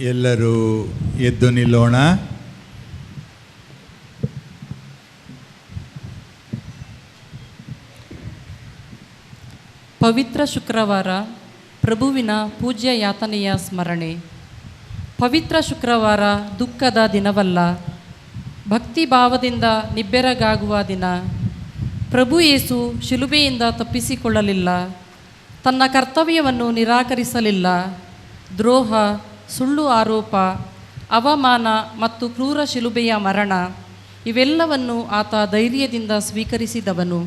ಎಲ್ಲರೂ ಎದ್ದು ನಿಲ್ಲೋಣ. ಪವಿತ್ರ ಶುಕ್ರವಾರ, ಪ್ರಭುವಿನ ಪೂಜ್ಯ ಯಾತನೆಯ ಸ್ಮರಣೆ. ಪವಿತ್ರ ಶುಕ್ರವಾರ ದುಃಖದ ದಿನವಲ್ಲ, ಭಕ್ತಿ ಭಾವದಿಂದ ನಿಬ್ಬೆರಗಾಗುವ ದಿನ. ಪ್ರಭು ಯೇಸು ಶಿಲುಬೆಯಿಂದ ತಪ್ಪಿಸಿಕೊಳ್ಳಲಿಲ್ಲ, ತನ್ನ ಕರ್ತವ್ಯವನ್ನು ನಿರಾಕರಿಸಲಿಲ್ಲ. ದ್ರೋಹ, ಸುಳ್ಳು ಆರೋಪ, ಅವಮಾನ ಮತ್ತು ಕ್ರೂರ ಶಿಲುಬೆಯ ಮರಣ ಇವೆಲ್ಲವನ್ನು ಆತ ಧೈರ್ಯದಿಂದ ಸ್ವೀಕರಿಸಿದವನು.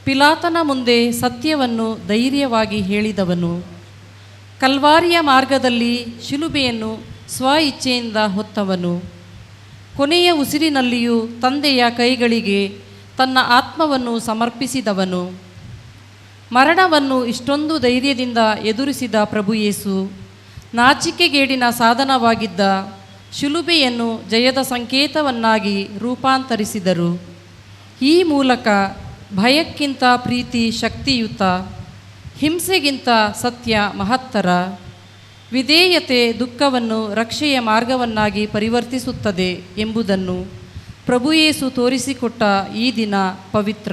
ಪಿಲಾತನ ಮುಂದೆ ಸತ್ಯವನ್ನು ಧೈರ್ಯವಾಗಿ ಹೇಳಿದವನು. ಕಲ್ವಾರಿಯ ಮಾರ್ಗದಲ್ಲಿ ಶಿಲುಬೆಯನ್ನು ಸ್ವ ಇಚ್ಛೆಯಿಂದ ಹೊತ್ತವನು. ಕೊನೆಯ ಉಸಿರಿನಲ್ಲಿಯೂ ತಂದೆಯ ಕೈಗಳಿಗೆ ತನ್ನ ಆತ್ಮವನ್ನು ಸಮರ್ಪಿಸಿದವನು. ಮರಣವನ್ನು ಇಷ್ಟೊಂದು ಧೈರ್ಯದಿಂದ ಎದುರಿಸಿದ ಪ್ರಭು ಯೇಸು ನಾಚಿಕೆಗೇಡಿನ ಸಾಧನವಾಗಿದ್ದ ಶಿಲುಬೆಯನ್ನು ಜಯದ ಸಂಕೇತವನ್ನಾಗಿ ರೂಪಾಂತರಿಸಿದರು. ಈ ಮೂಲಕ ಭಯಕ್ಕಿಂತ ಪ್ರೀತಿ ಶಕ್ತಿಯುತ, ಹಿಂಸೆಗಿಂತ ಸತ್ಯ ಮಹತ್ತರ, ವಿಧೇಯತೆ ದುಃಖವನ್ನು ರಕ್ಷೆಯ ಮಾರ್ಗವನ್ನಾಗಿ ಪರಿವರ್ತಿಸುತ್ತದೆ ಎಂಬುದನ್ನು ಪ್ರಭು ಯೇಸು ತೋರಿಸಿಕೊಟ್ಟ ಈ ದಿನ ಪವಿತ್ರ.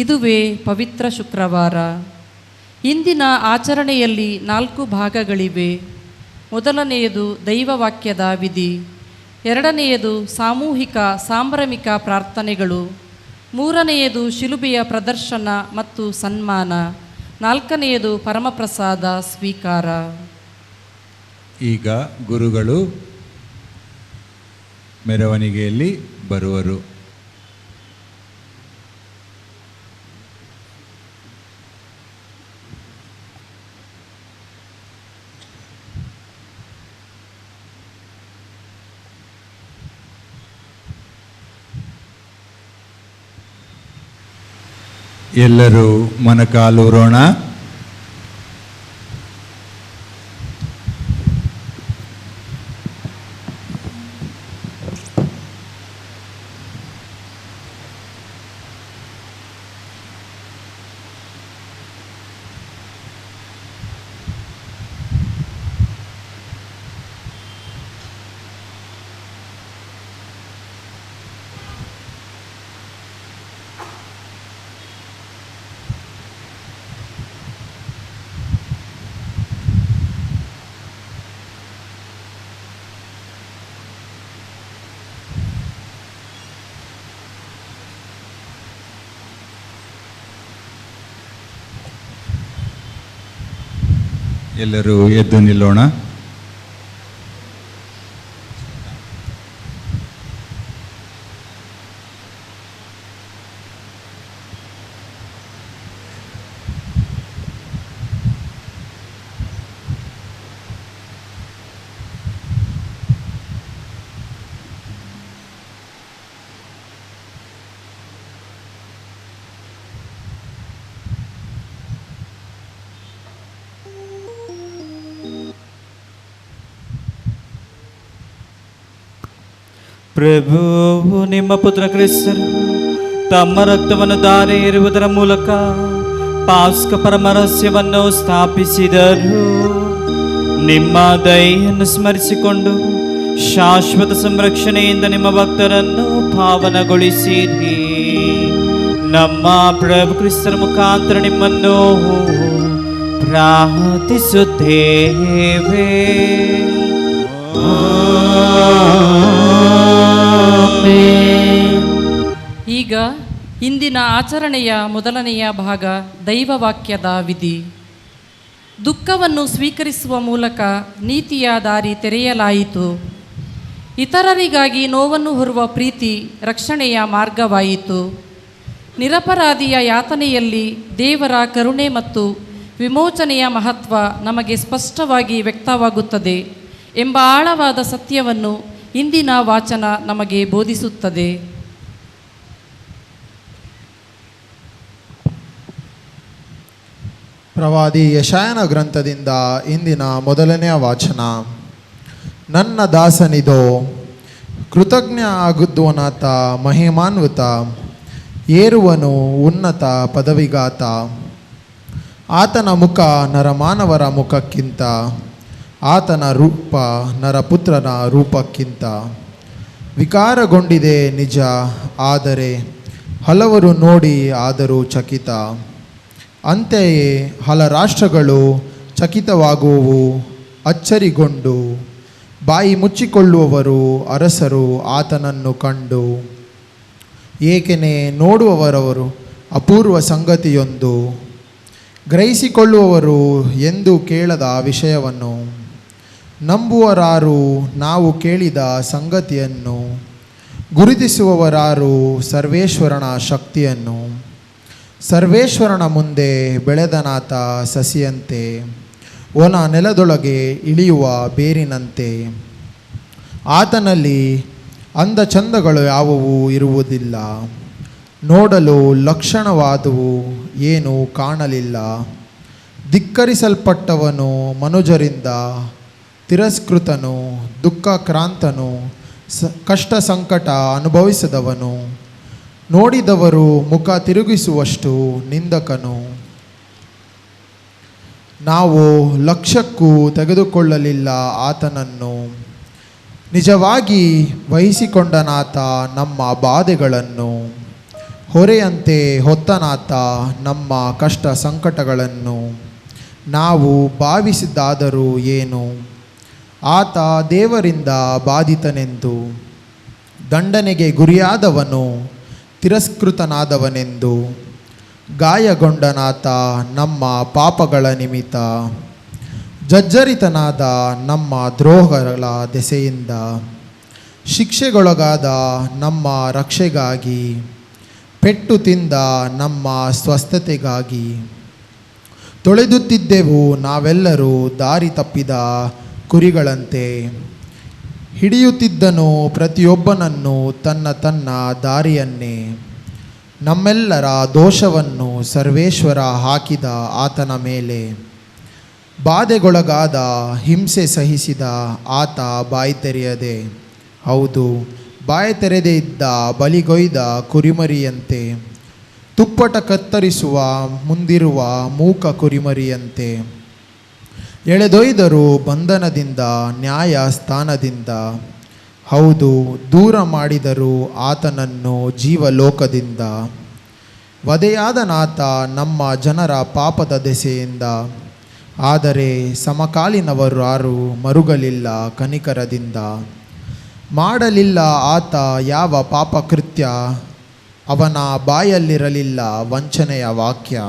ಇದುವೇ ಪವಿತ್ರ ಶುಕ್ರವಾರ. ಇಂದಿನ ಆಚರಣೆಯಲ್ಲಿ 4 ಭಾಗಗಳಿವೆ. ಮೊದಲನೆಯದು ದೈವವಾಕ್ಯದ ವಿಧಿ, ಎರಡನೆಯದು ಸಾಮೂಹಿಕ ಸಾಂಭ್ರಮಿಕ ಪ್ರಾರ್ಥನೆಗಳು, ಮೂರನೆಯದು ಶಿಲುಬೆಯ ಪ್ರದರ್ಶನ ಮತ್ತು ಸನ್ಮಾನ, ನಾಲ್ಕನೆಯದು ಪರಮಪ್ರಸಾದ ಸ್ವೀಕಾರ. ಈಗ ಗುರುಗಳು ಮೆರವಣಿಗೆಯಲ್ಲಿ ಬರುವರು. ಎಲ್ಲರೂ ಮೊಣಕಾಲೂರೋಣ. ಎಲ್ಲರೂ ಎದ್ದು ನಿಲ್ಲೋಣ. ಪ್ರಭು ನಿಮ್ಮ ಪುತ್ರ ಕ್ರಿಸ್ತರು ತಮ್ಮ ರಕ್ತವನ್ನು ಧಾರೆ ಎರುವುದರ ಮೂಲಕ ಪಾಸ್ಕ ಪರಮರಹಸ್ಯವನ್ನು ಸ್ಥಾಪಿಸಿದರು. ನಿಮ್ಮ ದಯೆಯನ್ನು ಸ್ಮರಿಸಿಕೊಂಡು ಶಾಶ್ವತ ಸಂರಕ್ಷಣೆಯಿಂದ ನಿಮ್ಮ ಭಕ್ತರನ್ನು ಪಾವನಗೊಳಿಸಿರಿ. ನಮ್ಮ ಪ್ರಭು ಕ್ರಿಸ್ತರ ಮುಖಾಂತರ ನಿಮ್ಮನ್ನು ಪ್ರಾರ್ಥಿಸುತ್ತೇವೆ. ಈಗ ಇಂದಿನ ಆಚರಣೆಯ ಮೊದಲನೆಯ ಭಾಗ ದೈವವಾಕ್ಯದ ವಿಧಿ. ದುಃಖವನ್ನು ಸ್ವೀಕರಿಸುವ ಮೂಲಕ ನೀತಿಯ ದಾರಿ ತೆರೆಯಲಾಯಿತು. ಇತರರಿಗಾಗಿ ನೋವನ್ನು ಹೊರುವ ಪ್ರೀತಿ ರಕ್ಷಣೆಯ ಮಾರ್ಗವಾಯಿತು. ನಿರಪರಾಧಿಯ ಯಾತನೆಯಲ್ಲಿ ದೇವರ ಕರುಣೆ ಮತ್ತು ವಿಮೋಚನೆಯ ಮಹತ್ವ ನಮಗೆ ಸ್ಪಷ್ಟವಾಗಿ ವ್ಯಕ್ತವಾಗುತ್ತದೆ ಎಂಬ ಆಳವಾದ ಸತ್ಯವನ್ನು ಇಂದಿನ ವಾಚನ ನಮಗೆ ಬೋಧಿಸುತ್ತದೆ. ಪ್ರವಾದಿ ಯೆಶಾಯನ ಗ್ರಂಥದಿಂದ ಇಂದಿನ ಮೊದಲನೆಯ ವಾಚನ. ನನ್ನ ದಾಸನಿದೋ, ಕೃತಜ್ಞ ಆಗುದ್ವನಾತ ಮಹಿಮಾನ್ವಿತ, ಏರುವನು ಉನ್ನತ ಪದವಿಗಾತ. ಆತನ ಮುಖ ನರಮಾನವರ ಮುಖಕ್ಕಿಂತ ಆತನ ರೂಪ ನರಪುತ್ರನ ರೂಪಕ್ಕಿಂತ ವಿಕಾರಗೊಂಡಿದೆ ನಿಜ, ಆದರೆ ಹಲವರು ನೋಡಿ ಆದರೂ ಚಕಿತ. ಅಂತೆಯೇ ಹಲ ರಾಷ್ಟ್ರಗಳು ಚಕಿತವಾಗುವವು, ಅಚ್ಚರಿಗೊಂಡು ಬಾಯಿ ಮುಚ್ಚಿಕೊಳ್ಳುವವರು ಅರಸರು ಆತನನ್ನು ಕಂಡು. ಏಕೆನೆ ನೋಡುವವರವರು ಅಪೂರ್ವ ಸಂಗತಿಯೊಂದು, ಗ್ರಹಿಸಿಕೊಳ್ಳುವವರು ಎಂದು ಕೇಳದ ವಿಷಯವನ್ನು, ನಂಬುವರಾರು ನಾವು ಕೇಳಿದ ಸಂಗತಿಯನ್ನು, ಗುರುತಿಸುವವರಾರು ಸರ್ವೇಶ್ವರನ ಶಕ್ತಿಯನ್ನು. ಸರ್ವೇಶ್ವರನ ಮುಂದೆ ಬೆಳೆದನಾತ ಸಸಿಯಂತೆ, ಒಣ ನೆಲದೊಳಗೆ ಇಳಿಯುವ ಬೇರಿನಂತೆ. ಆತನಲ್ಲಿ ಅಂದ ಚಂದಗಳು ಯಾವುವೂ ಇರುವುದಿಲ್ಲ, ನೋಡಲು ಲಕ್ಷಣವಾದುವು ಏನೂ ಕಾಣಲಿಲ್ಲ. ಧಿಕ್ಕರಿಸಲ್ಪಟ್ಟವನು, ಮನುಜರಿಂದ ತಿರಸ್ಕೃತನು, ದುಃಖಕ್ರಾಂತನು, ಕಷ್ಟ ಸಂಕಟ ಅನುಭವಿಸದವನು, ನೋಡಿದವರು ಮುಖ ತಿರುಗಿಸುವಷ್ಟು ನಿಂದಕನು. ನಾವು ಲಕ್ಷ್ಯಕ್ಕೂ ತೆಗೆದುಕೊಳ್ಳಲಿಲ್ಲ ಆತನನ್ನು, ನಿಜವಾಗಿ ವಹಿಸಿಕೊಂಡನಾತ ನಮ್ಮ ಬಾಧೆಗಳನ್ನು. ಹೊರೆಯಂತೆ ಹೊತ್ತನಾತ ನಮ್ಮ ಕಷ್ಟ ಸಂಕಟಗಳನ್ನು. ನಾವು ಭಾವಿಸಿದ್ದಾದರೂ ಏನು, ಆತ ದೇವರಿಂದ ಬಾಧಿತನೆಂದು, ದಂಡನೆಗೆ ಗುರಿಯಾದವನು, ತಿರಸ್ಕೃತನಾದವನೆಂದು. ಗಾಯಗೊಂಡನಾತ ನಮ್ಮ ಪಾಪಗಳ ನಿಮಿತ್ತ, ಜರ್ಜರಿತನಾದ ನಮ್ಮ ದ್ರೋಹಗಳ ದೆಸೆಯಿಂದ. ಶಿಕ್ಷೆಗೊಳಗಾದ ನಮ್ಮ ರಕ್ಷೆಗಾಗಿ, ಪೆಟ್ಟು ತಿಂದ ನಮ್ಮ ಸ್ವಸ್ಥತೆಗಾಗಿ. ತೊಳೆದುತ್ತಿದ್ದೆವು ನಾವೆಲ್ಲರೂ ದಾರಿ ತಪ್ಪಿದ ಕುರಿಗಳಂತೆ, ಹಿಡಿಯುತ್ತಿದ್ದನು ಪ್ರತಿಯೊಬ್ಬನನ್ನು ತನ್ನ ತನ್ನ ದಾರಿಯನ್ನೇ. ನಮ್ಮೆಲ್ಲರ ದೋಷವನ್ನು ಸರ್ವೇಶ್ವರ ಹಾಕಿದ ಆತನ ಮೇಲೆ, ಬಾಧೆಗೊಳಗಾದ ಹಿಂಸೆ ಸಹಿಸಿದ ಆತ ಬಾಯಿ ತೆರೆಯದೆ, ಹೌದು ಬಾಯಿ ತೆರೆದೇ ಇದ್ದ ಬಲಿಗೊಯ್ದ ಕುರಿಮರಿಯಂತೆ, ತುಪ್ಪಟ ಕತ್ತರಿಸುವ ಮುಂದಿರುವ ಮೂಕ ಕುರಿಮರಿಯಂತೆ. ಎಳೆದೊಯ್ದರು ಬಂಧನದಿಂದ ನ್ಯಾಯಸ್ಥಾನದಿಂದ, ಹೌದು ದೂರ ಮಾಡಿದರು ಆತನನ್ನು ಜೀವಲೋಕದಿಂದ. ವಧೆಯಾದನಾತ ನಮ್ಮ ಜನರ ಪಾಪದ ದೆಸೆಯಿಂದ, ಆದರೆ ಸಮಕಾಲೀನವರು ಯಾರೂ ಮರುಗಲಿಲ್ಲ ಕನಿಕರದಿಂದ. ಮಾಡಲಿಲ್ಲ ಆತ ಯಾವ ಪಾಪಕೃತ್ಯ, ಅವನ ಬಾಯಲ್ಲಿರಲಿಲ್ಲ ವಂಚನೆಯ ವಾಕ್ಯ.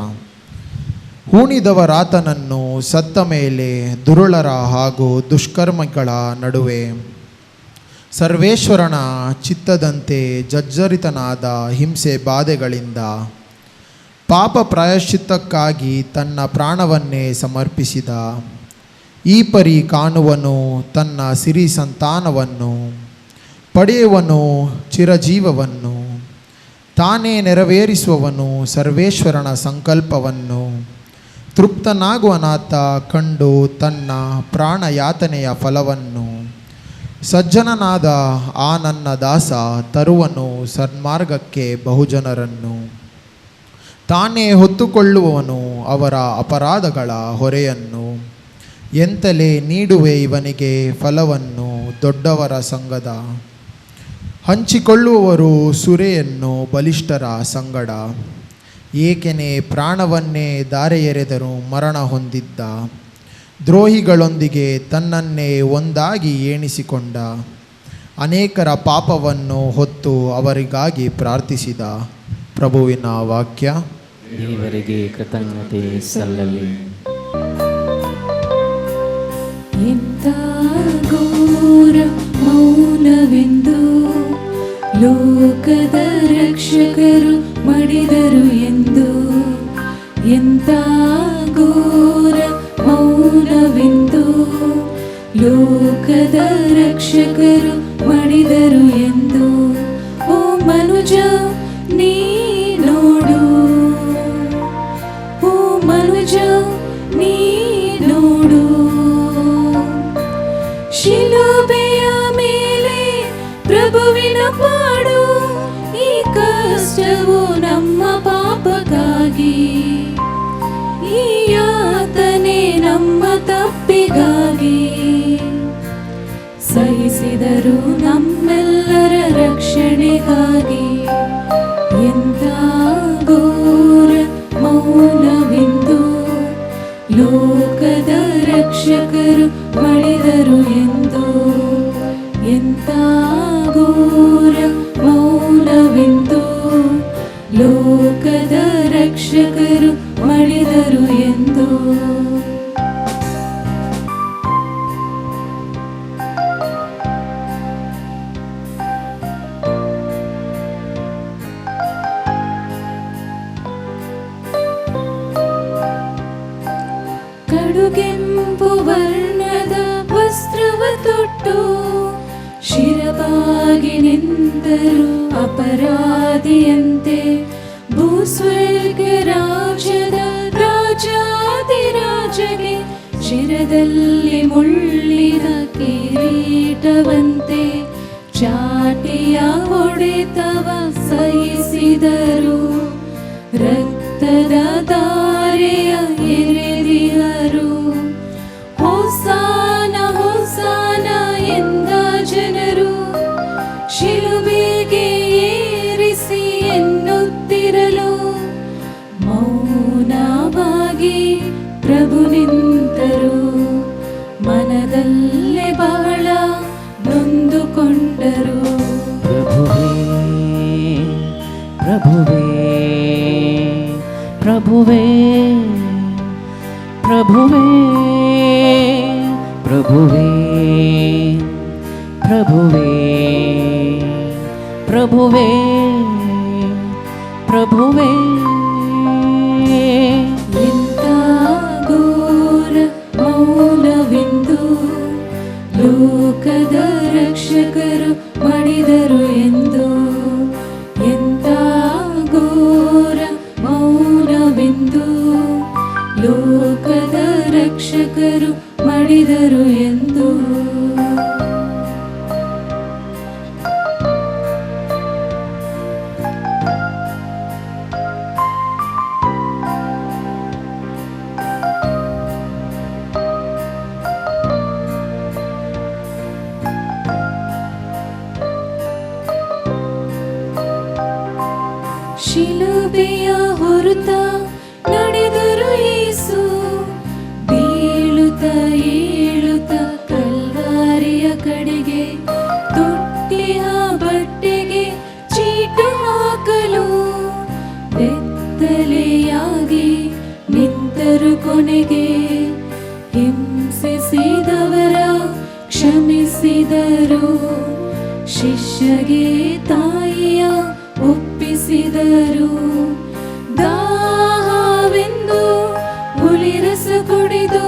ಹೂಣಿದವರಾತನನ್ನು ಸತ್ತ ಮೇಲೆ ದುರುಳರ ಹಾಗೂ ದುಷ್ಕರ್ಮಿಗಳ ನಡುವೆ, ಸರ್ವೇಶ್ವರನ ಚಿತ್ತದಂತೆ ಜರ್ಜರಿತನಾದ ಹಿಂಸೆ ಬಾಧೆಗಳಿಂದ. ಪಾಪ ಪ್ರಾಯಶ್ಚಿತ್ತಕ್ಕಾಗಿ ತನ್ನ ಪ್ರಾಣವನ್ನೇ ಸಮರ್ಪಿಸಿದ. ಈ ಪರಿ ಕಾಣುವನು ತನ್ನ ಸಿರಿ ಸಂತಾನವನ್ನು, ಪಡೆಯುವನು ಚಿರಜೀವವನ್ನು. ತಾನೇ ನೆರವೇರಿಸುವವನು ಸರ್ವೇಶ್ವರನ ಸಂಕಲ್ಪವನ್ನು. ತೃಪ್ತನಾಗುವನಾತ ಕಂಡು ತನ್ನ ಪ್ರಾಣಯಾತನೆಯ ಫಲವನ್ನು. ಸಜ್ಜನನಾದ ಆ ನನ್ನ ದಾಸ ತರುವನು ಸನ್ಮಾರ್ಗಕ್ಕೆ ಬಹುಜನರನ್ನು. ತಾನೇ ಹೊತ್ತುಕೊಳ್ಳುವವನು ಅವರ ಅಪರಾಧಗಳ ಹೊರೆಯನ್ನು. ಎಂತಲೇ ನೀಡುವೆ ಇವನಿಗೆ ಫಲವನ್ನು ದೊಡ್ಡವರ ಸಂಗಡ. ಹಂಚಿಕೊಳ್ಳುವವರು ಸುರೆಯನ್ನು ಬಲಿಷ್ಠರ ಸಂಗಡ. ಏಕೆನೆ ಪ್ರಾಣವನ್ನೇ ದಾರೆ ಎರೆದರೂ ಮರಣ ಹೊಂದಿದ್ದ. ದ್ರೋಹಿಗಳೊಂದಿಗೆ ತನ್ನನ್ನೇ ಒಂದಾಗಿ ಎಣಿಸಿಕೊಂಡ. ಅನೇಕರ ಪಾಪವನ್ನು ಹೊತ್ತು ಅವರಿಗಾಗಿ ಪ್ರಾರ್ಥಿಸಿದ. ಪ್ರಭುವಿನ ವಾಕ್ಯ. ದೇವರಿಗೆ ಕೃತಜ್ಞತೆ ಸಲ್ಲಲಿ. ಎಂಥ ಘೋರ ಮೌನವೆಂದು ಲೋಕದ ರಕ್ಷಕರು ಮಡಿದರು ಎಂದು. ಎಂಥ ಘೋರ ಮೌನವೆಂದು ಲೋಕದ ರಕ್ಷಕರು ಮಡಿದರು ಎಂದು. ಓ ಮನುಜ ನೀ ನೋಡು, ಓ ಮನುಜ ನೀ ನೋಡು. ಶಿಲುಬೆಯ ಮೇಲೆ ಪ್ರಭುವಿನ ಪಾಡು. ಈ ಕಷ್ಟವು ನಮ್ಮ ಪಾಪಕ್ಕಾಗಿ, ಈ ಯಾತನೆ ನಮ್ಮ ತಪ್ಪಿಗಾಗಿ. ಎಂಥ ಘೋರ ಮೌನವೆಂದು ಲೋಕದ ರಕ್ಷಕರು ಮಡಿದರು ಎಂದು. ಕಡುಗೆಂಪು ವರ್ಣದ ವಸ್ತ್ರವ ತೊಟ್ಟು ಶಿರಬಾಗಿ ನಿಂತರು ಅಪರಾಧಿಯಂತೆ. ಭೂಸ್ವರ್ಗ ರಾಜ್ಯದ ರಾಜಾದಿರಾಜಗೆ ಶಿರದಲ್ಲಿ ಮುಳ್ಳಿದ ಕಿರೀಟವಂತೆ ಚಾಟಿಯ ಹೊಡೆತವ ಸಹಿಸಿದರು. ರಕ್ತದ ಧಾರೆಯ ಎರೆದಿಹರು. ಹೋಸಾನ ಹೋಸಾನ ಎಂದ ಜನರು ಶಿಲುಬೆಗೆ ಏರಿಸಿ ಎನ್ನುತ್ತಿರಲು ಮೌನವಾಗಿ ಪ್ರಭು ನಿಂತರು. ಮನದಲ್ಲೇ ಬಹಳ ನೊಂದುಕೊಂಡರು. ಪ್ರಭುವೇ ಪ್ರಭುವೇ ಪ್ರಭುವೇ ಪ್ರಭುವೇ ಪ್ರಭುವೇ ಪ್ರಭುವೇ ಪ್ರಭುವೇ ಪ್ರಭುವೇ ಎಂಥ ಘೋರ ಮೌನವೆಂದು ಲೋಕದ ರಕ್ಷಕರು ಮಡಿದರು ಎಂದು. ಎಂಥ ಘೋರ ಮೌನವೆಂದು ಲೋಕದ ರಕ್ಷಕರು ಮಡಿದರು ಎಂದು. ಶಿಲುಬೆಯ ಹೊರತ ನಡೆದರು ಯೇಸು. ಬೀಳುತ್ತ ಏಳುತ್ತ ಕಲ್ವಾರಿಯ ಕಡೆಗೆ ತೊಟ್ಟಿಯ ಬಟ್ಟೆಗೆ ಚೀಟು ಹಾಕಲು ಬೆತ್ತಲೆಯಾಗಿ ನಿಂತರು. ಕೊನೆಗೆ ಹಿಂಸಿಸಿದವರ ಕ್ಷಮಿಸಿದರು. ಶಿಷ್ಯಗೆ ತಾಯಿಯ ಒಪ್ಪಿಸಿದರು. ದಾಹವೆಂದು ಹುಲಿರಸ ಕುಡಿದು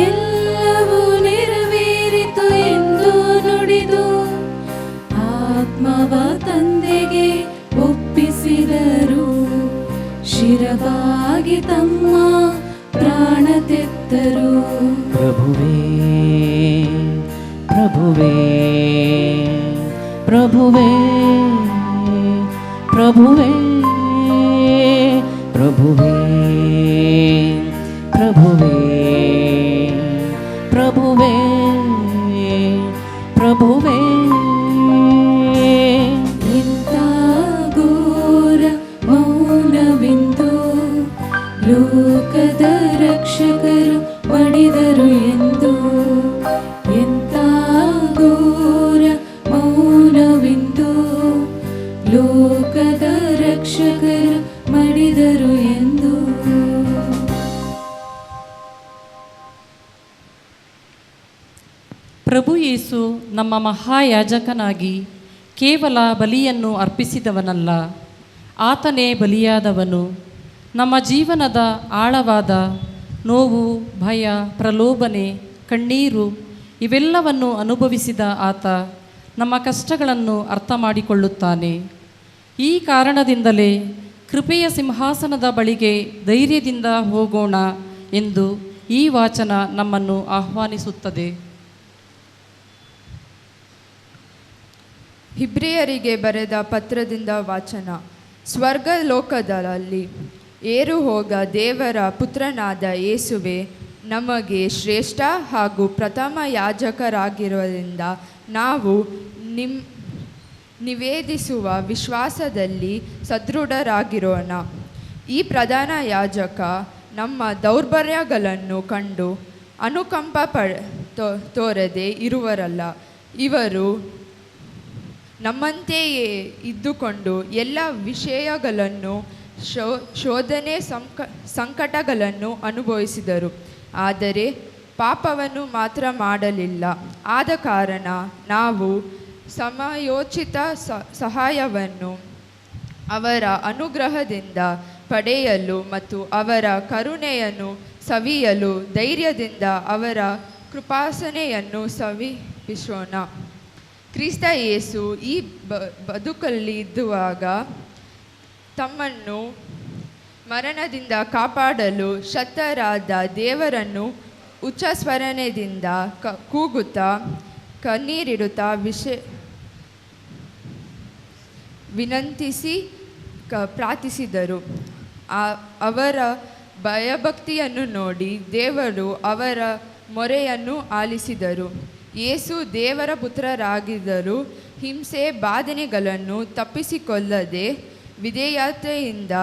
ಎಲ್ಲವೂ ನೆರವೇರಿತು ಎಂದು ನುಡಿದು ಆತ್ಮವ ತಂದೆಗೆ ಒಪ್ಪಿಸಿದರು. ಶಿರವಾಗಿ ತಮ್ಮ ಪ್ರಾಣ ತೆತ್ತರು. ಪ್ರಭುವೇ ಪ್ರಭುವೇ ಪ್ರಭುವೇ ಪ್ರಭುವೇ ಪ್ರಭುವೇ ಪ್ರಭುವೇ ಪ್ರಭುವೇ ಪ್ರಭುವೇ ಎಂಥ ಘೋರ ಮೌನವೆಂದು ಲೋಕದ ರಕ್ಷಕರು ಮಡಿದರು ಎಂದು. ಎಂಥ ಘೋರ ಮೌನವೆಂದು ಲೋಕದ ರಕ್ಷಕರು ಮಡಿದರು ಎಂದು. ಪ್ರಭು ಯೇಸು ನಮ್ಮ ಮಹಾಯಾಜಕನಾಗಿ ಕೇವಲ ಬಲಿಯನ್ನು ಅರ್ಪಿಸಿದವನಲ್ಲ, ಆತನೇ ಬಲಿಯಾದವನು. ನಮ್ಮ ಜೀವನದ ಆಳವಾದ ನೋವು, ಭಯ, ಪ್ರಲೋಭನೆ, ಕಣ್ಣೀರು ಇವೆಲ್ಲವನ್ನು ಅನುಭವಿಸಿದ ಆತ ನಮ್ಮ ಕಷ್ಟಗಳನ್ನು ಅರ್ಥ ಮಾಡಿಕೊಳ್ಳುತ್ತಾನೆ. ಈ ಕಾರಣದಿಂದಲೇ ಕೃಪೆಯ ಸಿಂಹಾಸನದ ಬಳಿಗೆ ಧೈರ್ಯದಿಂದ ಹೋಗೋಣ ಎಂದು ಈ ವಾಚನ ನಮ್ಮನ್ನು ಆಹ್ವಾನಿಸುತ್ತದೆ. ಇಬ್ರಿಯರಿಗೆ ಬರೆದ ಪತ್ರದಿಂದ ವಾಚನ. ಸ್ವರ್ಗ ಲೋಕದಲ್ಲಿ ಏರು ಹೋಗ ದೇವರ ಪುತ್ರನಾದ ಯೇಸುವೆ ನಮಗೆ ಶ್ರೇಷ್ಠ ಹಾಗೂ ಪ್ರಥಮ ಯಾಜಕರಾಗಿರುವುದರಿಂದ ನಾವು ನಿವೇದಿಸುವ ವಿಶ್ವಾಸದಲ್ಲಿ ಸದೃಢರಾಗಿರೋಣ. ಈ ಪ್ರಧಾನ ಯಾಜಕ ನಮ್ಮ ದೌರ್ಬಲ್ಯಗಳನ್ನು ಕಂಡು ಅನುಕಂಪ ತೋರದೆ ಇರುವರಲ್ಲ. ಇವರು ನಮ್ಮಂತೆಯೇ ಇದ್ದುಕೊಂಡು ಎಲ್ಲ ವಿಷಯಗಳನ್ನು ಶೋಧನೆ ಸಂಕಟಗಳನ್ನು ಅನುಭವಿಸಿದರು, ಆದರೆ ಪಾಪವನ್ನು ಮಾತ್ರ ಮಾಡಲಿಲ್ಲ. ಆದ ಕಾರಣ ನಾವು ಸಮಯೋಚಿತ ಸಹಾಯವನ್ನು ಅವರ ಅನುಗ್ರಹದಿಂದ ಪಡೆಯಲು ಮತ್ತು ಅವರ ಕರುಣೆಯನ್ನು ಸವಿಯಲು ಧೈರ್ಯದಿಂದ ಅವರ ಕೃಪಾಸನೆಯನ್ನು ಸವಿಸೋಣ. ಕ್ರಿಸ್ತ ಯೇಸು ಈ ಬದುಕಲ್ಲಿ ಇದ್ದುವಾಗ ತಮ್ಮನ್ನು ಮರಣದಿಂದ ಕಾಪಾಡಲು ಶಕ್ತರಾದ ದೇವರನ್ನು ಉಚ್ಚಸ್ವರದಿಂದ ಕೂಗುತ್ತಾ ಕಣ್ಣೀರಿಡುತ್ತಾ ವಿನಂತಿಸಿ ಪ್ರಾರ್ಥಿಸಿದರು. ಅವರ ಭಯಭಕ್ತಿಯನ್ನು ನೋಡಿ ದೇವರು ಅವರ ಮೊರೆಯನ್ನು ಆಲಿಸಿದರು. ಯೇಸು ದೇವರ ಪುತ್ರರಾಗಿದ್ದರೂ ಹಿಂಸೆ ಬಾಧನೆಗಳನ್ನು ತಪ್ಪಿಸಿಕೊಳ್ಳದೆ ವಿಧೇಯತೆಯಿಂದ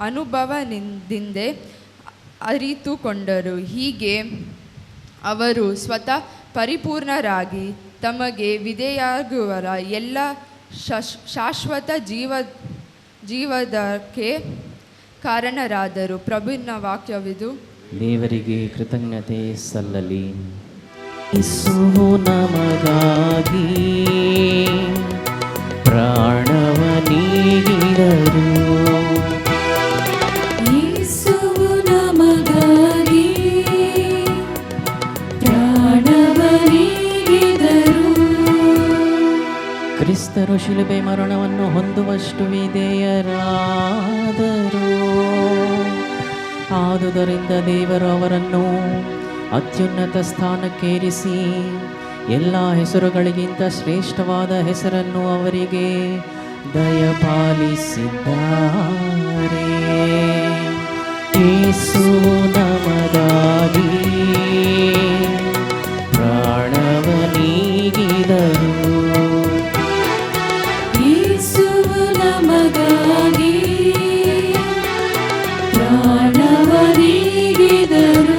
ಅನುಭವದಿಂದ ಅರಿತುಕೊಂಡರು. ಹೀಗೆ ಅವರು ಸ್ವತಃ ಪರಿಪೂರ್ಣರಾಗಿ ತಮಗೆ ವಿಧೇಯರಾಗುವರ ಎಲ್ಲ ಶಾಶ್ವತ ಜೀವದಕ್ಕೆ ಕಾರಣರಾದರು. ಪ್ರಭುವಿನ ವಾಕ್ಯವಿದು. ದೇವರಿಗೆ ಕೃತಜ್ಞತೆ ಸಲ್ಲಲಿ. ಯೇಸುವು ನಮಗಾಗಿ ಪ್ರಾಣವ ನೀಡಿದರು. ಯೇಸುವು ನಮಗಾಗಿ ಪ್ರಾಣವ ನೀಡಿದರು. ಕ್ರಿಸ್ತರು ಶಿಲುಬೆ ಮರಣವನ್ನು ಹೊಂದುವಷ್ಟು ವಿಧೇಯರಾದರು. ಆದುದರಿಂದ ದೇವರು ಅವರನ್ನು ಅತ್ಯುನ್ನತ ಸ್ಥಾನಕ್ಕೇರಿಸಿ ಎಲ್ಲ ಹೆಸರುಗಳಿಗಿಂತ ಶ್ರೇಷ್ಠವಾದ ಹೆಸರನ್ನು ಅವರಿಗೆ ದಯಪಾಲಿಸಿದ್ದಾರೆ. ಯೇಸು ನಮಗಾಗಿ ಪ್ರಾಣವ ನೀಡಿದರು. ಯೇಸುವು ನಮಗಾಗಿ ಪ್ರಾಣವ ನೀಡಿದರು.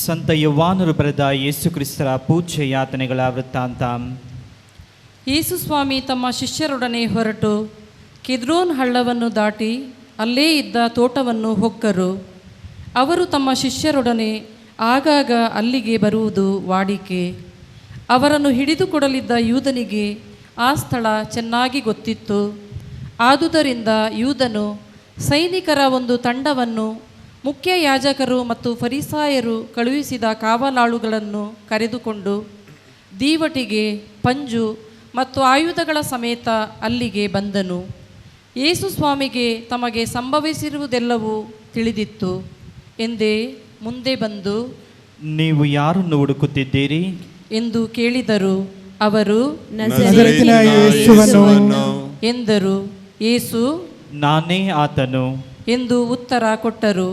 ಸಂತ ಯೋವಾನರು ಬರೆದ ಯೇಸು ಕ್ರಿಸ್ತರ ಪೂಜ್ಯ ಯಾತನೆಗಳ ವೃತ್ತಾಂತ. ಯೇಸು ಸ್ವಾಮಿ ತಮ್ಮ ಶಿಷ್ಯರೊಡನೆ ಹೊರಟು ಕಿದ್ರೋನ್ ಹಳ್ಳವನ್ನು ದಾಟಿ ಅಲ್ಲೇ ಇದ್ದ ತೋಟವನ್ನು ಹೊಕ್ಕರು. ಅವರು ತಮ್ಮ ಶಿಷ್ಯರೊಡನೆ ಆಗಾಗ ಅಲ್ಲಿಗೆ ಬರುವುದು ವಾಡಿಕೆ. ಅವರನ್ನು ಹಿಡಿದುಕೊಡಲಿದ್ದ ಯೂದನಿಗೆ ಆ ಸ್ಥಳ ಚೆನ್ನಾಗಿ ಗೊತ್ತಿತ್ತು. ಆದುದರಿಂದ ಯೂದನು ಸೈನಿಕರ ಒಂದು ತಂಡವನ್ನು ಮುಖ್ಯ ಯಾಜಕರು ಮತ್ತು ಫರಿಸಾಯರು ಕಳುಹಿಸಿದ ಕಾವಲಾಳುಗಳನ್ನು ಕರೆದುಕೊಂಡು ದೀವಟಿಗೆ, ಪಂಜು ಮತ್ತು ಆಯುಧಗಳ ಸಮೇತ ಅಲ್ಲಿಗೆ ಬಂದನು. ಯೇಸು ಸ್ವಾಮಿಗೆ ತಮಗೆ ಸಂಭವಿಸಿರುವುದೆಲ್ಲವೂ ತಿಳಿದಿತ್ತು ಎಂದೇ ಮುಂದೆ ಬಂದು, ನೀವು ಯಾರನ್ನು ಹುಡುಕುತ್ತಿದ್ದೀರಿ ಎಂದು ಕೇಳಿದರು. ಅವರು ನಜರೇತಿನ ಯೇಸುವನ್ನು ಎಂದರು. ಯೇಸು ನಾನೇ ಆತನು ಎಂದು ಉತ್ತರ ಕೊಟ್ಟರು.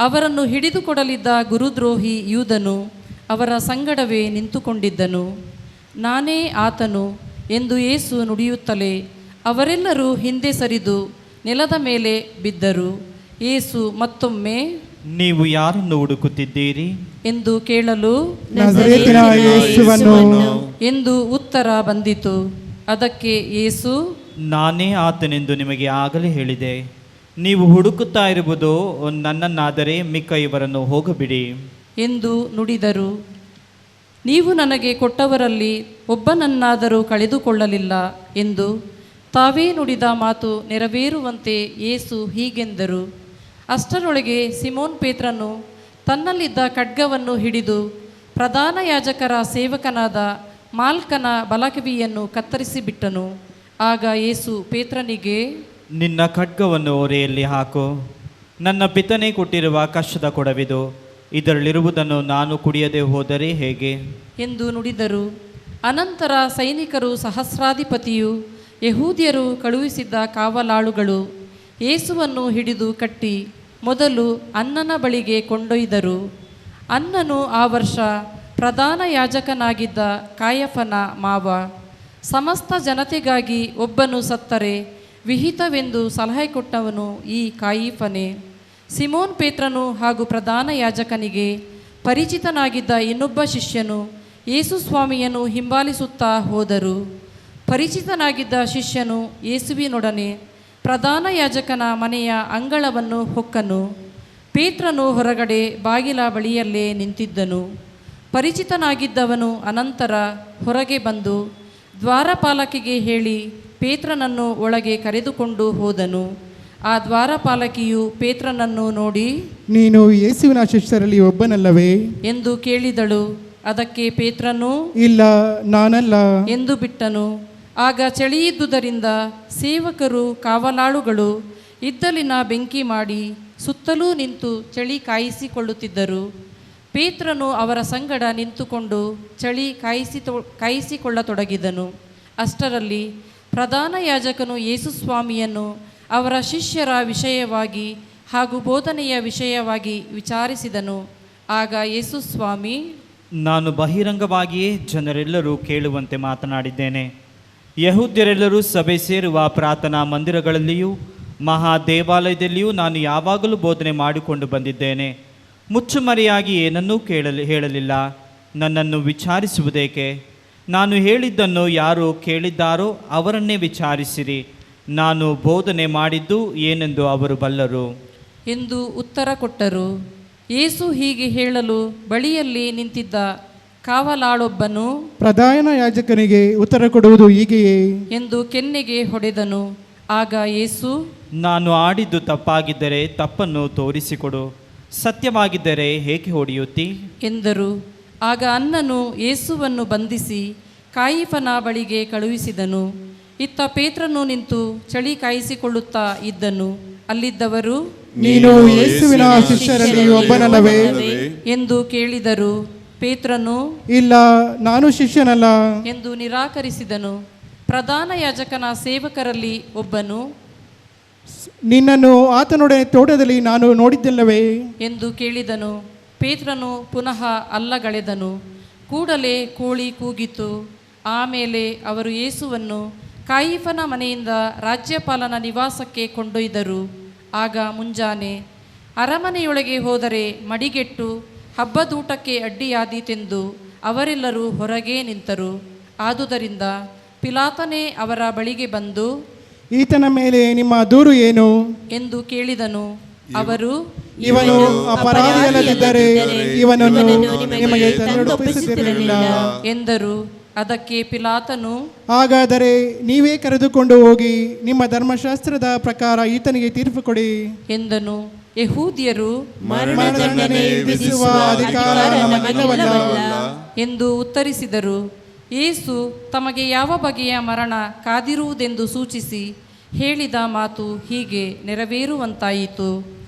ಅವರನ್ನು ಹಿಡಿದುಕೊಡಲಿದ್ದ ಗುರುದ್ರೋಹಿ ಯೂದನು ಅವರ ಸಂಗಡವೇ ನಿಂತುಕೊಂಡಿದ್ದನು. ನಾನೇ ಆತನು ಎಂದು ಯೇಸು ನುಡಿಯುತ್ತಲೇ ಅವರೆಲ್ಲರೂ ಹಿಂದೆ ಸರಿದು ನೆಲದ ಮೇಲೆ ಬಿದ್ದರು. ಯೇಸು ಮತ್ತೊಮ್ಮೆ ನೀವು ಯಾರನ್ನು ಹುಡುಕುತ್ತಿದ್ದೀರಿ ಎಂದು ಕೇಳಲು ನಜರೇತಿನ ಯೇಸುವನ್ನು ಎಂದು ಉತ್ತರ ಬಂದಿತು. ಅದಕ್ಕೆ ಯೇಸು, ನಾನೇ ಆತನೆಂದು ನಿಮಗೆ ಆಗಲೇ ಹೇಳಿದೆ. ನೀವು ಹುಡುಕುತ್ತಾ ಇರುವುದು ನನ್ನನ್ನಾದರೆ ಮಿಕ್ಕ ಇವರನ್ನು ಹೋಗಬಿಡಿ ಎಂದು ನುಡಿದರು. ನೀವು ನನಗೆ ಕೊಟ್ಟವರಲ್ಲಿ ಒಬ್ಬನನ್ನಾದರೂ ಕಳೆದುಕೊಳ್ಳಲಿಲ್ಲ ಎಂದು ತಾವೇ ನುಡಿದ ಮಾತು ನೆರವೇರುವಂತೆ ಯೇಸು ಹೀಗೆಂದರು. ಅಷ್ಟರೊಳಗೆ ಸಿಮೋನ್ ಪೇತ್ರನು ತನ್ನಲ್ಲಿದ್ದ ಖಡ್ಗವನ್ನು ಹಿಡಿದು ಪ್ರಧಾನ ಯಾಜಕರ ಸೇವಕನಾದ ಮಾಲ್ಕನ ಬಲಕಿವಿಯನ್ನು ಕತ್ತರಿಸಿಬಿಟ್ಟನು. ಆಗ ಯೇಸು ಪೇತ್ರನಿಗೆ, ನಿನ್ನ ಖಡ್ಗವನ್ನು ಒರೆಯಲ್ಲಿ ಹಾಕು. ನನ್ನ ಪಿತನೇ ಕೊಟ್ಟಿರುವ ಕಷ್ಟದ ಕೊಡವಿದು. ಇದರಲ್ಲಿರುವುದನ್ನು ನಾನು ಕುಡಿಯದೆ ಹೋದರೆ ಹೇಗೆ ಎಂದು ನುಡಿದರು. ಅನಂತರ ಸೈನಿಕರು, ಸಹಸ್ರಾಧಿಪತಿಯು, ಯಹೂದ್ಯರು ಕಳುಹಿಸಿದ್ದ ಕಾವಲಾಳುಗಳು ಯೇಸುವನ್ನು ಹಿಡಿದು ಕಟ್ಟಿ ಮೊದಲು ಅನ್ನನ ಬಳಿಗೆ ಕೊಂಡೊಯ್ದರು. ಅನ್ನನು ಆ ವರ್ಷ ಪ್ರಧಾನ ಯಾಜಕನಾಗಿದ್ದ ಕಾಯಫನ ಮಾವ. ಸಮಸ್ತ ಜನತೆಗಾಗಿ ಒಬ್ಬನು ಸತ್ತರೆ ವಿಹಿತವೆಂದು ಸಲಹೆ ಕೊಟ್ಟವನು ಈ ಕಾಯಿಫನೇ. ಸಿಮೋನ್ ಪೇತ್ರನು ಹಾಗೂ ಪ್ರಧಾನ ಯಾಜಕನಿಗೆ ಪರಿಚಿತನಾಗಿದ್ದ ಇನ್ನೊಬ್ಬ ಶಿಷ್ಯನು ಯೇಸು ಸ್ವಾಮಿಯನ್ನು ಹಿಂಬಾಲಿಸುತ್ತಾ ಹೋದರು. ಪರಿಚಿತನಾಗಿದ್ದ ಶಿಷ್ಯನು ಯೇಸುವಿನೊಡನೆ ಪ್ರಧಾನ ಯಾಜಕನ ಮನೆಯ ಅಂಗಳವನ್ನು ಹೊಕ್ಕನು. ಪೇತ್ರನು ಹೊರಗಡೆ ಬಾಗಿಲ ಬಳಿಯಲ್ಲೇ ನಿಂತಿದ್ದನು. ಪರಿಚಿತನಾಗಿದ್ದವನು ಅನಂತರ ಹೊರಗೆ ಬಂದು ದ್ವಾರಪಾಲಕಿಗೆ ಹೇಳಿ ಪೇತ್ರನನ್ನು ಒಳಗೆ ಕರೆದುಕೊಂಡು ಹೋದನು. ಆ ದ್ವಾರಪಾಲಕಿಯು ಪೇತ್ರನನ್ನು ನೋಡಿ, ನೀನು ಯೇಸುವಿನ ಶಿಷ್ಯರಲ್ಲಿ ಒಬ್ಬನಲ್ಲವೇ ಎಂದು ಕೇಳಿದಳು. ಅದಕ್ಕೆ ಪೇತ್ರನು, ಇಲ್ಲ, ನಾನಲ್ಲ ಎಂದು ಬಿಟ್ಟನು. ಆಗ ಚಳಿಯಿದ್ದುದರಿಂದ ಸೇವಕರು ಕಾವಲಾಳುಗಳು ಇದ್ದಲಿನ ಬೆಂಕಿ ಮಾಡಿ ಸುತ್ತಲೂ ನಿಂತು ಚಳಿ ಕಾಯಿಸಿಕೊಳ್ಳುತ್ತಿದ್ದರು. ಪೇತ್ರನು ಅವರ ಸಂಗಡ ನಿಂತುಕೊಂಡು ಚಳಿ ಕಾಯಿಸಿಕೊಳ್ಳತೊಡಗಿದನು. ಅಷ್ಟರಲ್ಲಿ ಪ್ರಧಾನ ಯಾಜಕನು ಯೇಸುಸ್ವಾಮಿಯನ್ನು ಅವರ ಶಿಷ್ಯರ ವಿಷಯವಾಗಿ ಹಾಗೂ ಬೋಧನೆಯ ವಿಷಯವಾಗಿ ವಿಚಾರಿಸಿದನು. ಆಗ ಯೇಸುಸ್ವಾಮಿ, ನಾನು ಬಹಿರಂಗವಾಗಿಯೇ ಜನರೆಲ್ಲರೂ ಕೇಳುವಂತೆ ಮಾತನಾಡಿದ್ದೇನೆ. ಯಹೂದ್ಯರೆಲ್ಲರೂ ಸಭೆ ಸೇರುವ ಪ್ರಾರ್ಥನಾ ಮಂದಿರಗಳಲ್ಲಿಯೂ ಮಹಾದೇವಾಲಯದಲ್ಲಿಯೂ ನಾನು ಯಾವಾಗಲೂ ಬೋಧನೆ ಮಾಡಿಕೊಂಡು ಬಂದಿದ್ದೇನೆ. ಮುಚ್ಚುಮರೆಯಾಗಿ ಏನನ್ನೂ ಹೇಳಲಿಲ್ಲ. ನನ್ನನ್ನು ವಿಚಾರಿಸುವುದೇಕೆ? ನಾನು ಹೇಳಿದ್ದನ್ನು ಯಾರು ಕೇಳಿದ್ದಾರೋ ಅವರನ್ನೇ ವಿಚಾರಿಸಿರಿ. ನಾನು ಬೋಧನೆ ಮಾಡಿದ್ದು ಏನೆಂದು ಅವರು ಬಲ್ಲರು ಎಂದು ಉತ್ತರ ಕೊಟ್ಟರು. ಯೇಸು ಹೀಗೆ ಹೇಳಲು ಬಳಿಯಲ್ಲಿ ನಿಂತಿದ್ದ ಕಾವಲಾಳೊಬ್ಬನು, ಪ್ರಧಾನ ಯಾಜಕನಿಗೆ ಉತ್ತರ ಕೊಡುವುದು ಹೀಗೆಯೇ ಎಂದು ಕೆನ್ನೆಗೆ ಹೊಡೆದನು. ಆಗ ಯೇಸು, ನಾನು ಆಡಿದ್ದು ತಪ್ಪಾಗಿದ್ದರೆ ತಪ್ಪನ್ನು ತೋರಿಸಿಕೊಡು, ಸತ್ಯವಾಗಿದ್ದರೆ ಏಕೆ ಹೊಡೆಯುತ್ತಿ ಎಂದರು. ಆಗ ಅನ್ನನು ಯೇಸುವನ್ನು ಬಂಧಿಸಿ ಕಾಯಿಫನ ಬಳಿಗೆ ಕಳುಹಿಸಿದನು. ಇತ್ತ ಪೇತ್ರನು ನಿಂತು ಚಳಿ ಕಾಯಿಸಿಕೊಳ್ಳುತ್ತಾ ಇದ್ದನು. ಅಲ್ಲಿದ್ದವರು, ನೀನು ಯೇಸುವಿನ ಶಿಷ್ಯರಲ್ಲಿ ಒಬ್ಬನಲ್ಲವೇ ಎಂದು ಕೇಳಿದರು. ಪೇತ್ರನು, ಇಲ್ಲ, ನಾನು ಶಿಷ್ಯನಲ್ಲ ಎಂದು ನಿರಾಕರಿಸಿದನು. ಪ್ರಧಾನ ಯಾಜಕನ ಸೇವಕರಲ್ಲಿ ಒಬ್ಬನು, ನಿನ್ನನ್ನು ಆತನೊಡನೆ ತೋಟದಲ್ಲಿ ನಾನು ನೋಡಿದ್ದಲ್ಲವೇ ಎಂದು ಕೇಳಿದನು. ಪೇತ್ರನು ಪುನಃ ಅಲ್ಲಗಳೆದನು. ಕೂಡಲೇ ಕೋಳಿ ಕೂಗಿತು. ಆಮೇಲೆ ಅವರು ಯೇಸುವನ್ನು ಕಾಯಿಫನ ಮನೆಯಿಂದ ರಾಜ್ಯಪಾಲನ ನಿವಾಸಕ್ಕೆ ಕೊಂಡೊಯ್ದರು. ಆಗ ಮುಂಜಾನೆ ಅರಮನೆಯೊಳಗೆ ಹೋದರೆ ಮಡಿಗೆಟ್ಟು ಹಬ್ಬದೂಟಕ್ಕೆ ಅಡ್ಡಿಯಾದೀತೆಂದು ಅವರೆಲ್ಲರೂ ಹೊರಗೇ ನಿಂತರು. ಆದುದರಿಂದ ಪಿಲಾತನೇ ಅವರ ಬಳಿಗೆ ಬಂದು, ಈತನ ಮೇಲೆ ನಿಮ್ಮ ದೂರು ಏನು ಎಂದು ಕೇಳಿದನು. ಅವರು, ಇವನು ಅಪರಾಧಿಯಲ್ಲದಿದ್ದರೆ ಇವನನ್ನು ನಿಮಗೆ ತನ್ನೊಪ್ಪಿಸುತ್ತಿರಲಿಲ್ಲ ಎಂದರು. ಅದಕ್ಕೆ ಪಿಲಾತನು, ಹಾಗಾದರೆ ನೀವೇ ಕರೆದುಕೊಂಡು ಹೋಗಿ ನಿಮ್ಮ ಧರ್ಮಶಾಸ್ತ್ರದ ಪ್ರಕಾರ ಈತನಿಗೆ ತೀರ್ಪು ಕೊಡಿ ಎಂದನು. ಯಹೂದ್ಯರು, ಮರಣದಂಡನೆ ವಿಧಿಸುವ ಅಧಿಕಾರ ನಮಗಿಲ್ಲವಲ್ಲ ಎಂದು ಉತ್ತರಿಸಿದರು. ಯೇಸು ತಮಗೆ ಯಾವ ಬಗೆಯ ಮರಣ ಕಾದಿರುವುದೆಂದು ಸೂಚಿಸಿ ಹೇಳಿದ ಮಾತು ಹೀಗೆ ನೆರವೇರುವಂತಾಯಿತು.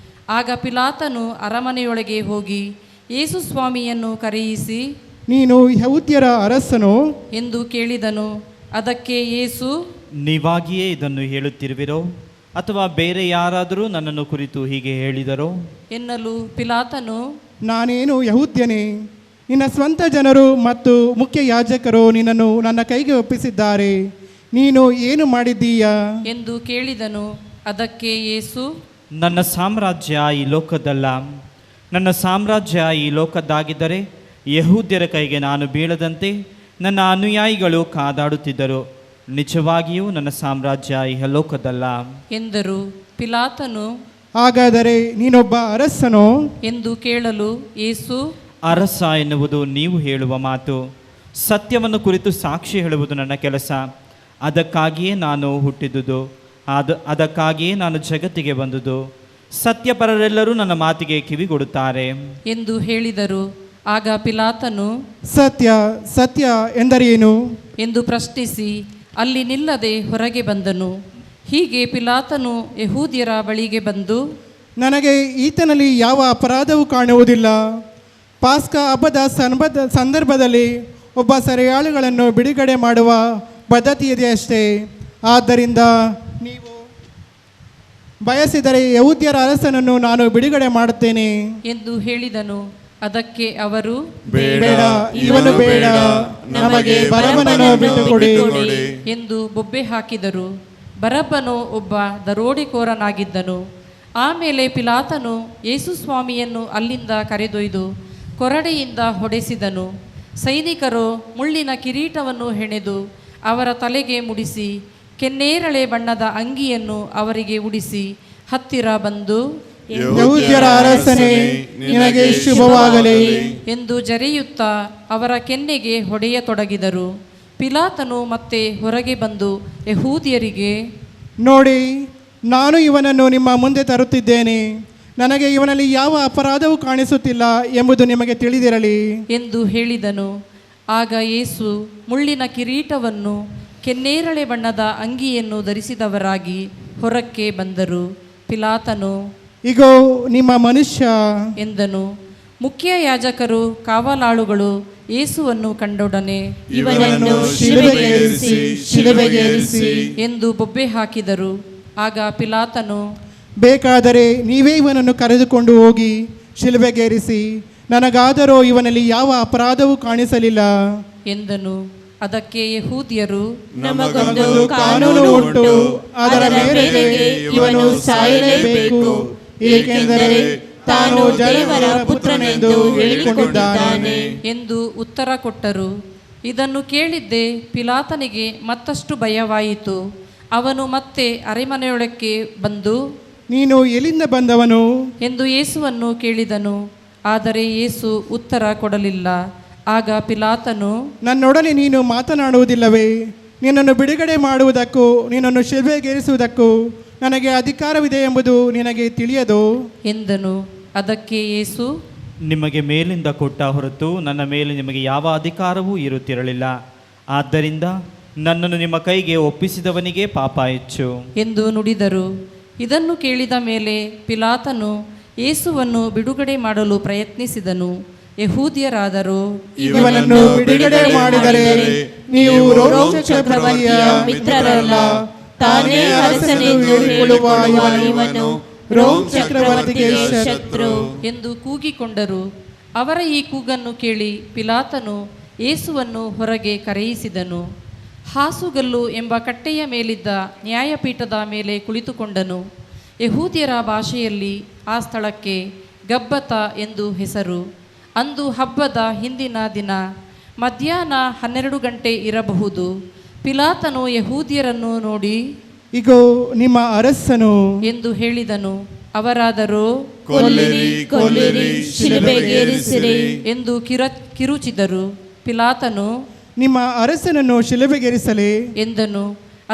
ಆಗ ಪಿಲಾತನು ಅರಮನೆಯೊಳಗೆ ಹೋಗಿ ಯೇಸು ಸ್ವಾಮಿಯನ್ನು ಕರೆಯಿಸಿ, ನೀನು ಯಹೂದ್ಯರ ಅರಸನು ಎಂದು ಕೇಳಿದನು. ಅದಕ್ಕೆ ಯೇಸು, ನೀವಾಗಿಯೇ ಇದನ್ನು ಹೇಳುತ್ತಿರುವಿರೋ ಅಥವಾ ಬೇರೆ ಯಾರಾದರೂ ನನ್ನನ್ನು ಕುರಿತು ಹೀಗೆ ಹೇಳಿದರೋ ಎನ್ನಲು ಪಿಲಾತನು, ನಾನೇನು ಯಹೂದ್ಯನೇ? ನಿನ್ನ ಸ್ವಂತ ಜನರು ಮತ್ತು ಮುಖ್ಯ ಯಾಜಕರು ನಿನ್ನನ್ನು ನನ್ನ ಕೈಗೆ ಒಪ್ಪಿಸಿದ್ದಾರೆ. ನೀನು ಏನು ಮಾಡಿದ್ದೀಯಾ ಎಂದು ಕೇಳಿದನು. ಅದಕ್ಕೆ ಯೇಸು, ನನ್ನ ಸಾಮ್ರಾಜ್ಯ ಈ ಲೋಕದ್ದಲ್ಲ. ನನ್ನ ಸಾಮ್ರಾಜ್ಯ ಈ ಲೋಕದ್ದಾಗಿದ್ದರೆ ಯಹೂದ್ಯರ ಕೈಗೆ ನಾನು ಬೀಳದಂತೆ ನನ್ನ ಅನುಯಾಯಿಗಳು ಕಾದಾಡುತ್ತಿದ್ದರು. ನಿಜವಾಗಿಯೂ ನನ್ನ ಸಾಮ್ರಾಜ್ಯ ಇಹಲೋಕದಲ್ಲ ಎಂದರು. ಪಿಲಾತನು, ಹಾಗಾದರೆ ನೀನೊಬ್ಬ ಅರಸನೋ ಎಂದು ಕೇಳಲು ಯೇಸು, ಅರಸ ಎನ್ನುವುದು ನೀವು ಹೇಳುವ ಮಾತು. ಸತ್ಯವನ್ನು ಕುರಿತು ಸಾಕ್ಷಿ ಹೇಳುವುದು ನನ್ನ ಕೆಲಸ. ಅದಕ್ಕಾಗಿಯೇ ನಾನು ಹುಟ್ಟಿದುದು, ಅದಕ್ಕಾಗಿಯೇ ನಾನು ಜಗತ್ತಿಗೆ ಬಂದುದು. ಸತ್ಯಪರರೆಲ್ಲರೂ ನನ್ನ ಮಾತಿಗೆ ಕಿವಿಗೊಡುತ್ತಾರೆ ಎಂದು ಹೇಳಿದರು. ಆಗ ಪಿಲಾತನು, ಸತ್ಯ ಸತ್ಯ ಎಂದರೇನು ಎಂದು ಪ್ರಶ್ನಿಸಿ ಅಲ್ಲಿ ನಿಲ್ಲದೆ ಹೊರಗೆ ಬಂದನು. ಹೀಗೆ ಪಿಲಾತನು ಯಹೂದ್ಯರ ಬಳಿಗೆ ಬಂದು, ನನಗೆ ಈತನಲ್ಲಿ ಯಾವ ಅಪರಾಧವೂ ಕಾಣುವುದಿಲ್ಲ. ಪಾಸ್ಕ ಹಬ್ಬದ ಸಂದರ್ಭದಲ್ಲಿ ಒಬ್ಬ ಸೆರೆಯಾಳುಗಳನ್ನು ಬಿಡುಗಡೆ ಮಾಡುವ ಪದ್ಧತಿ ಇದೆಯಷ್ಟೇ. ಆದ್ದರಿಂದ ನೀವು ಬಯಸಿದರೆ ಯಹೂದ್ಯರ ಅರಸನನ್ನು ನಾನು ಬಿಡುಗಡೆ ಮಾಡುತ್ತೇನೆ ಎಂದು ಹೇಳಿದನು. ಅದಕ್ಕೆ ಅವರು, ಬೇಡ, ಇವನು ಬೇಡ, ನಮಗೆ ಬರಬ್ಬನನ್ನು ಬಿಟ್ಟುಕೊಡಿ ಎಂದು ಬೊಬ್ಬೆ ಹಾಕಿದರು. ಬರಬ್ಬನು ಒಬ್ಬ ದರೋಡೆಕೋರನಾಗಿದ್ದನು. ಆಮೇಲೆ ಪಿಲಾತನು ಯೇಸು ಸ್ವಾಮಿಯನ್ನು ಅಲ್ಲಿಂದ ಕರೆದೊಯ್ದು ಕೊರಡೆಯಿಂದ ಹೊಡೆಸಿದನು. ಸೈನಿಕರು ಮುಳ್ಳಿನ ಕಿರೀಟವನ್ನು ಹೆಣೆದು ಅವರ ತಲೆಗೆ ಮುಡಿಸಿ ಕೆನ್ನೇರಳೆ ಬಣ್ಣದ ಅಂಗಿಯನ್ನು ಅವರಿಗೆ ಉಡಿಸಿ ಹತ್ತಿರ ಬಂದು, ಯಹೂದ್ಯರ ಅರಸನೇ, ನಿನಗೆ ಶುಭವಾಗಲಿ ಎಂದು ಜರೆಯುತ್ತಾ ಅವರ ಕೆನ್ನೆಗೆ ಹೊಡೆಯತೊಡಗಿದರು. ಪಿಲಾತನು ಮತ್ತೆ ಹೊರಗೆ ಬಂದು ಯಹೂದ್ಯರಿಗೆ, ನೋಡಿ, ನಾನು ಇವನನ್ನು ನಿಮ್ಮ ಮುಂದೆ ತರುತ್ತಿದ್ದೇನೆ. ನನಗೆ ಇವನಲ್ಲಿ ಯಾವ ಅಪರಾಧವೂ ಕಾಣಿಸುತ್ತಿಲ್ಲ ಎಂಬುದು ನಿಮಗೆ ತಿಳಿದಿರಲಿ ಎಂದು ಹೇಳಿದನು. ಆಗ ಯೇಸು ಮುಳ್ಳಿನ ಕಿರೀಟವನ್ನು ಕೆನ್ನೇರಳೆ ಬಣ್ಣದ ಅಂಗಿಯನ್ನು ಧರಿಸಿದವರಾಗಿ ಹೊರಕ್ಕೆ ಬಂದರು. ಪಿಲಾತನು, ಇಗೋ ನಿಮ್ಮ ಮನುಷ್ಯ ಎಂದನು. ಮುಖ್ಯ ಯಾಜಕರು ಕಾವಲಾಳುಗಳು ಯೇಸುವನ್ನು ಕಂಡೊಡನೆ ಇವನನ್ನು ಶಿಲುಬೆಗೇರಿಸಿ ಎಂದು ಬೊಬ್ಬೆ ಹಾಕಿದರು. ಆಗ ಪಿಲಾತನು, ಬೇಕಾದರೆ ನೀವೇ ಇವನನ್ನು ಕರೆದುಕೊಂಡು ಹೋಗಿ ಶಿಲುಬೆಗೇರಿಸಿ, ನನಗಾದರೂ ಇವನಲ್ಲಿ ಯಾವ ಅಪರಾಧವೂ ಕಾಣಿಸಲಿಲ್ಲ ಎಂದನು. ಅದಕ್ಕೆ ಯಹೂದ್ಯರು, ನಮಗೊಂದು ಕಾನೂನು ಉಂಟು, ಅದರ ಮೇರೆಗೆ ಇವನು ಸಾಯಲೇಬೇಕು, ಏಕೆಂದರೆ ತಾನು ದೇವರ ಪುತ್ರನೆಂದು ಹೇಳಿಕೊಂಡಿದ್ದಾನೆ ಎಂದು ಉತ್ತರ ಕೊಟ್ಟರು. ಇದನ್ನು ಕೇಳಿದ್ದೇ ಪಿಲಾತನಿಗೆ ಮತ್ತಷ್ಟು ಭಯವಾಯಿತು. ಅವನು ಮತ್ತೆ ಅರಮನೆಯೊಳಕ್ಕೆ ಬಂದು, ನೀನು ಎಲ್ಲಿಂದ ಬಂದವನು ಎಂದು ಯೇಸುವನ್ನು ಕೇಳಿದನು. ಆದರೆ ಯೇಸು ಉತ್ತರ ಕೊಡಲಿಲ್ಲ. ಆಗ ಪಿಲಾತನು, ನನ್ನೊಡನೆ ನೀನು ಮಾತನಾಡುವುದಿಲ್ಲವೇ? ನಿನ್ನನ್ನು ಬಿಡುಗಡೆ ಮಾಡುವುದಕ್ಕೂ ನಿನ್ನನ್ನು ಶಿಲುಬೆಗೇರಿಸುವುದಕ್ಕೂ ನನಗೆ ಅಧಿಕಾರವಿದೆ ಎಂಬುದು ನಿನಗೆ ತಿಳಿಯದು ಎಂದನು. ಅದಕ್ಕೆ ಯೇಸು, ನಿಮಗೆ ಮೇಲಿಂದ ಕೊಟ್ಟ ಹೊರತು ನನ್ನ ಮೇಲೆ ನಿಮಗೆ ಯಾವ ಅಧಿಕಾರವೂ ಇರುತ್ತಿರಲಿಲ್ಲ. ಆದ್ದರಿಂದ ನನ್ನನ್ನು ನಿಮ್ಮ ಕೈಗೆ ಒಪ್ಪಿಸಿದವನಿಗೆ ಪಾಪ ಹೆಚ್ಚು ಎಂದು ನುಡಿದರು. ಇದನ್ನು ಕೇಳಿದ ಮೇಲೆ ಪಿಲಾತನು ಯೇಸುವನ್ನು ಬಿಡುಗಡೆ ಮಾಡಲು ಪ್ರಯತ್ನಿಸಿದನು. ಯಹೂದ್ಯರಾದರೂ, ಇವನನ್ನು ಬಿಡುಗಡೆ ಮಾಡಿದರೆ ನೀವು ರೋಮ ಚಕ್ರವರ್ತಿಯ ಮಿತ್ರರಲ್ಲ, ತಾನೇ ಅರಸನೆಂದು ಹೇಳಿಕೊಳ್ಳುವ ಇವನು ರೋಮ್ ಚಕ್ರವರ್ತಿಗೆ ಶತ್ರು ಎಂದು ಕೂಗಿಕೊಂಡರು. ಅವರ ಈ ಕೂಗನ್ನು ಕೇಳಿ ಪಿಲಾತನು ಯೇಸುವನ್ನು ಹೊರಗೆ ಕರೆಯಿಸಿದನು. ಹಾಸುಗಲ್ಲು ಎಂಬ ಕಟ್ಟೆಯ ಮೇಲಿದ್ದ ನ್ಯಾಯಪೀಠದ ಮೇಲೆ ಕುಳಿತುಕೊಂಡನು. ಯಹೂದ್ಯರ ಭಾಷೆಯಲ್ಲಿ ಆ ಸ್ಥಳಕ್ಕೆ ಗಬ್ಬತ ಎಂದು ಹೆಸರು. ಅಂದು ಹಬ್ಬದ ಹಿಂದಿನ ದಿನ ಮಧ್ಯಾಹ್ನ 12 ಗಂಟೆ ಇರಬಹುದು. ಪಿಲಾತನು ಯಹೂದ್ಯರನ್ನು ನೋಡಿ, ಇಗೋ ನಿಮ್ಮ ಅರಸನು ಎಂದು ಹೇಳಿದನು. ಅವರಾದರೂ, ಕೊಲ್ಲಿರಿ, ಶಿಲುಬೆಗೇರಿಸಿರಿ ಎಂದು ಕಿರುಚಿದರು. ಪಿಲಾತನು, ನಿಮ್ಮ ಅರಸನನ್ನು ಶಿಲುಬೆಗೇರಿಸಲೇ ಎಂದನು.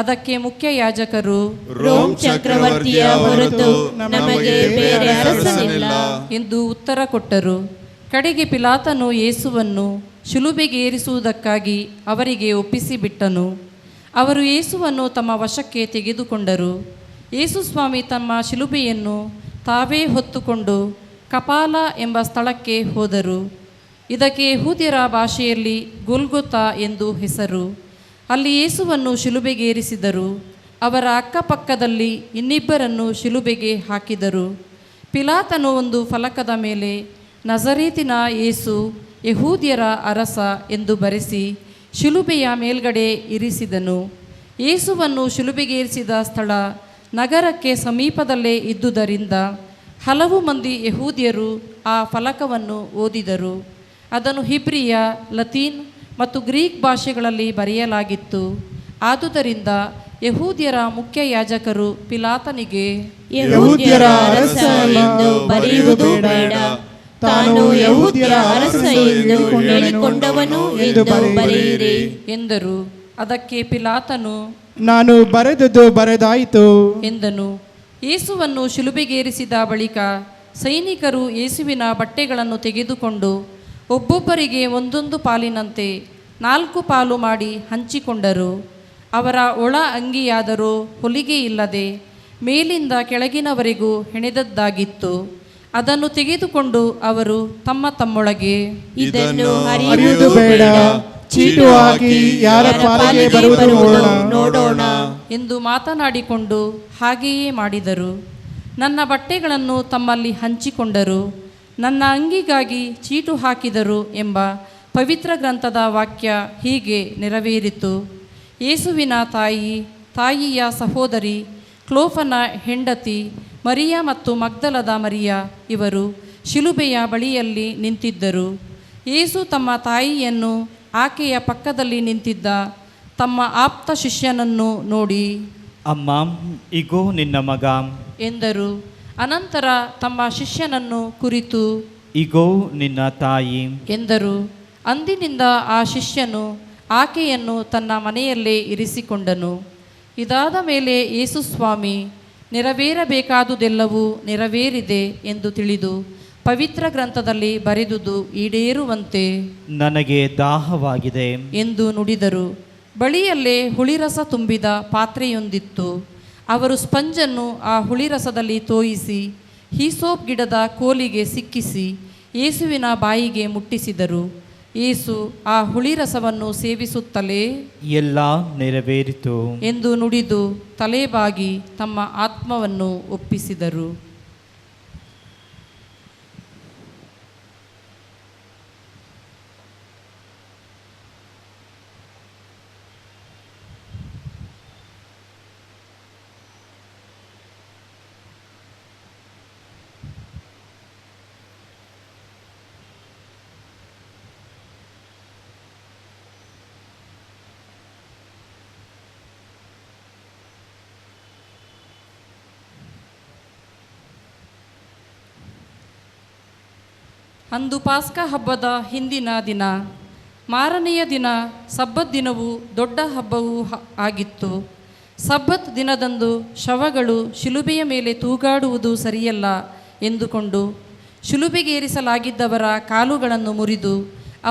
ಅದಕ್ಕೆ ಮುಖ್ಯ ಯಾಜಕರು, ರೋಮ್ ಚಕ್ರವರ್ತಿಯ ಹೊರತು ನಮಗೆ ಬೇರೆ ಅರಸನಿಲ್ಲ ಎಂದು ಉತ್ತರ ಕೊಟ್ಟರು. ಕಡೆಗೆ ಪಿಲಾತನು ಯೇಸುವನ್ನು ಶಿಲುಬೆಗೇರಿಸುವುದಕ್ಕಾಗಿ ಅವರಿಗೆ ಒಪ್ಪಿಸಿಬಿಟ್ಟನು. ಅವರು ಯೇಸುವನ್ನು ತಮ್ಮ ವಶಕ್ಕೆ ತೆಗೆದುಕೊಂಡರು. ಯೇಸು ಸ್ವಾಮಿ ತಮ್ಮ ಶಿಲುಬೆಯನ್ನು ತಾವೇ ಹೊತ್ತುಕೊಂಡು ಕಪಾಲ ಎಂಬ ಸ್ಥಳಕ್ಕೆ ಹೋದರು. ಇದಕ್ಕೆ ಯಹೂದ್ಯರ ಭಾಷೆಯಲ್ಲಿ ಗೊಲ್ಗೊತಾ ಎಂದು ಹೆಸರು. ಅಲ್ಲಿ ಯೇಸುವನ್ನು ಶಿಲುಬೆಗೇರಿಸಿದರು. ಅವರ ಅಕ್ಕಪಕ್ಕದಲ್ಲಿ ಇನ್ನಿಬ್ಬರನ್ನು ಶಿಲುಬೆಗೆ ಹಾಕಿದರು. ಪಿಲಾತನು ಒಂದು ಫಲಕದ ಮೇಲೆ ನಜರೇತಿನ ಯೇಸು ಯಹೂದ್ಯರ ಅರಸ ಎಂದು ಬರೆಸಿ ಶಿಲುಬೆಯ ಮೇಲ್ಗಡೆ ಇರಿಸಿದನು. ಯೇಸುವನ್ನು ಶಿಲುಬೆಗೇರಿಸಿದ ಸ್ಥಳ ನಗರಕ್ಕೆ ಸಮೀಪದಲ್ಲೇ ಇದ್ದುದರಿಂದ ಹಲವು ಮಂದಿ ಯಹೂದ್ಯರು ಆ ಫಲಕವನ್ನು ಓದಿದರು. ಅದನ್ನು ಹಿಬ್ರಿಯ, ಲತೀನ್ ಮತ್ತು ಗ್ರೀಕ್ ಭಾಷೆಗಳಲ್ಲಿ ಬರೆಯಲಾಗಿತ್ತು. ಆದುದರಿಂದ ಯಹೂದ್ಯರ ಮುಖ್ಯ ಯಾಜಕರು ಪಿಲಾತನಿಗೆ, ಯಹೂದ್ಯರ ಅರಸ ಎಂದು ಬರೆಯುವುದು ಬೇಡ, ತಾನು ಯಹೂದ್ಯರ ಅರಸ ಎಂದು ಹೇಳಿಕೊಂಡವನು ಎಂದು ಬರೆಯಿರಿ ಎಂದರು. ಅದಕ್ಕೆ ಪಿಲಾತನು, ನಾನು ಬರೆದದ್ದು ಬರೆದಾಯಿತು ಎಂದನು. ಯೇಸುವನ್ನು ಶಿಲುಬೆಗೇರಿಸಿದ ಬಳಿಕ ಸೈನಿಕರು ಯೇಸುವಿನ ಬಟ್ಟೆಗಳನ್ನು ತೆಗೆದುಕೊಂಡು ಒಬ್ಬೊಬ್ಬರಿಗೆ ಒಂದೊಂದು ಪಾಲಿನಂತೆ 4 ಪಾಲು ಮಾಡಿ ಹಂಚಿಕೊಂಡರು. ಅವರ ಒಳ ಅಂಗಿಯಾದರೂ ಹೊಲಿಗೆ ಇಲ್ಲದೆ ಮೇಲಿಂದ ಕೆಳಗಿನವರೆಗೂ ಹೆಣೆದದ್ದಾಗಿತ್ತು. ಅದನ್ನು ತೆಗೆದುಕೊಂಡು ಅವರು ತಮ್ಮೊಳಗೆ, ಇದನ್ನು ಅರಿಯುವುದು ಬೇಡ, ಚೀಟು ಹಾಕಿ ಯಾರ ಪಾಲಿಗೆ ಬರುವುದು ನೋಡೋಣ ಎಂದು ಮಾತನಾಡಿಕೊಂಡು ಹಾಗೆಯೇ ಮಾಡಿದರು. ನನ್ನ ಬಟ್ಟೆಗಳನ್ನು ತಮ್ಮಲ್ಲಿ ಹಂಚಿಕೊಂಡರು, ನನ್ನ ಅಂಗಿಗಾಗಿ ಚೀಟು ಹಾಕಿದರು ಎಂಬ ಪವಿತ್ರ ಗ್ರಂಥದ ವಾಕ್ಯ ಹೀಗೆ ನೆರವೇರಿತು. ಯೇಸುವಿನ ತಾಯಿಯ ಸಹೋದರಿ ಕ್ಲೋಫನ ಹೆಂಡತಿ ಮರಿಯ ಮತ್ತು ಮಗ್ದಲದ ಮರಿಯ ಇವರು ಶಿಲುಬೆಯ ಬಳಿಯಲ್ಲಿ ನಿಂತಿದ್ದರು. ಯೇಸು ತಮ್ಮ ತಾಯಿಯನ್ನು ಆಕೆಯ ಪಕ್ಕದಲ್ಲಿ ನಿಂತಿದ್ದ ತಮ್ಮ ಆಪ್ತ ಶಿಷ್ಯನನ್ನು ನೋಡಿ, ಅಮ್ಮ, ಇಗೋ ನಿನ್ನ ಮಗ ಎಂದರು. ಅನಂತರ ತಮ್ಮ ಶಿಷ್ಯನನ್ನು ಕುರಿತು, ಇಗೋ ನಿನ್ನ ತಾಯಿ ಎಂದರು. ಅಂದಿನಿಂದ ಆ ಶಿಷ್ಯನು ಆಕೆಯನ್ನು ತನ್ನ ಮನೆಯಲ್ಲೇ ಇರಿಸಿಕೊಂಡನು. ಇದಾದ ಮೇಲೆ ಯೇಸು ಸ್ವಾಮಿ ನೆರವೇರಬೇಕಾದುದೆಲ್ಲವೂ ನೆರವೇರಿದೆ ಎಂದು ತಿಳಿದು ಪವಿತ್ರ ಗ್ರಂಥದಲ್ಲಿ ಬರೆದುದು ಈಡೇರುವಂತೆ ನನಗೆ ದಾಹವಾಗಿದೆ ಎಂದು ನುಡಿದರು. ಬಳಿಯಲ್ಲೇ ಹುಳಿರಸ ತುಂಬಿದ ಪಾತ್ರೆಯೊಂದಿತ್ತು. ಅವರು ಸ್ಪಂಜನ್ನು ಆ ಹುಳಿರಸದಲ್ಲಿ ತೋಯಿಸಿ ಹೀಸೋಪ್ ಗಿಡದ ಕೋಲಿಗೆ ಸಿಕ್ಕಿಸಿ ಯೇಸುವಿನ ಬಾಯಿಗೆ ಮುಟ್ಟಿಸಿದರು. ಯೇಸು ಆ ಹುಳಿರಸವನ್ನು ಸೇವಿಸುತ್ತಲೇ ಎಲ್ಲ ನೆರವೇರಿತು ಎಂದು ನುಡಿದು ತಲೆಬಾಗಿ ತಮ್ಮ ಆತ್ಮವನ್ನು ಒಪ್ಪಿಸಿದರು. ಅಂದು ಪಾಸ್ಕ ಹಬ್ಬದ ಹಿಂದಿನ ದಿನ, ಮಾರನೆಯ ದಿನ ಸಬ್ಬತ್ ದಿನವೂ ದೊಡ್ಡ ಹಬ್ಬವೂ ಆಗಿತ್ತು. ಸಬ್ಬತ್ ದಿನದಂದು ಶವಗಳು ಶಿಲುಬೆಯ ಮೇಲೆ ತೂಗಾಡುವುದು ಸರಿಯಲ್ಲ ಎಂದುಕೊಂಡು ಶಿಲುಬೆಗೇರಿಸಲಾಗಿದ್ದವರ ಕಾಲುಗಳನ್ನು ಮುರಿದು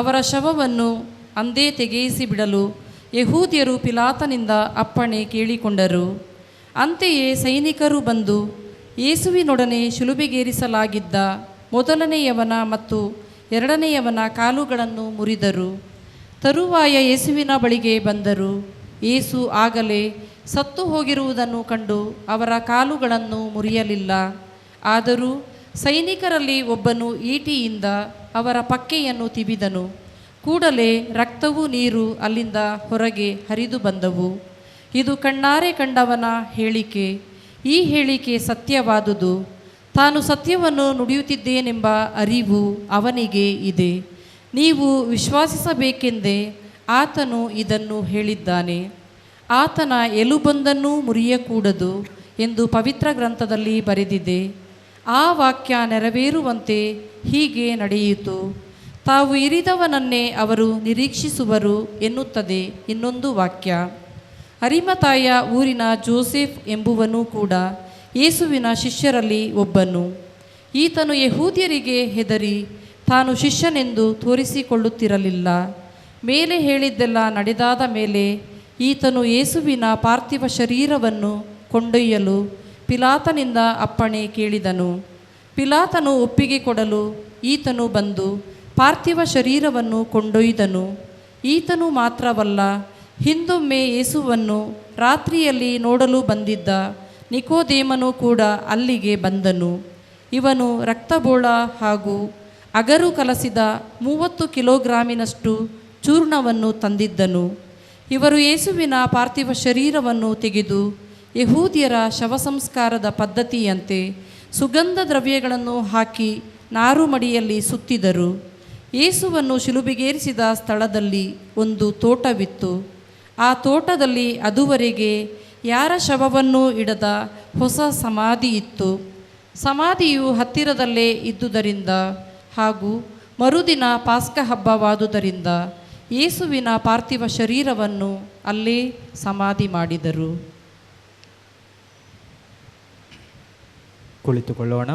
ಅವರ ಶವವನ್ನು ಅಂದೇ ತೆಗೆಯಿಸಿ ಬಿಡಲು ಯಹೂದ್ಯರು ಪಿಲಾತನಿಂದ ಅಪ್ಪಣೆ ಕೇಳಿಕೊಂಡರು. ಅಂತೆಯೇ ಸೈನಿಕರು ಬಂದು ಯೇಸುವಿನೊಡನೆ ಶಿಲುಬೆಗೇರಿಸಲಾಗಿದ್ದ ಮೊದಲನೆಯವನ ಮತ್ತು ಎರಡನೆಯವನ ಕಾಲುಗಳನ್ನು ಮುರಿದರು. ತರುವಾಯ ಯೇಸುವಿನ ಬಳಿಗೆ ಬಂದರು. ಯೇಸು ಆಗಲೇ ಸತ್ತು ಹೋಗಿರುವುದನ್ನು ಕಂಡು ಅವರ ಕಾಲುಗಳನ್ನು ಮುರಿಯಲಿಲ್ಲ. ಆದರೂ ಸೈನಿಕರಲ್ಲಿ ಒಬ್ಬನು ಈಟಿಯಿಂದ ಅವರ ಪಕ್ಕೆಯನ್ನು ತಿವಿದನು. ಕೂಡಲೇ ರಕ್ತವೂ ನೀರು ಅಲ್ಲಿಂದ ಹೊರಗೆ ಹರಿದು ಬಂದವು. ಇದು ಕಣ್ಣಾರೆ ಕಂಡವನ ಹೇಳಿಕೆ. ಈ ಹೇಳಿಕೆ ಸತ್ಯವಾದುದು. ತಾನು ಸತ್ಯವನ್ನು ನುಡಿಯುತ್ತಿದ್ದೇನೆಂಬ ಅರಿವು ಅವನಿಗೆ ಇದೆ. ನೀವು ವಿಶ್ವಾಸಿಸಬೇಕೆಂದೇ ಆತನು ಇದನ್ನು ಹೇಳಿದ್ದಾನೆ. ಆತನ ಎಲುಬೊಂದನ್ನೂ ಮುರಿಯಕೂಡದು ಎಂದು ಪವಿತ್ರ ಗ್ರಂಥದಲ್ಲಿ ಬರೆದಿದೆ. ಆ ವಾಕ್ಯ ನೆರವೇರುವಂತೆ ಹೀಗೆ ನಡೆಯಿತು. ತಾವು ಇರಿದವನನ್ನೇ ಅವರು ನಿರೀಕ್ಷಿಸುವರು ಎನ್ನುತ್ತದೆ ಇನ್ನೊಂದು ವಾಕ್ಯ. ಅರಿಮತಾಯ ಊರಿನ ಜೋಸೆಫ್ ಎಂಬುವನು ಕೂಡ ಯೇಸುವಿನ ಶಿಷ್ಯರಲ್ಲಿ ಒಬ್ಬನು. ಈತನು ಯಹೂದ್ಯರಿಗೆ ಹೆದರಿ ತಾನು ಶಿಷ್ಯನೆಂದು ತೋರಿಸಿಕೊಳ್ಳುತ್ತಿರಲಿಲ್ಲ. ಮೇಲೆ ಹೇಳಿದ್ದೆಲ್ಲ ನಡೆದಾದ ಮೇಲೆ ಈತನು ಯೇಸುವಿನ ಪಾರ್ಥಿವ ಶರೀರವನ್ನು ಕೊಂಡೊಯ್ಯಲು ಪಿಲಾತನಿಂದ ಅಪ್ಪಣೆ ಕೇಳಿದನು. ಪಿಲಾತನು ಒಪ್ಪಿಗೆ ಕೊಡಲು ಈತನು ಬಂದು ಪಾರ್ಥಿವ ಶರೀರವನ್ನು ಕೊಂಡೊಯ್ದನು. ಈತನು ಮಾತ್ರವಲ್ಲ, ಹಿಂದೊಮ್ಮೆ ಯೇಸುವನ್ನು ರಾತ್ರಿಯಲ್ಲಿ ನೋಡಲು ಬಂದಿದ್ದ ನಿಕೋದೇಮನು ಕೂಡ ಅಲ್ಲಿಗೆ ಬಂದನು. ಇವನು ರಕ್ತಬೋಳ ಹಾಗೂ ಅಗರು ಕಲಸಿದ 30 ಕಿಲೋಗ್ರಾಮಿನಷ್ಟು ಚೂರ್ಣವನ್ನು ತಂದಿದ್ದನು. ಇವರು ಯೇಸುವಿನ ಪಾರ್ಥಿವ ಶರೀರವನ್ನು ತೆಗೆದು ಯಹೂದ್ಯರ ಶವಸಂಸ್ಕಾರದ ಪದ್ಧತಿಯಂತೆ ಸುಗಂಧ ದ್ರವ್ಯಗಳನ್ನು ಹಾಕಿ ನಾರುಮಡಿಯಲ್ಲಿ ಸುತ್ತಿದರು. ಯೇಸುವನ್ನು ಶಿಲುಬೆಗೇರಿಸಿದ ಸ್ಥಳದಲ್ಲಿ ಒಂದು ತೋಟವಿತ್ತು. ಆ ತೋಟದಲ್ಲಿ ಅದುವರೆಗೆ ಯಾರ ಶವವನ್ನೂ ಇಡದ ಹೊಸ ಸಮಾಧಿ ಇತ್ತು. ಸಮಾಧಿಯು ಹತ್ತಿರದಲ್ಲೇ ಇದ್ದುದರಿಂದ ಹಾಗೂ ಮರುದಿನ ಪಾಸ್ಕ ಹಬ್ಬವಾದುದರಿಂದ ಯೇಸುವಿನ ಪಾರ್ಥಿವ ಶರೀರವನ್ನು ಅಲ್ಲೇ ಸಮಾಧಿ ಮಾಡಿದರು. ಕುಳಿತುಕೊಳ್ಳೋಣ.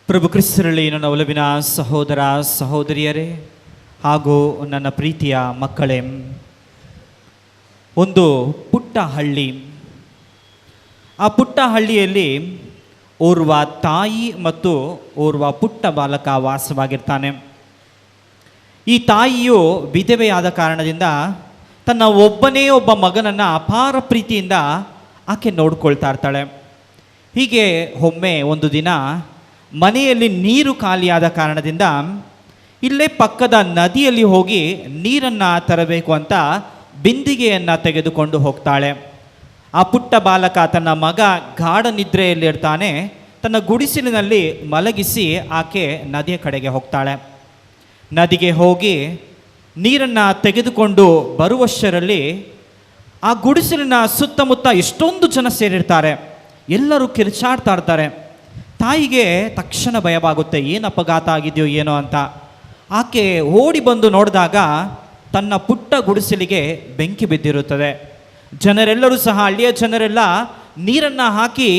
ಪ್ರಭು ಕ್ರಿಸ್ತರಲ್ಲಿ ನನ್ನ ಒಲವಿನ ಸಹೋದರ ಸಹೋದರಿಯರೇ ಹಾಗೂ ನನ್ನ ಪ್ರೀತಿಯ ಮಕ್ಕಳೇ, ಒಂದು ಪುಟ್ಟ ಹಳ್ಳಿ. ಆ ಪುಟ್ಟ ಹಳ್ಳಿಯಲ್ಲಿ ಓರ್ವ ತಾಯಿ ಮತ್ತು ಓರ್ವ ಪುಟ್ಟ ಬಾಲಕ ವಾಸವಾಗಿರ್ತಾನೆ. ಈ ತಾಯಿಯು ವಿಧವೆಯಾದ ಕಾರಣದಿಂದ ತನ್ನ ಒಬ್ಬನೇ ಒಬ್ಬ ಮಗನನ್ನು ಅಪಾರ ಪ್ರೀತಿಯಿಂದ ಆಕೆ ನೋಡ್ಕೊಳ್ತಾ ಇರ್ತಾಳೆ. ಹೀಗೆ ಒಮ್ಮೆ ಒಂದು ದಿನ ಮನೆಯಲ್ಲಿ ನೀರು ಖಾಲಿಯಾದ ಕಾರಣದಿಂದ ಇಲ್ಲೇ ಪಕ್ಕದ ನದಿಯಲ್ಲಿ ಹೋಗಿ ನೀರನ್ನು ತರಬೇಕು ಅಂತ ಬಿಂದಿಗೆಯನ್ನು ತೆಗೆದುಕೊಂಡು ಹೋಗ್ತಾಳೆ. ಆ ಪುಟ್ಟ ಬಾಲಕ ತನ್ನ ಮಗ ಗಾಢ ನಿದ್ರೆಯಲ್ಲಿರ್ತಾನೆ. ತನ್ನ ಗುಡಿಸಲಿನಲ್ಲಿ ಮಲಗಿಸಿ ಆಕೆ ನದಿಯ ಕಡೆಗೆ ಹೋಗ್ತಾಳೆ. ನದಿಗೆ ಹೋಗಿ ನೀರನ್ನು ತೆಗೆದುಕೊಂಡು ಬರುವಷ್ಟರಲ್ಲಿ ಆ ಗುಡಿಸಲಿನ ಸುತ್ತಮುತ್ತ ಎಷ್ಟೊಂದು ಜನ ಸೇರಿರ್ತಾರೆ. ಎಲ್ಲರೂ ಕಿರ್ಚಾಡ್ತಾ ಇರ್ತಾರೆ. ತಾಯಿಗೆ ತಕ್ಷಣ ಭಯವಾಗುತ್ತೆ, ಏನು ಅಪಘಾತ ಆಗಿದೆಯೋ ಏನೋ ಅಂತ. ಆಕೆ ಓಡಿ ಬಂದು ನೋಡಿದಾಗ ತನ್ನ ಪುಟ್ಟ ಗುಡಿಸಲಿಗೆ ಬೆಂಕಿ ಬಿದ್ದಿರುತ್ತದೆ. ಜನರೆಲ್ಲರೂ ಸಹ, ಹಳ್ಳಿಯ ಜನರೆಲ್ಲ ನೀರನ್ನು ಹಾಕಿ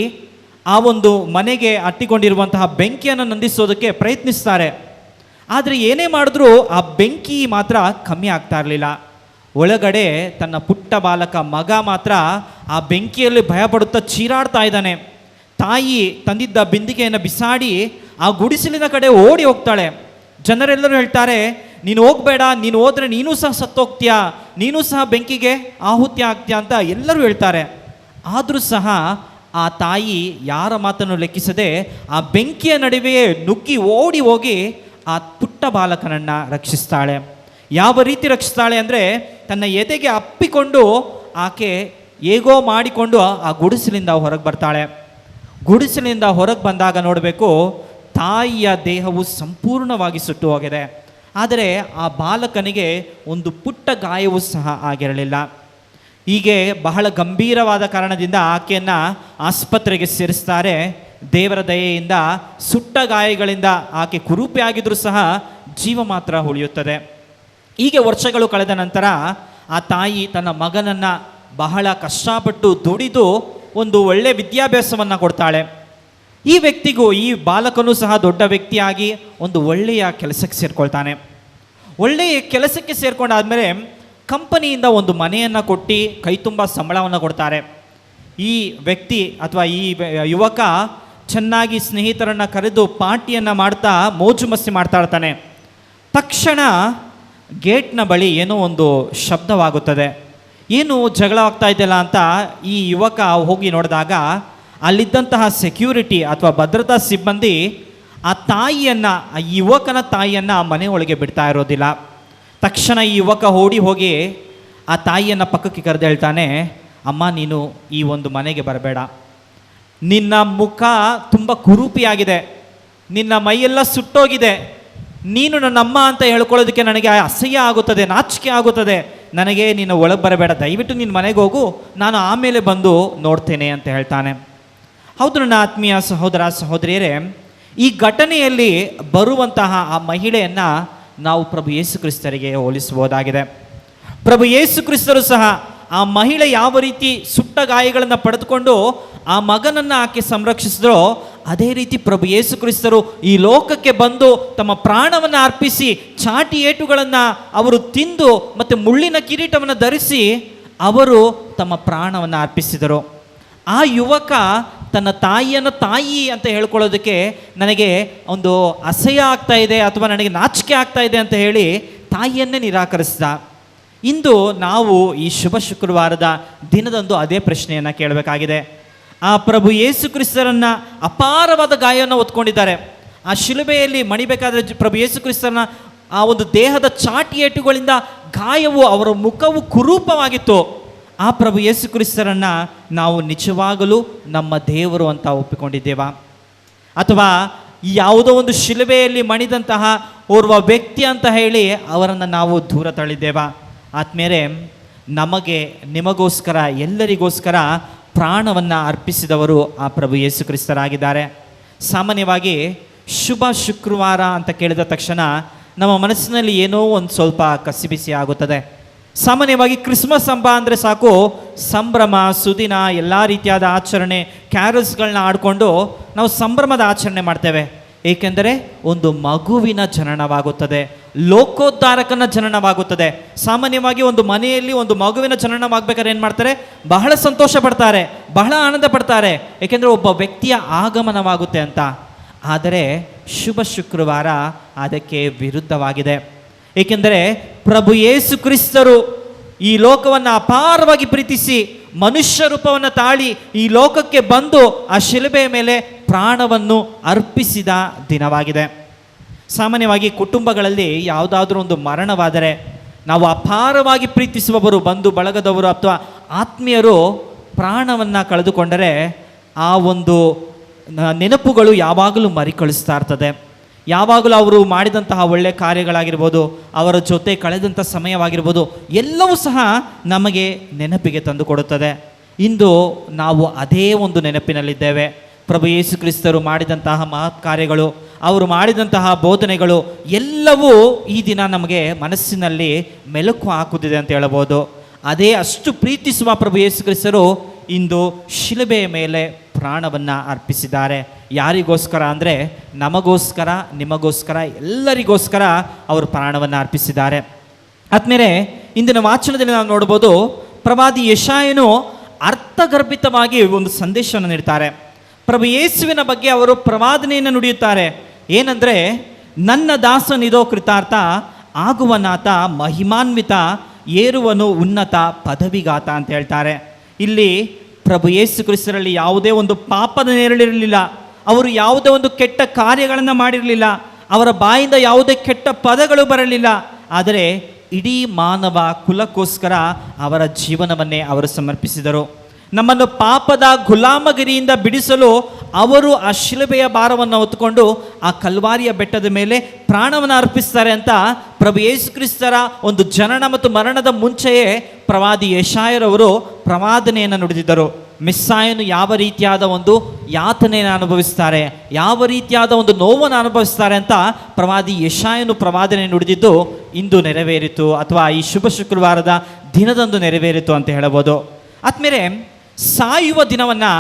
ಆ ಒಂದು ಮನೆಗೆ ಅಟ್ಟಿಕೊಂಡಿರುವಂತಹ ಬೆಂಕಿಯನ್ನು ನಂದಿಸೋದಕ್ಕೆ ಪ್ರಯತ್ನಿಸ್ತಾರೆ. ಆದರೆ ಏನೇ ಮಾಡಿದ್ರೂ ಆ ಬೆಂಕಿ ಮಾತ್ರ ಕಮ್ಮಿ ಆಗ್ತಾ ಇರಲಿಲ್ಲ. ಒಳಗಡೆ ತನ್ನ ಪುಟ್ಟ ಬಾಲಕ ಮಗ ಮಾತ್ರ ಆ ಬೆಂಕಿಯಲ್ಲಿ ಭಯಪಡುತ್ತಾ ಚೀರಾಡ್ತಾ ಇದ್ದಾನೆ. ತಾಯಿ ತಂದಿದ್ದ ಬಿಂದಿಗೆಯನ್ನು ಬಿಸಾಡಿ ಆ ಗುಡಿಸಲಿನ ಕಡೆ ಓಡಿ ಹೋಗ್ತಾಳೆ. ಜನರೆಲ್ಲರೂ ಹೇಳ್ತಾರೆ, ನೀನು ಹೋಗಬೇಡ, ನೀನು ಹೋದರೆ ನೀನೂ ಸಹ ಸತ್ತೋಗ್ತೀಯಾ, ನೀನೂ ಸಹ ಬೆಂಕಿಗೆ ಆಹುತಿ ಆಗ್ತೀಯಾ ಅಂತ ಎಲ್ಲರೂ ಹೇಳ್ತಾರೆ. ಆದರೂ ಸಹ ಆ ತಾಯಿ ಯಾರ ಮಾತನ್ನು ಲೆಕ್ಕಿಸದೆ ಆ ಬೆಂಕಿಯ ನಡುವೆಯೇ ನುಗ್ಗಿ ಓಡಿ ಹೋಗಿ ಆ ಪುಟ್ಟ ಬಾಲಕನನ್ನು ರಕ್ಷಿಸ್ತಾಳೆ. ಯಾವ ರೀತಿ ರಕ್ಷಿಸ್ತಾಳೆ ಅಂದರೆ, ತನ್ನ ಎದೆಗೆ ಅಪ್ಪಿಕೊಂಡು ಆಕೆ ಹೇಗೋ ಮಾಡಿಕೊಂಡು ಆ ಗುಡಿಸಲಿಂದ ಹೊರಗೆ ಬರ್ತಾಳೆ. ಗುಡಿಸಲಿಂದ ಹೊರಗೆ ಬಂದಾಗ ನೋಡಬೇಕು, ತಾಯಿಯ ದೇಹವು ಸಂಪೂರ್ಣವಾಗಿ ಸುಟ್ಟು ಹೋಗಿದೆ. ಆದರೆ ಆ ಬಾಲಕನಿಗೆ ಒಂದು ಪುಟ್ಟ ಗಾಯವೂ ಸಹ ಆಗಿರಲಿಲ್ಲ. ಹೀಗೆ ಬಹಳ ಗಂಭೀರವಾದ ಕಾರಣದಿಂದ ಆಕೆಯನ್ನು ಆಸ್ಪತ್ರೆಗೆ ಸೇರಿಸ್ತಾರೆ. ದೇವರ ದಯೆಯಿಂದ ಸುಟ್ಟ ಗಾಯಗಳಿಂದ ಆಕೆ ಕುರೂಪಿ ಆಗಿದ್ರೂ ಸಹ ಜೀವ ಮಾತ್ರ ಉಳಿಯುತ್ತದೆ. ಹೀಗೆ ವರ್ಷಗಳು ಕಳೆದ ನಂತರ ಆ ತಾಯಿ ತನ್ನ ಮಗನನ್ನು ಬಹಳ ಕಷ್ಟಪಟ್ಟು ದುಡಿದು ಒಂದು ಒಳ್ಳೆಯ ವಿದ್ಯಾಭ್ಯಾಸವನ್ನು ಕೊಡ್ತಾಳೆ. ಈ ವ್ಯಕ್ತಿಗೂ, ಈ ಬಾಲಕನೂ ಸಹ ದೊಡ್ಡ ವ್ಯಕ್ತಿಯಾಗಿ ಒಂದು ಒಳ್ಳೆಯ ಕೆಲಸಕ್ಕೆ ಸೇರಿಕೊಳ್ತಾನೆ. ಒಳ್ಳೆಯ ಕೆಲಸಕ್ಕೆ ಸೇರಿಕೊಂಡಾದ್ಮೇಲೆ ಕಂಪನಿಯಿಂದ ಒಂದು ಮನೆಯನ್ನು ಕೊಟ್ಟು ಕೈ ತುಂಬ ಸಂಬಳವನ್ನು ಕೊಡ್ತಾರೆ. ಈ ವ್ಯಕ್ತಿ ಅಥವಾ ಈ ಯುವಕ ಚೆನ್ನಾಗಿ ಸ್ನೇಹಿತರನ್ನು ಕರೆದು ಪಾರ್ಟಿಯನ್ನು ಮಾಡ್ತಾ ಮೋಜು ಮಸ್ತಿ ಮಾಡ್ತಾ ಇರ್ತಾನೆ. ತಕ್ಷಣ ಗೇಟ್ನ ಬಳಿ ಏನೋ ಒಂದು ಶಬ್ದವಾಗುತ್ತದೆ. ಏನು ಜಗಳವಾಗ್ತಾ ಇದೆಯಲ್ಲ ಅಂತ ಈ ಯುವಕ ಹೋಗಿ ನೋಡಿದಾಗ ಅಲ್ಲಿದ್ದಂತಹ ಸೆಕ್ಯೂರಿಟಿ ಅಥವಾ ಭದ್ರತಾ ಸಿಬ್ಬಂದಿ ಆ ತಾಯಿಯನ್ನು, ಆ ಯುವಕನ ತಾಯಿಯನ್ನು ಮನೆಯೊಳಗೆ ಬಿಡ್ತಾ ಇರೋದಿಲ್ಲ. ತಕ್ಷಣ ಈ ಯುವಕ ಓಡಿ ಹೋಗಿ ಆ ತಾಯಿಯನ್ನು ಪಕ್ಕಕ್ಕೆ ಕರೆದು ಹೇಳ್ತಾನೆ, ಅಮ್ಮ, ನೀನು ಈ ಒಂದು ಮನೆಗೆ ಬರಬೇಡ. ನಿನ್ನ ಮುಖ ತುಂಬ ಕುರೂಪಿಯಾಗಿದೆ, ನಿನ್ನ ಮೈಯೆಲ್ಲ ಸುಟ್ಟೋಗಿದೆ. ನೀನು ನನ್ನಮ್ಮ ಅಂತ ಹೇಳ್ಕೊಳ್ಳೋದಕ್ಕೆ ನನಗೆ ಅಸಹ್ಯ ಆಗುತ್ತದೆ, ನಾಚಿಕೆ ಆಗುತ್ತದೆ. ನನಗೆ ನೀನು ಒಳಗೆ ಬರಬೇಡ, ದಯವಿಟ್ಟು ನಿನ್ನ ಮನೆಗೆ ಹೋಗು, ನಾನು ಆಮೇಲೆ ಬಂದು ನೋಡ್ತೇನೆ ಅಂತ ಹೇಳ್ತಾನೆ. ಹೌದು ನನ್ನ ಆತ್ಮೀಯ ಸಹೋದರ ಸಹೋದರಿಯರೇ, ಈ ಘಟನೆಯಲ್ಲಿ ಬರುವಂತಹ ಆ ಮಹಿಳೆಯನ್ನು ನಾವು ಪ್ರಭು ಯೇಸು ಕ್ರಿಸ್ತರಿಗೆ ಹೋಲಿಸಬಹುದಾಗಿದೆ. ಪ್ರಭು ಯೇಸು ಕ್ರಿಸ್ತರು ಸಹ ಆ ಮಹಿಳೆ ಯಾವ ರೀತಿ ಸುಟ್ಟ ಗಾಯಗಳನ್ನು ಪಡೆದುಕೊಂಡು ಆ ಮಗನನ್ನು ಆಕೆ ಸಂರಕ್ಷಿಸಿದ್ರೋ, ಅದೇ ರೀತಿ ಪ್ರಭು ಯೇಸು ಕ್ರಿಸ್ತರು ಈ ಲೋಕಕ್ಕೆ ಬಂದು ತಮ್ಮ ಪ್ರಾಣವನ್ನು ಅರ್ಪಿಸಿ ಚಾಟಿ ಏಟುಗಳನ್ನು ಅವರು ತಿಂದು ಮತ್ತು ಮುಳ್ಳಿನ ಕಿರೀಟವನ್ನು ಧರಿಸಿ ಅವರು ತಮ್ಮ ಪ್ರಾಣವನ್ನು ಅರ್ಪಿಸಿದರು. ಆ ಯುವಕ ತನ್ನ ತಾಯಿಯನ್ನು ತಾಯಿ ಅಂತ ಹೇಳ್ಕೊಳ್ಳೋದಕ್ಕೆ ನನಗೆ ಒಂದು ಅಸಹ್ಯ ಆಗ್ತಾ ಇದೆ ಅಥವಾ ನನಗೆ ನಾಚಿಕೆ ಆಗ್ತಾ ಇದೆ ಅಂತ ಹೇಳಿ ತಾಯಿಯನ್ನೇ ನಿರಾಕರಿಸಿದ. ಇಂದು ನಾವು ಈ ಶುಭ ಶುಕ್ರವಾರದ ದಿನದಂದು ಅದೇ ಪ್ರಶ್ನೆಯನ್ನು ಕೇಳಬೇಕಾಗಿದೆ. ಆ ಪ್ರಭು ಯೇಸು ಕ್ರಿಸ್ತರನ್ನು ಅಪಾರವಾದ ಗಾಯವನ್ನು ಹೊತ್ಕೊಂಡಿದ್ದಾರೆ. ಆ ಶಿಲುಬೆಯಲ್ಲಿ ಮಣಿಬೇಕಾದ್ರೆ ಪ್ರಭು ಯೇಸು ಕ್ರಿಸ್ತರನ್ನ ಆ ಒಂದು ದೇಹದ ಚಾಟಿ ಏಟುಗಳಿಂದ ಗಾಯವು, ಅವರ ಮುಖವು ಕುರೂಪವಾಗಿತ್ತು. ಆ ಪ್ರಭು ಯೇಸು ಕ್ರಿಸ್ತರನ್ನು ನಾವು ನಿಜವಾಗಲೂ ನಮ್ಮ ದೇವರು ಅಂತ ಒಪ್ಪಿಕೊಂಡಿದ್ದೇವಾ? ಅಥವಾ ಯಾವುದೋ ಒಂದು ಶಿಲುಬೆಯಲ್ಲಿ ಮಣಿದಂತಹ ಓರ್ವ ವ್ಯಕ್ತಿ ಅಂತ ಹೇಳಿ ಅವರನ್ನು ನಾವು ದೂರ ತಳ್ಳಿದ್ದೇವಾ? ಆತ್ಮೀಯರೇ, ನಮಗೆ, ನಿಮಗೋಸ್ಕರ, ಎಲ್ಲರಿಗೋಸ್ಕರ ಪ್ರಾಣವನ್ನು ಅರ್ಪಿಸಿದವರು ಆ ಪ್ರಭು ಯೇಸು ಕ್ರಿಸ್ತರಾಗಿದ್ದಾರೆ. ಸಾಮಾನ್ಯವಾಗಿ ಶುಭ ಶುಕ್ರವಾರ ಅಂತ ಕೇಳಿದ ತಕ್ಷಣ ನಮ್ಮ ಮನಸ್ಸಿನಲ್ಲಿ ಏನೋ ಒಂದು ಸ್ವಲ್ಪ ಕಸಿಬಿಸಿ ಆಗುತ್ತದೆ. ಸಾಮಾನ್ಯವಾಗಿ ಕ್ರಿಸ್ಮಸ್ ಹಬ್ಬ ಅಂದರೆ ಸಾಕು, ಸಂಭ್ರಮ, ಸುದಿನ, ಎಲ್ಲ ರೀತಿಯಾದ ಆಚರಣೆ, ಕ್ಯಾರಲ್ಸ್ಗಳನ್ನ ಆಡಿಕೊಂಡು ನಾವು ಸಂಭ್ರಮದ ಆಚರಣೆ ಮಾಡ್ತೇವೆ. ಏಕೆಂದರೆ ಒಂದು ಮಗುವಿನ ಜನನವಾಗುತ್ತದೆ, ಲೋಕೋದ್ಧಾರಕನ ಜನನವಾಗುತ್ತದೆ. ಸಾಮಾನ್ಯವಾಗಿ ಒಂದು ಮನೆಯಲ್ಲಿ ಒಂದು ಮಗುವಿನ ಜನನವಾಗಬೇಕಾದ್ರೆ ಏನು ಮಾಡ್ತಾರೆ? ಬಹಳ ಸಂತೋಷ ಪಡ್ತಾರೆ, ಬಹಳ ಆನಂದ ಪಡ್ತಾರೆ, ಏಕೆಂದರೆ ಒಬ್ಬ ವ್ಯಕ್ತಿಯ ಆಗಮನವಾಗುತ್ತೆ ಅಂತ. ಆದರೆ ಶುಭ ಶುಕ್ರವಾರ ಅದಕ್ಕೆ ವಿರುದ್ಧವಾಗಿದೆ. ಏಕೆಂದರೆ ಪ್ರಭು ಯೇಸು ಕ್ರಿಸ್ತರು ಈ ಲೋಕವನ್ನು ಅಪಾರವಾಗಿ ಪ್ರೀತಿಸಿ ಮನುಷ್ಯ ರೂಪವನ್ನು ತಾಳಿ ಈ ಲೋಕಕ್ಕೆ ಬಂದು ಆ ಶಿಲುಬೆಯ ಮೇಲೆ ಪ್ರಾಣವನ್ನು ಅರ್ಪಿಸಿದ ದಿನವಾಗಿದೆ. ಸಾಮಾನ್ಯವಾಗಿ ಕುಟುಂಬಗಳಲ್ಲಿ ಯಾವುದಾದ್ರೂ ಒಂದು ಮರಣವಾದರೆ ನಾವು ಅಪಾರವಾಗಿ ಪ್ರೀತಿಸುವವರು, ಬಂಧು ಬಳಗದವರು ಅಥವಾ ಆತ್ಮೀಯರು ಪ್ರಾಣವನ್ನು ಕಳೆದುಕೊಂಡರೆ ಆ ಒಂದು ನೆನಪುಗಳು ಯಾವಾಗಲೂ ಮರಿಕಳಿಸ್ತಾ ಇರ್ತದೆ. ಯಾವಾಗಲೂ ಅವರು ಮಾಡಿದಂತಹ ಒಳ್ಳೆಯ ಕಾರ್ಯಗಳಾಗಿರ್ಬೋದು, ಅವರ ಜೊತೆ ಕಳೆದಂಥ ಸಮಯವಾಗಿರ್ಬೋದು, ಎಲ್ಲವೂ ಸಹ ನಮಗೆ ನೆನಪಿಗೆ ತಂದುಕೊಡುತ್ತದೆ. ಇಂದು ನಾವು ಅದೇ ಒಂದು ನೆನಪಿನಲ್ಲಿದ್ದೇವೆ. ಪ್ರಭು ಯೇಸು ಕ್ರಿಸ್ತರು ಮಾಡಿದಂತಹ ಮಹತ್ ಕಾರ್ಯಗಳು, ಅವರು ಮಾಡಿದಂತಹ ಬೋಧನೆಗಳು ಎಲ್ಲವೂ ಈ ದಿನ ನಮಗೆ ಮನಸ್ಸಿನಲ್ಲಿ ಮೆಲುಕು ಹಾಕುತ್ತಿದೆ ಅಂತ ಹೇಳ್ಬೋದು. ಅದೇ ಅಷ್ಟು ಪ್ರೀತಿಸುವ ಪ್ರಭು ಯೇಸು ಕ್ರಿಸ್ತರು ಇಂದು ಶಿಲುಬೆಯ ಮೇಲೆ ಪ್ರಾಣವನ್ನು ಅರ್ಪಿಸಿದ್ದಾರೆ. ಯಾರಿಗೋಸ್ಕರ ಅಂದರೆ ನಮಗೋಸ್ಕರ, ನಿಮಗೋಸ್ಕರ, ಎಲ್ಲರಿಗೋಸ್ಕರ ಅವರು ಪ್ರಾಣವನ್ನು ಅರ್ಪಿಸಿದ್ದಾರೆ. ಆದ್ಮೇಲೆ ಇಂದಿನ ವಾಚನದಲ್ಲಿ ನಾವು ನೋಡ್ಬೋದು, ಪ್ರವಾದಿ ಯೆಶಾಯನು ಅರ್ಥಗರ್ಭಿತವಾಗಿ ಒಂದು ಸಂದೇಶವನ್ನು ನೀಡ್ತಾರೆ. ಪ್ರಭು ಯೇಸುವಿನ ಬಗ್ಗೆ ಅವರು ಪ್ರವಾದನೆಯನ್ನು ನುಡಿಯುತ್ತಾರೆ. ಏನಂದರೆ, ನನ್ನ ದಾಸನಿದೋ ಕೃತಾರ್ಥ, ಆಗುವನಾಥ ಮಹಿಮಾನ್ವಿತ, ಏರುವನು ಉನ್ನತ ಪದವಿಗಾತ ಅಂತ ಹೇಳ್ತಾರೆ. ಇಲ್ಲಿ ಪ್ರಭು ಯೇಸು ಕ್ರಿಸ್ತರಲ್ಲಿ ಯಾವುದೇ ಒಂದು ಪಾಪದ ನೆರಳಿರಲಿಲ್ಲ. ಅವರು ಯಾವುದೇ ಒಂದು ಕೆಟ್ಟ ಕಾರ್ಯಗಳನ್ನು ಮಾಡಿರಲಿಲ್ಲ. ಅವರ ಬಾಯಿಂದ ಯಾವುದೇ ಕೆಟ್ಟ ಪದಗಳು ಬರಲಿಲ್ಲ. ಆದರೆ ಇಡೀ ಮಾನವ ಕುಲಕ್ಕೋಸ್ಕರ ಅವರ ಜೀವನವನ್ನೇ ಅವರು ಸಮರ್ಪಿಸಿದರು. ನಮ್ಮನ್ನು ಪಾಪದ ಗುಲಾಮಗಿರಿಯಿಂದ ಬಿಡಿಸಲು ಅವರು ಆ ಶಿಲುಬೆಯ ಭಾರವನ್ನು ಹೊತ್ತುಕೊಂಡು ಆ ಕಲ್ವಾರಿಯ ಬೆಟ್ಟದ ಮೇಲೆ ಪ್ರಾಣವನ್ನು ಅರ್ಪಿಸ್ತಾರೆ ಅಂತ ಪ್ರಭು ಯೇಸು ಕ್ರಿಸ್ತರ ಒಂದು ಜನನ ಮತ್ತು ಮರಣದ ಮುಂಚೆಯೇ ಪ್ರವಾದಿ ಯೆಶಾಯರವರು ಪ್ರವಾದನೆಯನ್ನು ನುಡಿದಿದ್ದರು. ಮೆಸ್ಸಾಯನು ಯಾವ ರೀತಿಯಾದ ಒಂದು ಯಾತನೆಯನ್ನು ಅನುಭವಿಸ್ತಾರೆ, ಯಾವ ರೀತಿಯಾದ ಒಂದು ನೋವನ್ನು ಅನುಭವಿಸ್ತಾರೆ ಅಂತ ಪ್ರವಾದಿ ಯೆಶಾಯನು ಪ್ರವಾದನೆ ನುಡಿದಿದ್ದು ಇಂದು ನೆರವೇರಿತು, ಅಥವಾ ಈ ಶುಭ ಶುಕ್ರವಾರದ ದಿನದಂದು ನೆರವೇರಿತು ಅಂತ ಹೇಳಬಹುದು. ಆದ್ಮೇಲೆ ಸಾಯುವ ದಿನವನ್ನು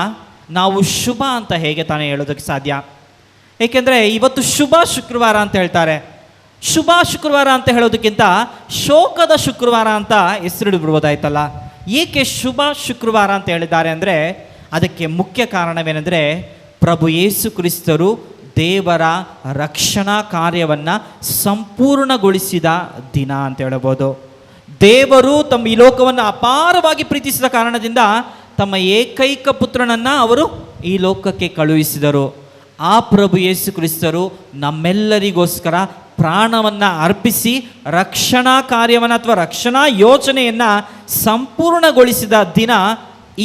ನಾವು ಶುಭ ಅಂತ ಹೇಗೆ ತಾನೇ ಹೇಳೋದಕ್ಕೆ ಸಾಧ್ಯ? ಏಕೆಂದರೆ ಇವತ್ತು ಶುಭ ಶುಕ್ರವಾರ ಅಂತ ಹೇಳ್ತಾರೆ. ಶುಭ ಶುಕ್ರವಾರ ಅಂತ ಹೇಳೋದಕ್ಕಿಂತ ಶೋಕದ ಶುಕ್ರವಾರ ಅಂತ ಹೆಸರಿಡ್ಬಿಡ್ಬೋದಾಯ್ತಲ್ಲ. ಏಕೆ ಶುಭ ಶುಕ್ರವಾರ ಅಂತ ಹೇಳಿದ್ದಾರೆ ಅಂದರೆ ಅದಕ್ಕೆ ಮುಖ್ಯ ಕಾರಣವೇನೆಂದರೆ, ಪ್ರಭು ಯೇಸು ಕ್ರಿಸ್ತರು ದೇವರ ರಕ್ಷಣಾ ಕಾರ್ಯವನ್ನು ಸಂಪೂರ್ಣಗೊಳಿಸಿದ ದಿನ ಅಂತ ಹೇಳಬಹುದು. ದೇವರು ತಮ್ಮ ಈ ಲೋಕವನ್ನು ಅಪಾರವಾಗಿ ಪ್ರೀತಿಸಿದ ಕಾರಣದಿಂದ ತಮ್ಮ ಏಕೈಕ ಪುತ್ರನನ್ನು ಅವರು ಈ ಲೋಕಕ್ಕೆ ಕಳುಹಿಸಿದರು. ಆ ಪ್ರಭು ಯೇಸು ಕ್ರಿಸ್ತರು ನಮ್ಮೆಲ್ಲರಿಗೋಸ್ಕರ ಪ್ರಾಣವನ್ನು ಅರ್ಪಿಸಿ ರಕ್ಷಣಾ ಕಾರ್ಯವನ್ನು ಅಥವಾ ರಕ್ಷಣಾ ಯೋಜನೆಯನ್ನು ಸಂಪೂರ್ಣಗೊಳಿಸಿದ ದಿನ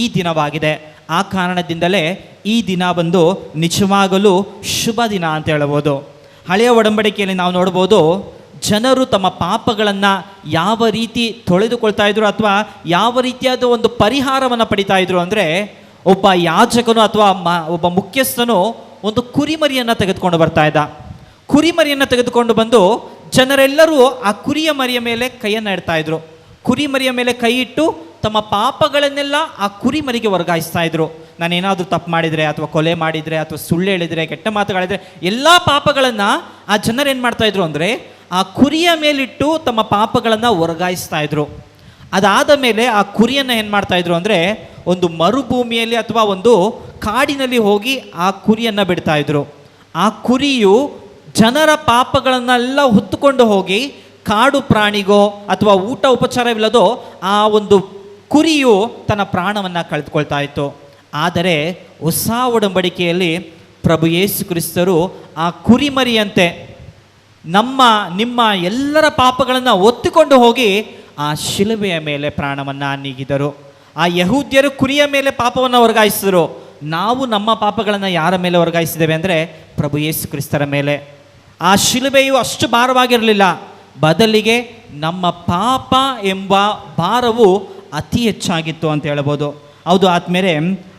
ಈ ದಿನವಾಗಿದೆ. ಆ ಕಾರಣದಿಂದಲೇ ಈ ದಿನ ಬಂದು ನಿಜವಾಗಲೂ ಶುಭ ದಿನ ಅಂತ ಹೇಳಬಹುದು. ಹಳೆಯ ಒಡಂಬಡಿಕೆಯಲ್ಲಿ ನಾವು ನೋಡ್ಬೋದು, ಜನರು ತಮ್ಮ ಪಾಪಗಳನ್ನು ಯಾವ ರೀತಿ ತೊಳೆದುಕೊಳ್ತಾ ಇದ್ರು ಅಥವಾ ಯಾವ ರೀತಿಯಾದ ಒಂದು ಪರಿಹಾರವನ್ನು ಪಡಿತಾ ಇದ್ರು ಅಂದರೆ, ಒಬ್ಬ ಯಾಜಕನು ಅಥವಾ ಒಬ್ಬ ಮುಖ್ಯಸ್ಥನು ಒಂದು ಕುರಿಮರಿಯನ್ನು ತೆಗೆದುಕೊಂಡು ಬರ್ತಾ ಇದ್ದ. ಕುರಿಮರಿಯನ್ನು ತೆಗೆದುಕೊಂಡು ಬಂದು ಜನರೆಲ್ಲರೂ ಆ ಕುರಿಯ ಮರಿಯ ಮೇಲೆ ಕೈಯನ್ನು ಇಡ್ತಾ ಇದ್ರು. ಕುರಿಮರಿಯ ಮೇಲೆ ಕೈ ಇಟ್ಟು ತಮ್ಮ ಪಾಪಗಳನ್ನೆಲ್ಲ ಆ ಕುರಿಮರಿಗೆ ವರ್ಗಾಯಿಸ್ತಾ ಇದ್ರು. ನಾನೇನಾದರೂ ತಪ್ಪು ಮಾಡಿದರೆ ಅಥವಾ ಕೊಲೆ ಮಾಡಿದರೆ ಅಥವಾ ಸುಳ್ಳು ಹೇಳಿದರೆ, ಕೆಟ್ಟ ಮಾತುಗಳಿದ್ರೆ, ಎಲ್ಲ ಪಾಪಗಳನ್ನು ಆ ಜನರು ಏನು ಮಾಡ್ತಾಯಿದ್ರು ಅಂದರೆ ಆ ಕುರಿಯ ಮೇಲಿಟ್ಟು ತಮ್ಮ ಪಾಪಗಳನ್ನು ವರ್ಗಾಯಿಸ್ತಾ ಇದ್ರು. ಅದಾದ ಮೇಲೆ ಆ ಕುರಿಯನ್ನು ಏನು ಮಾಡ್ತಾಯಿದ್ರು ಅಂದರೆ ಒಂದು ಮರುಭೂಮಿಯಲ್ಲಿ ಅಥವಾ ಒಂದು ಕಾಡಿನಲ್ಲಿ ಹೋಗಿ ಆ ಕುರಿಯನ್ನು ಬಿಡ್ತಾ ಇದ್ರು. ಆ ಕುರಿಯು ಜನರ ಪಾಪಗಳನ್ನೆಲ್ಲ ಹೊತ್ತುಕೊಂಡು ಹೋಗಿ ಕಾಡು ಪ್ರಾಣಿಗೋ ಅಥವಾ ಊಟ ಉಪಚಾರವಿಲ್ಲದೋ ಆ ಒಂದು ಕುರಿಯು ತನ್ನ ಪ್ರಾಣವನ್ನು ಕಳೆದುಕೊಳ್ತಾ ಇತ್ತು. ಆದರೆ ಹೊಸ ಒಡಂಬಡಿಕೆಯಲ್ಲಿ ಪ್ರಭು ಯೇಸು ಕ್ರಿಸ್ತರು ಆ ಕುರಿಮರಿಯಂತೆ ನಿಮ್ಮ ಎಲ್ಲರ ಪಾಪಗಳನ್ನು ಒತ್ತಿಕೊಂಡು ಹೋಗಿ ಆ ಶಿಲುಬೆಯ ಮೇಲೆ ಪ್ರಾಣವನ್ನು ನೀಗಿದರು. ಆ ಯಹೂದ್ಯರು ಕುರಿಯ ಮೇಲೆ ಪಾಪವನ್ನು ವರ್ಗಾಯಿಸಿದರು. ನಾವು ನಮ್ಮ ಪಾಪಗಳನ್ನು ಯಾರ ಮೇಲೆ ವರ್ಗಾಯಿಸಿದ್ದೇವೆ ಅಂದರೆ ಪ್ರಭು ಯೇಸು ಕ್ರಿಸ್ತರ ಮೇಲೆ. ಆ ಶಿಲುಬೆಯು ಅಷ್ಟು ಭಾರವಾಗಿರಲಿಲ್ಲ, ಬದಲಿಗೆ ನಮ್ಮ ಪಾಪ ಎಂಬ ಭಾರವು ಅತಿ ಹೆಚ್ಚಾಗಿತ್ತು ಅಂತ ಹೇಳ್ಬೋದು. ಹೌದು. ಆದಮೇಲೆ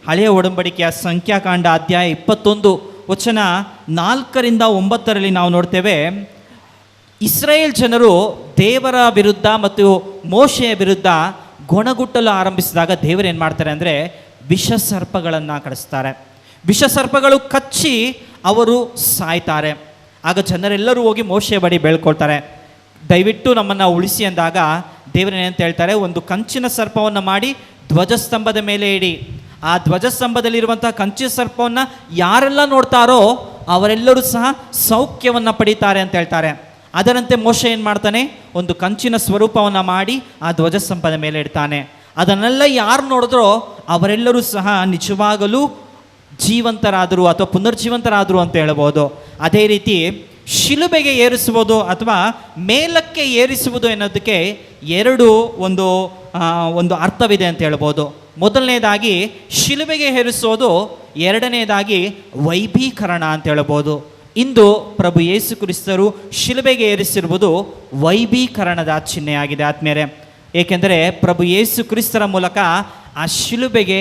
ಹಳೆಯ ಒಡಂಬಡಿಕೆಯ ಸಂಖ್ಯಾಕಾಂಡ ಅಧ್ಯಾಯ 21 ವಚನ 4-9 ನಾವು ನೋಡ್ತೇವೆ, ಇಸ್ರಾಯೇಲ್ ಜನರು ದೇವರ ವಿರುದ್ಧ ಮತ್ತು ಮೋಶೆಯ ವಿರುದ್ಧ ಗೊಣಗುಟ್ಟಲು ಆರಂಭಿಸಿದಾಗ ದೇವರು ಏನು ಮಾಡ್ತಾರೆ ಅಂದರೆ ವಿಷಸರ್ಪಗಳನ್ನು ಕಳಿಸ್ತಾರೆ. ವಿಷಸರ್ಪಗಳು ಕಚ್ಚಿ ಅವರು ಸಾಯ್ತಾರೆ. ಆಗ ಜನರೆಲ್ಲರೂ ಹೋಗಿ ಮೋಶೆಯ ಬಳಿ ಬೇಳ್ಕೊಳ್ತಾರೆ, ದಯವಿಟ್ಟು ನಮ್ಮನ್ನು ಉಳಿಸಿ ಅಂದಾಗ ದೇವರೇನಂತ ಹೇಳ್ತಾರೆ, ಒಂದು ಕಂಚಿನ ಸರ್ಪವನ್ನು ಮಾಡಿ ಧ್ವಜಸ್ತಂಭದ ಮೇಲೆ ಇಡಿ. ಆ ಧ್ವಜಸ್ತಂಭದಲ್ಲಿರುವಂಥ ಕಂಚಿನ ಸರ್ಪವನ್ನು ಯಾರೆಲ್ಲ ನೋಡ್ತಾರೋ ಅವರೆಲ್ಲರೂ ಸಹ ಸೌಖ್ಯವನ್ನು ಪಡೀತಾರೆ ಅಂತ ಹೇಳ್ತಾರೆ. ಅದರಂತೆ ಮೋಶೆ ಏನು ಮಾಡ್ತಾನೆ, ಒಂದು ಕಂಚಿನ ಸ್ವರೂಪವನ್ನು ಮಾಡಿ ಆ ಧ್ವಜಸ್ತಂಭದ ಮೇಲೆ ಇಡ್ತಾನೆ. ಅದನ್ನೆಲ್ಲ ಯಾರು ನೋಡಿದ್ರೋ ಅವರೆಲ್ಲರೂ ಸಹ ನಿಜವಾಗಲೂ ಜೀವಂತರಾದರು ಅಥವಾ ಪುನರ್ಜೀವಂತರಾದರು ಅಂತ ಹೇಳ್ಬೋದು. ಅದೇ ರೀತಿ ಶಿಲುಬೆಗೆ ಏರಿಸುವುದು ಅಥವಾ ಮೇಲಕ್ಕೆ ಏರಿಸುವುದು ಎನ್ನೋದಕ್ಕೆ ಎರಡು ಒಂದು ಅರ್ಥವಿದೆ ಅಂತ ಹೇಳ್ಬೋದು. ಮೊದಲನೇದಾಗಿ ಶಿಲುಬೆಗೆ ಏರಿಸೋದು, ಎರಡನೇದಾಗಿ ವೈಭೀಕರಣ ಅಂತ ಹೇಳ್ಬೋದು. ಇಂದು ಪ್ರಭು ಯೇಸು ಕ್ರಿಸ್ತರು ಶಿಲುಬೆಗೆ ಏರಿಸಿರುವುದು ವೈಭೀಕರಣದ ಚಿಹ್ನೆಯಾಗಿದೆ ಆದ್ಮೇಲೆ. ಏಕೆಂದರೆ ಪ್ರಭು ಯೇಸು ಕ್ರಿಸ್ತರ ಮೂಲಕ ಆ ಶಿಲುಬೆಗೆ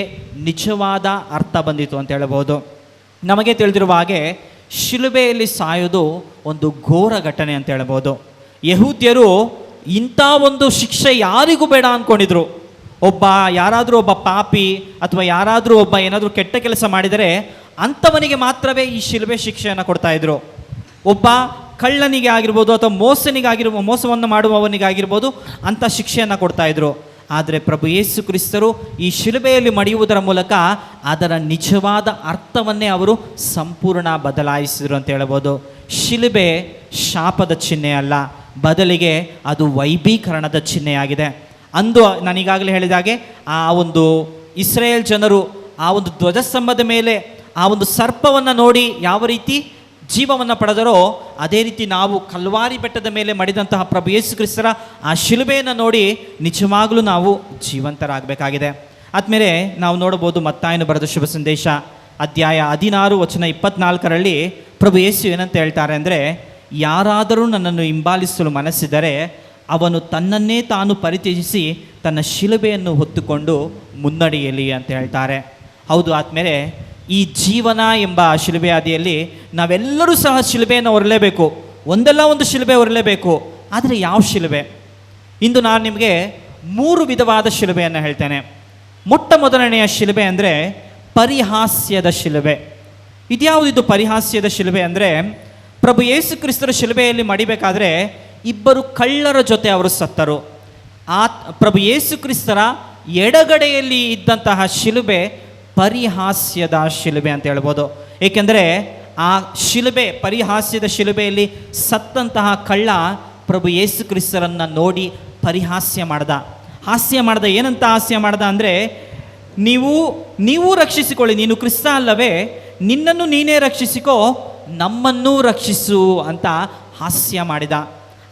ನಿಜವಾದ ಅರ್ಥ ಬಂದಿತು ಅಂತ ಹೇಳ್ಬೋದು. ನಮಗೆ ತಿಳಿದಿರುವ ಹಾಗೆ ಶಿಲುಬೆಯಲ್ಲಿ ಸಾಯೋದು ಒಂದು ಘೋರ ಘಟನೆ ಅಂತ ಹೇಳ್ಬೋದು. ಯಹೂದ್ಯರು ಇಂಥ ಒಂದು ಶಿಕ್ಷೆ ಯಾರಿಗೂ ಬೇಡ ಅಂದ್ಕೊಂಡಿದ್ರು. ಯಾರಾದರೂ ಒಬ್ಬ ಪಾಪಿ ಅಥವಾ ಯಾರಾದರೂ ಒಬ್ಬ ಏನಾದರೂ ಕೆಟ್ಟ ಕೆಲಸ ಮಾಡಿದರೆ ಅಂಥವನಿಗೆ ಮಾತ್ರವೇ ಈ ಶಿಲುಬೆ ಶಿಕ್ಷೆಯನ್ನು ಕೊಡ್ತಾಯಿದ್ರು. ಒಬ್ಬ ಕಳ್ಳನಿಗೆ ಆಗಿರ್ಬೋದು ಅಥವಾ ಮೋಸವನ್ನು ಮಾಡುವವನಿಗಾಗಿರ್ಬೋದು ಅಂಥ ಶಿಕ್ಷೆಯನ್ನು ಕೊಡ್ತಾಯಿದ್ರು. ಆದರೆ ಪ್ರಭು ಯೇಸು ಕ್ರಿಸ್ತರು ಈ ಶಿಲುಬೆಯಲ್ಲಿ ಮಡಿಯುವುದರ ಮೂಲಕ ಅದರ ನಿಜವಾದ ಅರ್ಥವನ್ನೇ ಅವರು ಸಂಪೂರ್ಣ ಬದಲಾಯಿಸಿದರು ಅಂತ ಹೇಳ್ಬೋದು. ಶಿಲುಬೆ ಶಾಪದ ಚಿಹ್ನೆ ಅಲ್ಲ, ಬದಲಿಗೆ ಅದು ವೈಭೀಕರಣದ ಚಿಹ್ನೆಯಾಗಿದೆ. ಅಂದು ನಾನೀಗಾಗಲೇ ಹೇಳಿದ ಹಾಗೆ ಆ ಒಂದು ಇಸ್ರೇಲ್ ಜನರು ಆ ಒಂದು ಧ್ವಜಸ್ತಂಭದ ಮೇಲೆ ಆ ಒಂದು ಸರ್ಪವನ್ನು ನೋಡಿ ಯಾವ ರೀತಿ ಜೀವವನ್ನು ಪಡೆದರೋ, ಅದೇ ರೀತಿ ನಾವು ಕಲ್ವಾರಿ ಬೆಟ್ಟದ ಮೇಲೆ ಮಡಿದಂತಹ ಪ್ರಭು ಯೇಸು ಕ್ರಿಸ್ತರ ಆ ಶಿಲುಬೆಯನ್ನು ನೋಡಿ ನಿಜವಾಗಲೂ ನಾವು ಜೀವಂತರಾಗಬೇಕಾಗಿದೆ. ಆದಮೇಲೆ ನಾವು ನೋಡಬಹುದು ಮತ್ತಾಯನು ಬರೆದ ಶುಭ ಸಂದೇಶ ಅಧ್ಯಾಯ 16 ವಚನ 24ರಲ್ಲಿ ಪ್ರಭು ಯೇಸು ಏನಂತ ಹೇಳ್ತಾರೆ ಅಂದರೆ, ಯಾರಾದರೂ ನನ್ನನ್ನು ಹಿಂಬಾಲಿಸಲು ಮನಸ್ಸಿದರೆ ಅವನು ತನ್ನನ್ನೇ ತಾನು ಪರಿತ್ಯಜಿಸಿ ತನ್ನ ಶಿಲುಬೆಯನ್ನು ಹೊತ್ತುಕೊಂಡು ಮುನ್ನಡೆಯಲಿ ಅಂತ ಹೇಳ್ತಾರೆ. ಹೌದು, ಆದಮೇಲೆ ಈ ಜೀವನ ಎಂಬ ಶಿಲುಬೆ ಹಾದಿಯಲ್ಲಿ ನಾವೆಲ್ಲರೂ ಸಹ ಶಿಲುಬೆಯನ್ನು ಹೊರಲೇಬೇಕು, ಒಂದಲ್ಲ ಒಂದು ಶಿಲುಬೆ ಹೊರಲೇಬೇಕು. ಆದರೆ ಯಾವ ಶಿಲುಬೆ? ಇಂದು ನಾನು ನಿಮಗೆ 3 ವಿಧವಾದ ಶಿಲುಬೆಯನ್ನು ಹೇಳ್ತೇನೆ. ಮೊಟ್ಟ ಮೊದಲನೆಯ ಶಿಲುಬೆ ಅಂದರೆ ಪರಿಹಾಸ್ಯದ ಶಿಲುಬೆ. ಇದ್ಯಾವುದಿದು ಪರಿಹಾಸ್ಯದ ಶಿಲುಬೆ ಅಂದರೆ, ಪ್ರಭು ಯೇಸು ಕ್ರಿಸ್ತರ ಶಿಲುಬೆಯಲ್ಲಿ ಮಡಿಬೇಕಾದ್ರೆ 2 ಕಳ್ಳರ ಜೊತೆ ಅವರು ಸತ್ತರು. ಪ್ರಭು ಯೇಸು ಕ್ರಿಸ್ತರ ಎಡಗಡೆಯಲ್ಲಿ ಇದ್ದಂತಹ ಶಿಲುಬೆ ಪರಿಹಾಸ್ಯದ ಶಿಲುಬೆ ಅಂತ ಹೇಳ್ಬೋದು. ಏಕೆಂದರೆ ಆ ಶಿಲುಬೆ, ಪರಿಹಾಸ್ಯದ ಶಿಲುಬೆಯಲ್ಲಿ ಸತ್ತಂತಹ ಕಳ್ಳ ಪ್ರಭು ಯೇಸು ಕ್ರಿಸ್ತರನ್ನು ನೋಡಿ ಹಾಸ್ಯ ಮಾಡ್ದ. ಏನಂತ ಹಾಸ್ಯ ಮಾಡ್ದ ಅಂದರೆ, ನೀವು ರಕ್ಷಿಸಿಕೊಳ್ಳಿ, ನೀನು ಕ್ರಿಸ್ತ ಅಲ್ಲವೇ, ನಿನ್ನನ್ನು ನೀನೇ ರಕ್ಷಿಸಿಕೋ, ನಮ್ಮನ್ನೂ ರಕ್ಷಿಸು ಅಂತ ಹಾಸ್ಯ ಮಾಡಿದ.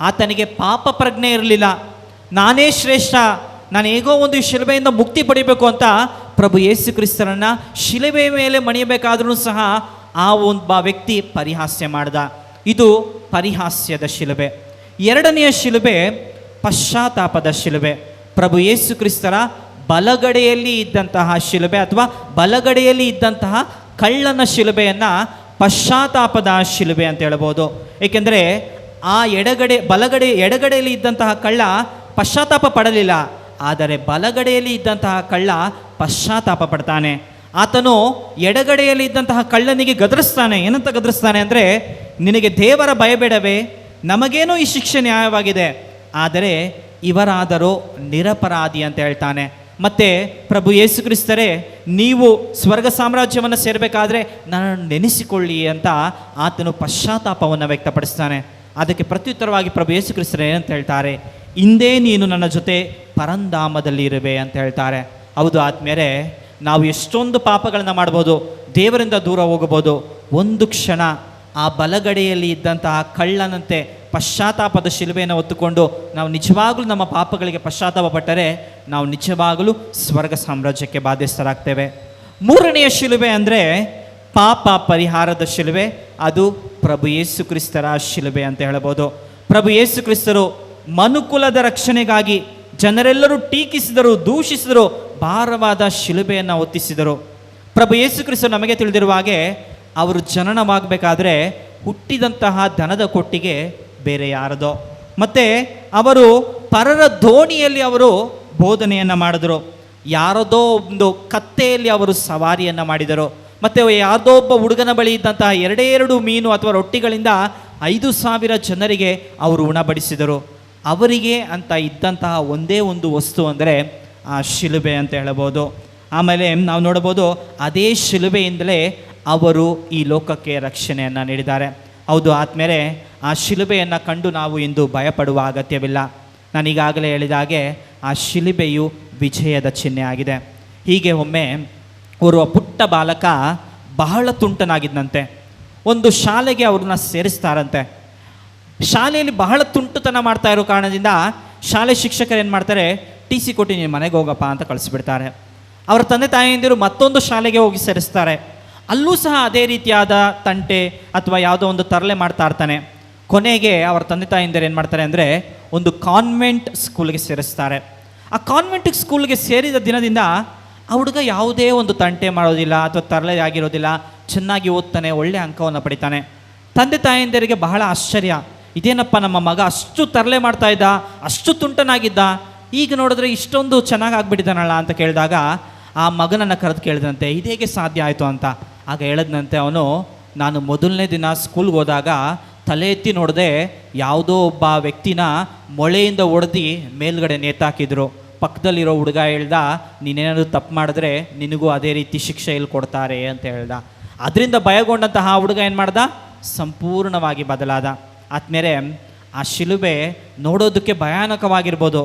ಆತನಿಗೆ ಪಾಪ ಪ್ರಜ್ಞೆ ಇರಲಿಲ್ಲ. ನಾನೇ ಶ್ರೇಷ್ಠ, ನಾನು ಹೇಗೋ ಒಂದು ಶಿಲುಬೆಯಿಂದ ಮುಕ್ತಿ ಪಡಿಬೇಕು ಅಂತ ಪ್ರಭು ಯೇಸು ಕ್ರಿಸ್ತರನ್ನು ಶಿಲುಬೆ ಮೇಲೆ ಮಣಿಯಬೇಕಾದ್ರೂ ಸಹ ಆ ಒಬ್ಬ ವ್ಯಕ್ತಿ ಪರಿಹಾಸ್ಯ ಮಾಡ್ದ. ಇದು ಪರಿಹಾಸ್ಯದ ಶಿಲುಬೆ. ಎರಡನೆಯ ಶಿಲುಬೆ ಪಶ್ಚಾತ್ತಾಪದ ಶಿಲುಬೆ. ಪ್ರಭು ಯೇಸು ಕ್ರಿಸ್ತರ ಬಲಗಡೆಯಲ್ಲಿ ಇದ್ದಂತಹ ಶಿಲುಬೆ ಅಥವಾ ಬಲಗಡೆಯಲ್ಲಿ ಇದ್ದಂತಹ ಕಳ್ಳನ ಶಿಲುಬೆಯನ್ನು ಪಶ್ಚಾತ್ತಾಪದ ಶಿಲುಬೆ ಅಂತ ಹೇಳ್ಬೋದು. ಏಕೆಂದರೆ ಆ ಎಡಗಡೆಯಲ್ಲಿ ಇದ್ದಂತಹ ಕಳ್ಳ ಪಶ್ಚಾತ್ತಾಪ ಪಡಲಿಲ್ಲ, ಆದರೆ ಬಲಗಡೆಯಲ್ಲಿ ಇದ್ದಂತಹ ಕಳ್ಳ ಪಶ್ಚಾತ್ತಾಪ ಪಡ್ತಾನೆ. ಆತನು ಎಡಗಡೆಯಲ್ಲಿ ಇದ್ದಂತಹ ಕಳ್ಳನಿಗೆ ಗದರಿಸ್ತಾನೆ. ಏನಂತ ಗದರಿಸ್ತಾನೆ ಅಂದರೆ, ನಿನಗೆ ದೇವರ ಭಯಬೇಡವೇ, ನಮಗೇನೋ ಈ ಶಿಕ್ಷೆ ನ್ಯಾಯವಾಗಿದೆ, ಆದರೆ ಇವರಾದರೂ ನಿರಪರಾಧಿ ಅಂತ ಹೇಳ್ತಾನೆ. ಮತ್ತು ಪ್ರಭು ಯೇಸು ಕ್ರಿಸ್ತರೇ, ನೀವು ಸ್ವರ್ಗ ಸಾಮ್ರಾಜ್ಯವನ್ನು ಸೇರಬೇಕಾದ್ರೆ ನನ್ನನ್ನು ನೆನೆಸಿಕೊಳ್ಳಿ ಅಂತ ಆತನು ಪಶ್ಚಾತ್ತಾಪವನ್ನು ವ್ಯಕ್ತಪಡಿಸ್ತಾನೆ. ಅದಕ್ಕೆ ಪ್ರತ್ಯುತ್ತರವಾಗಿ ಪ್ರಭು ಯೇಸು ಕ್ರಿಸ್ತರು ಏನಂತ ಹೇಳ್ತಾರೆ, ಇಂದೇ ನೀನು ನನ್ನ ಜೊತೆ ಪರಂಧಾಮದಲ್ಲಿ ಇರುವೆ ಅಂತ ಹೇಳ್ತಾರೆ. ಹೌದು, ಆದಮೇಲೆ ನಾವು ಎಷ್ಟೊಂದು ಪಾಪಗಳನ್ನು ಮಾಡ್ಬೋದು, ದೇವರಿಂದ ದೂರ ಹೋಗಬಹುದು. ಒಂದು ಕ್ಷಣ ಆ ಬಲಗಡೆಯಲ್ಲಿ ಇದ್ದಂತಹ ಕಳ್ಳನಂತೆ ಪಶ್ಚಾತ್ತಾಪದ ಶಿಲುಬೆಯನ್ನು ಹೊತ್ತುಕೊಂಡು ನಾವು ನಿಜವಾಗಲೂ ನಮ್ಮ ಪಾಪಗಳಿಗೆ ಪಶ್ಚಾತ್ತಾಪ ಪಟ್ಟರೆ ನಾವು ನಿಜವಾಗಲೂ ಸ್ವರ್ಗ ಸಾಮ್ರಾಜ್ಯಕ್ಕೆ ಬಾಧ್ಯಸ್ಥರಾಗ್ತೇವೆ. ಮೂರನೆಯ ಶಿಲುಬೆ ಅಂದರೆ ಪಾಪ ಪರಿಹಾರದ ಶಿಲುಬೆ. ಅದು ಪ್ರಭು ಯೇಸು ಕ್ರಿಸ್ತರ ಶಿಲುಬೆ ಅಂತ ಹೇಳ್ಬೋದು. ಪ್ರಭು ಯೇಸು ಕ್ರಿಸ್ತರು ಮನುಕುಲದ ರಕ್ಷಣೆಗಾಗಿ ಜನರೆಲ್ಲರೂ ಟೀಕಿಸಿದರು, ದೂಷಿಸಿದರು, ಭಾರವಾದ ಶಿಲುಬೆಯನ್ನು ಹೊತ್ತಿಸಿದರು. ಪ್ರಭು ಯೇಸು ಕ್ರಿಸ್ತರು ನಮಗೆ ತಿಳಿದಿರುವ ಹಾಗೆ ಅವರು ಜನನವಾಗಬೇಕಾದ್ರೆ ಹುಟ್ಟಿದಂತಹ ದನದ ಕೊಟ್ಟಿಗೆ ಬೇರೆ ಯಾರದೋ, ಮತ್ತು ಅವರು ಪರರ ದೋಣಿಯಲ್ಲಿ ಅವರು ಬೋಧನೆಯನ್ನು ಮಾಡಿದರು. ಯಾರದೋ ಒಂದು ಕತ್ತೆಯಲ್ಲಿ ಅವರು ಸವಾರಿಯನ್ನು ಮಾಡಿದರು. ಮತ್ತು ಯಾವುದೋ ಒಬ್ಬ ಹುಡುಗನ ಬಳಿ ಇದ್ದಂತಹ 2 ಮೀನು ಅಥವಾ ರೊಟ್ಟಿಗಳಿಂದ 5,000 ಜನರಿಗೆ ಅವರು ಉಣಬಡಿಸಿದರು. ಅವರಿಗೆ ಅಂತ ಇದ್ದಂತಹ ಒಂದೇ ಒಂದು ವಸ್ತು ಅಂದರೆ ಆ ಶಿಲುಬೆ ಅಂತ ಹೇಳಬಹುದು. ಆಮೇಲೆ ನಾವು ನೋಡಬಹುದು, ಅದೇ ಶಿಲುಬೆಯಿಂದಲೇ ಅವರು ಈ ಲೋಕಕ್ಕೆ ರಕ್ಷಣೆಯನ್ನು ನೀಡಿದ್ದಾರೆ. ಹೌದು, ಆದಮೇಲೆ ಆ ಶಿಲುಬೆಯನ್ನು ಕಂಡು ನಾವು ಇಂದು ಭಯಪಡುವ ಅಗತ್ಯವಿಲ್ಲ. ನಾನೀಗಾಗಲೇ ಹೇಳಿದ ಹಾಗೆ ಆ ಶಿಲುಬೆಯು ವಿಜಯದ ಚಿಹ್ನೆ ಆಗಿದೆ. ಹೀಗೆ ಒಮ್ಮೆ ಓರ್ವ ಪುಟ್ಟ ಬಾಲಕ ಬಹಳ ತುಂಟನಾಗಿದ್ದಂತೆ. ಒಂದು ಶಾಲೆಗೆ ಅವ್ರನ್ನ ಸೇರಿಸ್ತಾರಂತೆ. ಶಾಲೆಯಲ್ಲಿ ಬಹಳ ತುಂಟುತನ ಮಾಡ್ತಾ ಇರೋ ಕಾರಣದಿಂದ ಶಾಲೆ ಶಿಕ್ಷಕರು ಏನು ಮಾಡ್ತಾರೆ, ಟಿ ಸಿ ಕೊಟ್ಟು ನೀನು ಮನೆಗೆ ಹೋಗಪ್ಪ ಅಂತ ಕಳಿಸ್ಬಿಡ್ತಾರೆ. ಅವರ ತಂದೆ ತಾಯಿಯಂದಿರು ಮತ್ತೊಂದು ಶಾಲೆಗೆ ಹೋಗಿ ಸೇರಿಸ್ತಾರೆ. ಅಲ್ಲೂ ಸಹ ಅದೇ ರೀತಿಯಾದ ತಂಟೆ ಅಥವಾ ಯಾವುದೋ ಒಂದು ತರಲೆ ಮಾಡ್ತಾ ಇರ್ತಾನೆ. ಕೊನೆಗೆ ಅವರ ತಂದೆ ತಾಯಿಯಂದಿರು ಏನು ಮಾಡ್ತಾರೆ ಅಂದರೆ ಒಂದು ಕಾನ್ವೆಂಟ್ ಸ್ಕೂಲ್ಗೆ ಸೇರಿಸ್ತಾರೆ. ಆ ಕಾನ್ವೆಂಟ್ ಸ್ಕೂಲ್ಗೆ ಸೇರಿದ ದಿನದಿಂದ ಆ ಹುಡುಗ ಯಾವುದೇ ಒಂದು ತಂಟೆ ಮಾಡೋದಿಲ್ಲ ಅಥವಾ ತರಲೆ ಆಗಿರೋದಿಲ್ಲ, ಚೆನ್ನಾಗಿ ಓದ್ತಾನೆ, ಒಳ್ಳೆ ಅಂಕವನ್ನು ಪಡಿತಾನೆ. ತಂದೆ ತಾಯಿಯಂದಿರಿಗೆ ಬಹಳ ಆಶ್ಚರ್ಯ, ಇದೇನಪ್ಪ ನಮ್ಮ ಮಗ ಅಷ್ಟು ತರಲೆ ಮಾಡ್ತಾ ಇದ್ದ, ಅಷ್ಟು ತುಂಟನಾಗಿದ್ದ, ಈಗ ನೋಡಿದ್ರೆ ಇಷ್ಟೊಂದು ಚೆನ್ನಾಗಿ ಆಗ್ಬಿಟ್ಟಿದ್ದಾನಲ್ಲ ಅಂತ ಕೇಳಿದಾಗ ಆ ಮಗನನ್ನು ಕರೆದು ಕೇಳಿದಂತೆ ಇದು ಹೇಗೆ ಸಾಧ್ಯ ಆಯಿತು ಅಂತ. ಆಗ ಹೇಳಿದಂತೆ ಅವನು, ನಾನು ಮೊದಲನೇ ದಿನ ಸ್ಕೂಲ್ಗೆ ಹೋದಾಗ ತಲೆ ಎತ್ತಿ ನೋಡದೆ ಯಾವುದೋ ಒಬ್ಬ ವ್ಯಕ್ತಿನ ಮೊಳೆಯಿಂದ ಹೊಡೆದು ಮೇಲ್ಗಡೆ ನೇತಾಕಿದ್ರು. ಪಕ್ಕದಲ್ಲಿರೋ ಹುಡುಗ ಹೇಳ್ದ, ನೀನೇನಾದರೂ ತಪ್ಪು ಮಾಡಿದ್ರೆ ನಿನಗೂ ಅದೇ ರೀತಿ ಶಿಕ್ಷೆ ಇಲ್ಲಿ ಕೊಡ್ತಾರೆ ಅಂತ ಹೇಳ್ದ. ಅದರಿಂದ ಭಯಗೊಂಡಂತಹ ಆ ಹುಡುಗ ಏನು ಮಾಡ್ದ, ಸಂಪೂರ್ಣವಾಗಿ ಬದಲಾದ. ಆದ್ಮೇಲೆ ಆ ಶಿಲುಬೆ ನೋಡೋದಕ್ಕೆ ಭಯಾನಕವಾಗಿರ್ಬೋದು,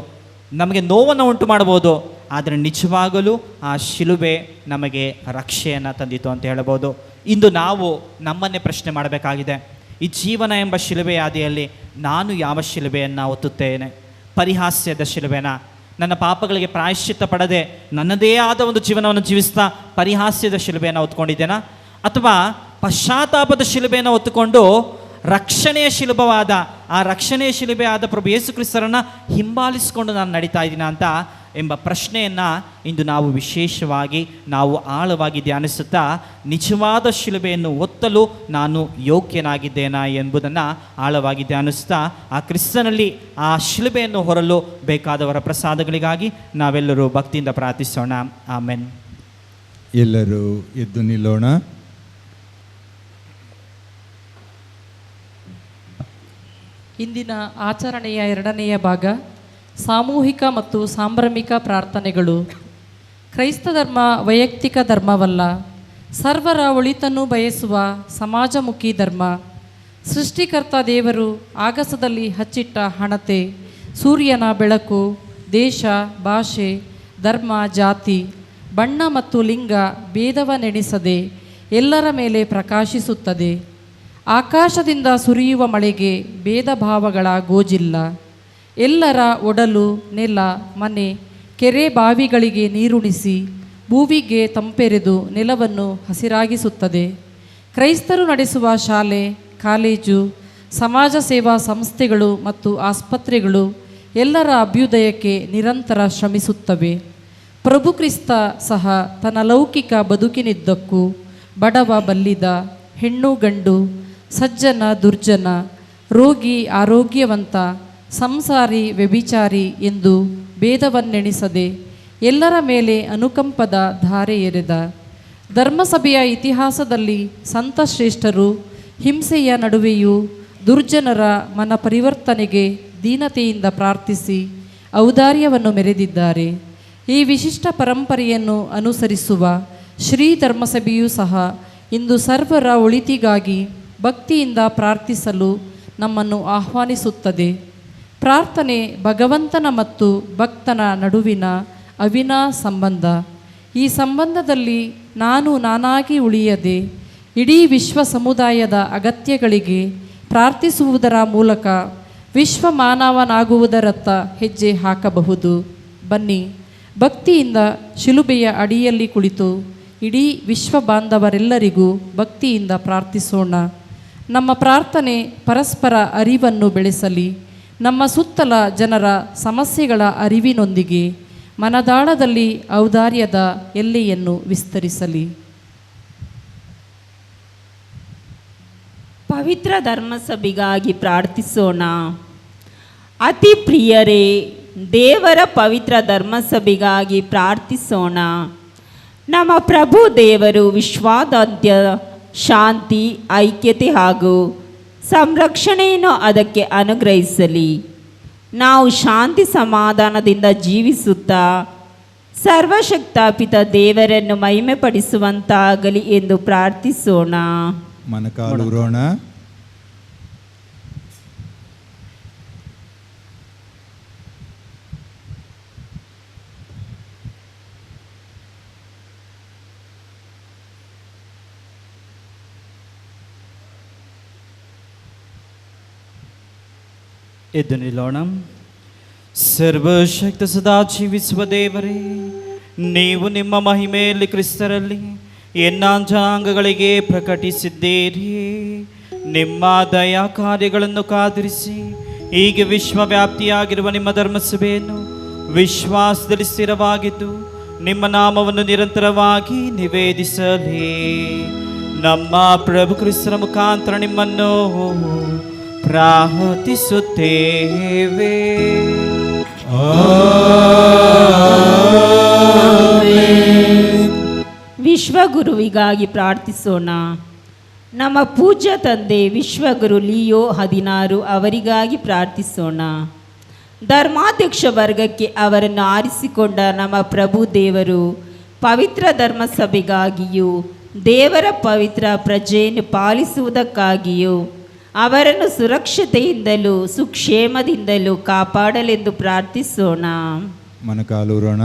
ನಮಗೆ ನೋವನ್ನು ಉಂಟು ಮಾಡ್ಬೋದು, ಆದರೆ ನಿಜವಾಗಲೂ ಆ ಶಿಲುಬೆ ನಮಗೆ ರಕ್ಷೆಯನ್ನು ತಂದಿತು ಅಂತ ಹೇಳ್ಬೋದು. ಇಂದು ನಾವು ನಮ್ಮನ್ನೇ ಪ್ರಶ್ನೆ ಮಾಡಬೇಕಾಗಿದೆ, ಈ ಜೀವನ ಎಂಬ ಶಿಲುಬೆ ಹಾದಿಯಲ್ಲಿ ನಾನು ಯಾವ ಶಿಲುಬೆಯನ್ನು ಒತ್ತುತ್ತೇನೆ? ಪರಿಹಾಸ್ಯದ ಶಿಲುಬೆನ? ನನ್ನ ಪಾಪಗಳಿಗೆ ಪ್ರಾಯಶ್ಚಿತ್ತ ಪಡದೆ ನನ್ನದೇ ಆದ ಒಂದು ಜೀವನವನ್ನು ಜೀವಿಸ್ತಾ ಪರಿಹಾಸ್ಯದ ಶಿಲುಬೆಯನ್ನು ಹೊತ್ಕೊಂಡಿದ್ದೇನಾ? ಅಥವಾ ಪಶ್ಚಾತ್ತಾಪದ ಶಿಲುಬೆಯನ್ನು ಹೊತ್ತುಕೊಂಡು ರಕ್ಷಣೆಯ ಶಿಲುಬವಾದ ಆ ರಕ್ಷಣೆಯ ಶಿಲುಬೆ ಆದ ಪ್ರಭು ಯೇಸು ಕ್ರಿಸ್ತರನ್ನು ಹಿಂಬಾಲಿಸಿಕೊಂಡು ನಾನು ನಡೀತಾ ಇದ್ದೀನ ಅಂತ ಎಂಬ ಪ್ರಶ್ನೆಯನ್ನು ಇಂದು ನಾವು ವಿಶೇಷವಾಗಿ ನಾವು ಆಳವಾಗಿ ಧ್ಯಾನಿಸುತ್ತಾ ನಿಜವಾದ ಶಿಲುಬೆಯನ್ನು ಒತ್ತಲು ನಾನು ಯೋಗ್ಯನಾಗಿದ್ದೇನಾ ಎಂಬುದನ್ನು ಆಳವಾಗಿ ಧ್ಯಾನಿಸುತ್ತಾ ಆ ಕ್ರಿಸ್ತನಲ್ಲಿ ಆ ಶಿಲುಬೆಯನ್ನು ಹೊರಲು ಬೇಕಾದವರ ಪ್ರಸಾದಗಳಿಗಾಗಿ ನಾವೆಲ್ಲರೂ ಭಕ್ತಿಯಿಂದ ಪ್ರಾರ್ಥಿಸೋಣ. ಆಮೆನ್. ಎಲ್ಲರೂ ಎದ್ದು ನಿಲ್ಲೋಣ. ಇಂದಿನ ಆಚರಣೆಯ ಎರಡನೆಯ ಭಾಗ ಸಾಮೂಹಿಕ ಮತ್ತು ಸಾಂಭ್ರಮಿಕ ಪ್ರಾರ್ಥನೆಗಳು. ಕ್ರೈಸ್ತ ಧರ್ಮ ವೈಯಕ್ತಿಕ ಧರ್ಮವಲ್ಲ, ಸರ್ವರ ಒಳಿತನ್ನು ಬಯಸುವ ಸಮಾಜಮುಖಿ ಧರ್ಮ. ಸೃಷ್ಟಿಕರ್ತ ದೇವರು ಆಗಸದಲ್ಲಿ ಹಚ್ಚಿಟ್ಟ ಹಣತೆ, ಸೂರ್ಯನ ಬೆಳಕು, ದೇಶ, ಭಾಷೆ, ಧರ್ಮ, ಜಾತಿ, ಬಣ್ಣ ಮತ್ತು ಲಿಂಗ ಭೇದವನೆಣಿಸದೆ ಎಲ್ಲರ ಮೇಲೆ ಪ್ರಕಾಶಿಸುತ್ತದೆ. ಆಕಾಶದಿಂದ ಸುರಿಯುವ ಮಳೆಗೆ ಭೇದ ಭಾವಗಳ ಗೋಜಿಲ್ಲ. ಎಲ್ಲರ ಒಡಲು, ನೆಲ, ಮನೆ, ಕೆರೆ, ಬಾವಿಗಳಿಗೆ ನೀರುಣಿಸಿ ಭೂವಿಗೆ ತಂಪೆರೆದು ನೆಲವನ್ನು ಹಸಿರಾಗಿಸುತ್ತದೆ. ಕ್ರೈಸ್ತರು ನಡೆಸುವ ಶಾಲೆ, ಕಾಲೇಜು, ಸಮಾಜ ಸೇವಾ ಸಂಸ್ಥೆಗಳು ಮತ್ತು ಆಸ್ಪತ್ರೆಗಳು ಎಲ್ಲರ ಅಭ್ಯುದಯಕ್ಕೆ ನಿರಂತರ ಶ್ರಮಿಸುತ್ತವೆ. ಪ್ರಭು ಕ್ರಿಸ್ತ ಸಹ ತನ್ನ ಲೌಕಿಕ ಬದುಕಿನಿದ್ದಕ್ಕೂ ಬಡವ ಬಲ್ಲಿದ, ಹೆಣ್ಣು ಗಂಡು, ಸಜ್ಜನ ದುರ್ಜನ, ರೋಗಿ ಆರೋಗ್ಯವಂತ, ಸಂಸಾರಿ ವ್ಯಭಿಚಾರಿ ಎಂದು ಭೇದವನ್ನೆಣಿಸದೆ ಎಲ್ಲರ ಮೇಲೆ ಅನುಕಂಪದ ಧಾರೆ ಎರೆದ. ಧರ್ಮಸಭೆಯ ಇತಿಹಾಸದಲ್ಲಿ ಸಂತಶ್ರೇಷ್ಠರು ಹಿಂಸೆಯ ನಡುವೆಯೂ ದುರ್ಜನರ ಮನ ಪರಿವರ್ತನೆಗೆ ದೀನತೆಯಿಂದ ಪ್ರಾರ್ಥಿಸಿ ಔದಾರ್ಯವನ್ನು ಮೆರೆದಿದ್ದಾರೆ. ಈ ವಿಶಿಷ್ಟ ಪರಂಪರೆಯನ್ನು ಅನುಸರಿಸುವ ಶ್ರೀ ಧರ್ಮಸಭೆಯೂ ಸಹ ಇಂದು ಸರ್ವರ ಒಳಿತಿಗಾಗಿ ಭಕ್ತಿಯಿಂದ ಪ್ರಾರ್ಥಿಸಲು ನಮ್ಮನ್ನು ಆಹ್ವಾನಿಸುತ್ತದೆ. ಪ್ರಾರ್ಥನೆ ಭಗವಂತನ ಮತ್ತು ಭಕ್ತನ ನಡುವಿನ ಅವಿನಾ ಸಂಬಂಧ. ಈ ಸಂಬಂಧದಲ್ಲಿ ನಾನಾಗಿ ಉಳಿಯದೆ ಇಡೀ ವಿಶ್ವ ಸಮುದಾಯದ ಅಗತ್ಯಗಳಿಗೆ ಪ್ರಾರ್ಥಿಸುವುದರ ಮೂಲಕ ವಿಶ್ವ ಮಾನವನಾಗುವುದರತ್ತ ಹೆಜ್ಜೆ ಹಾಕಬಹುದು. ಬನ್ನಿ, ಭಕ್ತಿಯಿಂದ ಶಿಲುಬೆಯ ಅಡಿಯಲ್ಲಿ ಕುಳಿತು ಇಡೀ ವಿಶ್ವ ಬಾಂಧವರೆಲ್ಲರಿಗೂ ಭಕ್ತಿಯಿಂದ ಪ್ರಾರ್ಥಿಸೋಣ. ನಮ್ಮ ಪ್ರಾರ್ಥನೆ ಪರಸ್ಪರ ಅರಿವನ್ನು ಬೆಳೆಸಲಿ. ನಮ್ಮ ಸುತ್ತಲ ಜನರ ಸಮಸ್ಯೆಗಳ ಅರಿವಿನೊಂದಿಗೆ ಮನದಾಳದಲ್ಲಿ ಔದಾರ್ಯದ ಎಲ್ಲೆಯನ್ನು ವಿಸ್ತರಿಸಲಿ. ಪವಿತ್ರ ಧರ್ಮಸಭೆಗಾಗಿ ಪ್ರಾರ್ಥಿಸೋಣ. ಅತಿ ಪ್ರಿಯರೇ, ದೇವರ ಪವಿತ್ರ ಧರ್ಮಸಭೆಗಾಗಿ ಪ್ರಾರ್ಥಿಸೋಣ. ನಮ್ಮ ಪ್ರಭು ದೇವರು ವಿಶ್ವಾದ್ಯಂತ ಶಾಂತಿ, ಐಕ್ಯತೆ ಹಾಗೂ ಸಂರಕ್ಷಣೆಯನ್ನು ಅದಕ್ಕೆ ಅನುಗ್ರಹಿಸಲಿ. ನಾವು ಶಾಂತಿ ಸಮಾಧಾನದಿಂದ ಜೀವಿಸುತ್ತಾ ಸರ್ವಶಕ್ತಾಪಿತ ದೇವರನ್ನು ಮಹಿಮೆಪಡಿಸುವಂತಾಗಲಿ ಎಂದು ಪ್ರಾರ್ಥಿಸೋಣ. ಮೊಣಕಾಲೂರೋಣ. ಎದ್ದು ನಿಲ್ಲೋಣ. ಸರ್ವಶಕ್ತ ಸದಾ ಜೀವಿಸುವ ದೇವರೇ, ನೀವು ನಿಮ್ಮ ಮಹಿಮೆಯಲ್ಲಿ ಕ್ರಿಸ್ತರಲ್ಲಿ ಎನ್ನಾಂಜನಾಂಗಗಳಿಗೆ ಪ್ರಕಟಿಸಿದ್ದೀರಿ. ನಿಮ್ಮ ದಯಾ ಕಾರ್ಯಗಳನ್ನು ಕಾದಿರಿಸಿ ಹೀಗೆ ವಿಶ್ವವ್ಯಾಪ್ತಿಯಾಗಿರುವ ನಿಮ್ಮ ಧರ್ಮಸಭೆಯನ್ನು ವಿಶ್ವಾಸದಲ್ಲಿ ಸ್ಥಿರವಾಗಿದ್ದು ನಿಮ್ಮ ನಾಮವನ್ನು ನಿರಂತರವಾಗಿ ನಿವೇದಿಸಲಿ. ನಮ್ಮ ಪ್ರಭು ಕ್ರಿಸ್ತರ ಮುಖಾಂತರ ನಿಮ್ಮನ್ನು ಪ್ರಾರ್ಥಿಸುತ್ತೇವೆ. ವಿಶ್ವಗುರುವಿಗಾಗಿ ಪ್ರಾರ್ಥಿಸೋಣ. ನಮ್ಮ ಪೂಜ್ಯ ತಂದೆ ವಿಶ್ವಗುರು ಲಿಯೋ 16 ಅವರಿಗಾಗಿ ಪ್ರಾರ್ಥಿಸೋಣ. ಧರ್ಮಾಧ್ಯಕ್ಷ ವರ್ಗಕ್ಕೆ ಅವರನ್ನು ಆರಿಸಿಕೊಂಡ ನಮ್ಮ ಪ್ರಭು ದೇವರು ಪವಿತ್ರ ಧರ್ಮಸಭೆಗಾಗಿಯೂ ದೇವರ ಪವಿತ್ರ ಪ್ರಜೆಯನ್ನು ಪಾಲಿಸುವುದಕ್ಕಾಗಿಯೂ ಅವರನ್ನು ಸುರಕ್ಷತೆಯಿಂದಲೂ ಸುಕ್ಷೇಮದಿಂದಲೂ ಕಾಪಾಡಲೆಂದು ಪ್ರಾರ್ಥಿಸೋಣ. ಮೊಣಕಾಲೂರೋಣ.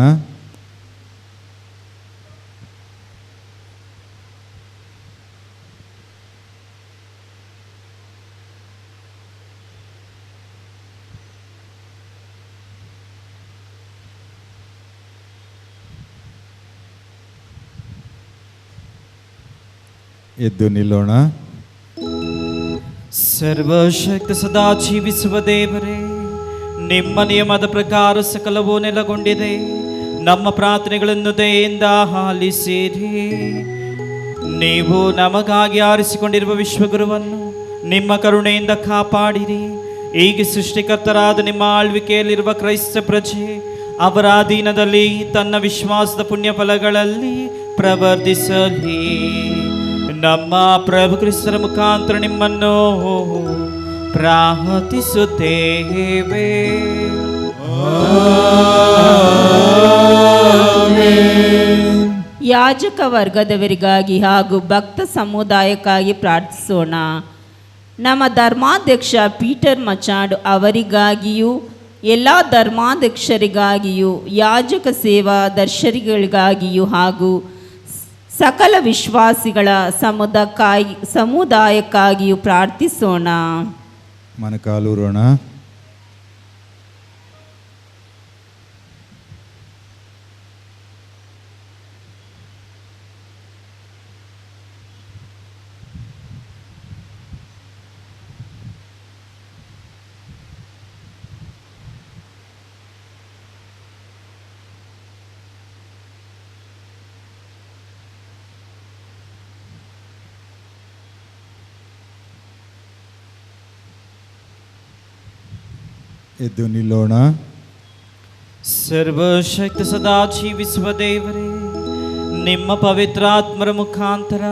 ಎದ್ದು ನಿಲ್ಲೋಣ. ಸರ್ವಶಕ್ತ ಸದಾ ಜೀವಿಸುವ ದೇವರೇ, ನಿಮ್ಮ ನಿಯಮದ ಪ್ರಕಾರ ಸಕಲವೂ ನೆಲೆಗೊಂಡಿದೆ. ನಮ್ಮ ಪ್ರಾರ್ಥನೆಗಳನ್ನು ದಯೆಯಿಂದ ಆಲಿಸಿರಿ. ನೀವು ನಮಗಾಗಿ ಆರಿಸಿಕೊಂಡಿರುವ ವಿಶ್ವಗುರುವನ್ನು ನಿಮ್ಮ ಕರುಣೆಯಿಂದ ಕಾಪಾಡಿರಿ. ಹೀಗೆ ಸೃಷ್ಟಿಕರ್ತರಾದ ನಿಮ್ಮ ಆಳ್ವಿಕೆಯಲ್ಲಿರುವ ಕ್ರೈಸ್ತ ಪ್ರಜೆ ಅವರ ಅಧೀನದಲ್ಲಿ ತನ್ನ ವಿಶ್ವಾಸದ ಪುಣ್ಯ ಫಲಗಳಲ್ಲಿ ಪ್ರವರ್ಧಿಸಲಿ. ನಮ್ಮ ಪ್ರಭು ಕ್ರಿಸ್ತರ ಮುಖಾಂತರ ನಿಮ್ಮನ್ನು ಪ್ರಾರ್ಥಿಸುತ್ತೇವೆ. ಯಾಜಕ ವರ್ಗದವರಿಗಾಗಿ ಹಾಗೂ ಭಕ್ತ ಸಮುದಾಯಕ್ಕಾಗಿ ಪ್ರಾರ್ಥಿಸೋಣ. ನಮ್ಮ ಧರ್ಮಾಧ್ಯಕ್ಷ ಪೀಟರ್ ಮಚಾಡ್ ಅವರಿಗಾಗಿಯೂ ಎಲ್ಲ ಧರ್ಮಾಧ್ಯಕ್ಷರಿಗಾಗಿಯೂ ಯಾಜಕ ಸೇವಾ ದರ್ಶರಿಗಳಿಗಾಗಿಯೂ ಹಾಗೂ ಸಕಲ ವಿಶ್ವಾಸಿಗಳ ಸಮುದಾಯಕ್ಕಾಗಿಯೂ ಪ್ರಾರ್ಥಿಸೋಣ. ಮೊಣಕಾಲೂರೋಣ. ಎದ್ದು ನಿಲ್ಲೋಣ. ಸರ್ವಶಕ್ತ ಸದಾ ಜೀವಿಸುವ ದೇವರೇ, ನಿಮ್ಮ ಪವಿತ್ರಾತ್ಮರ ಮುಖಾಂತರ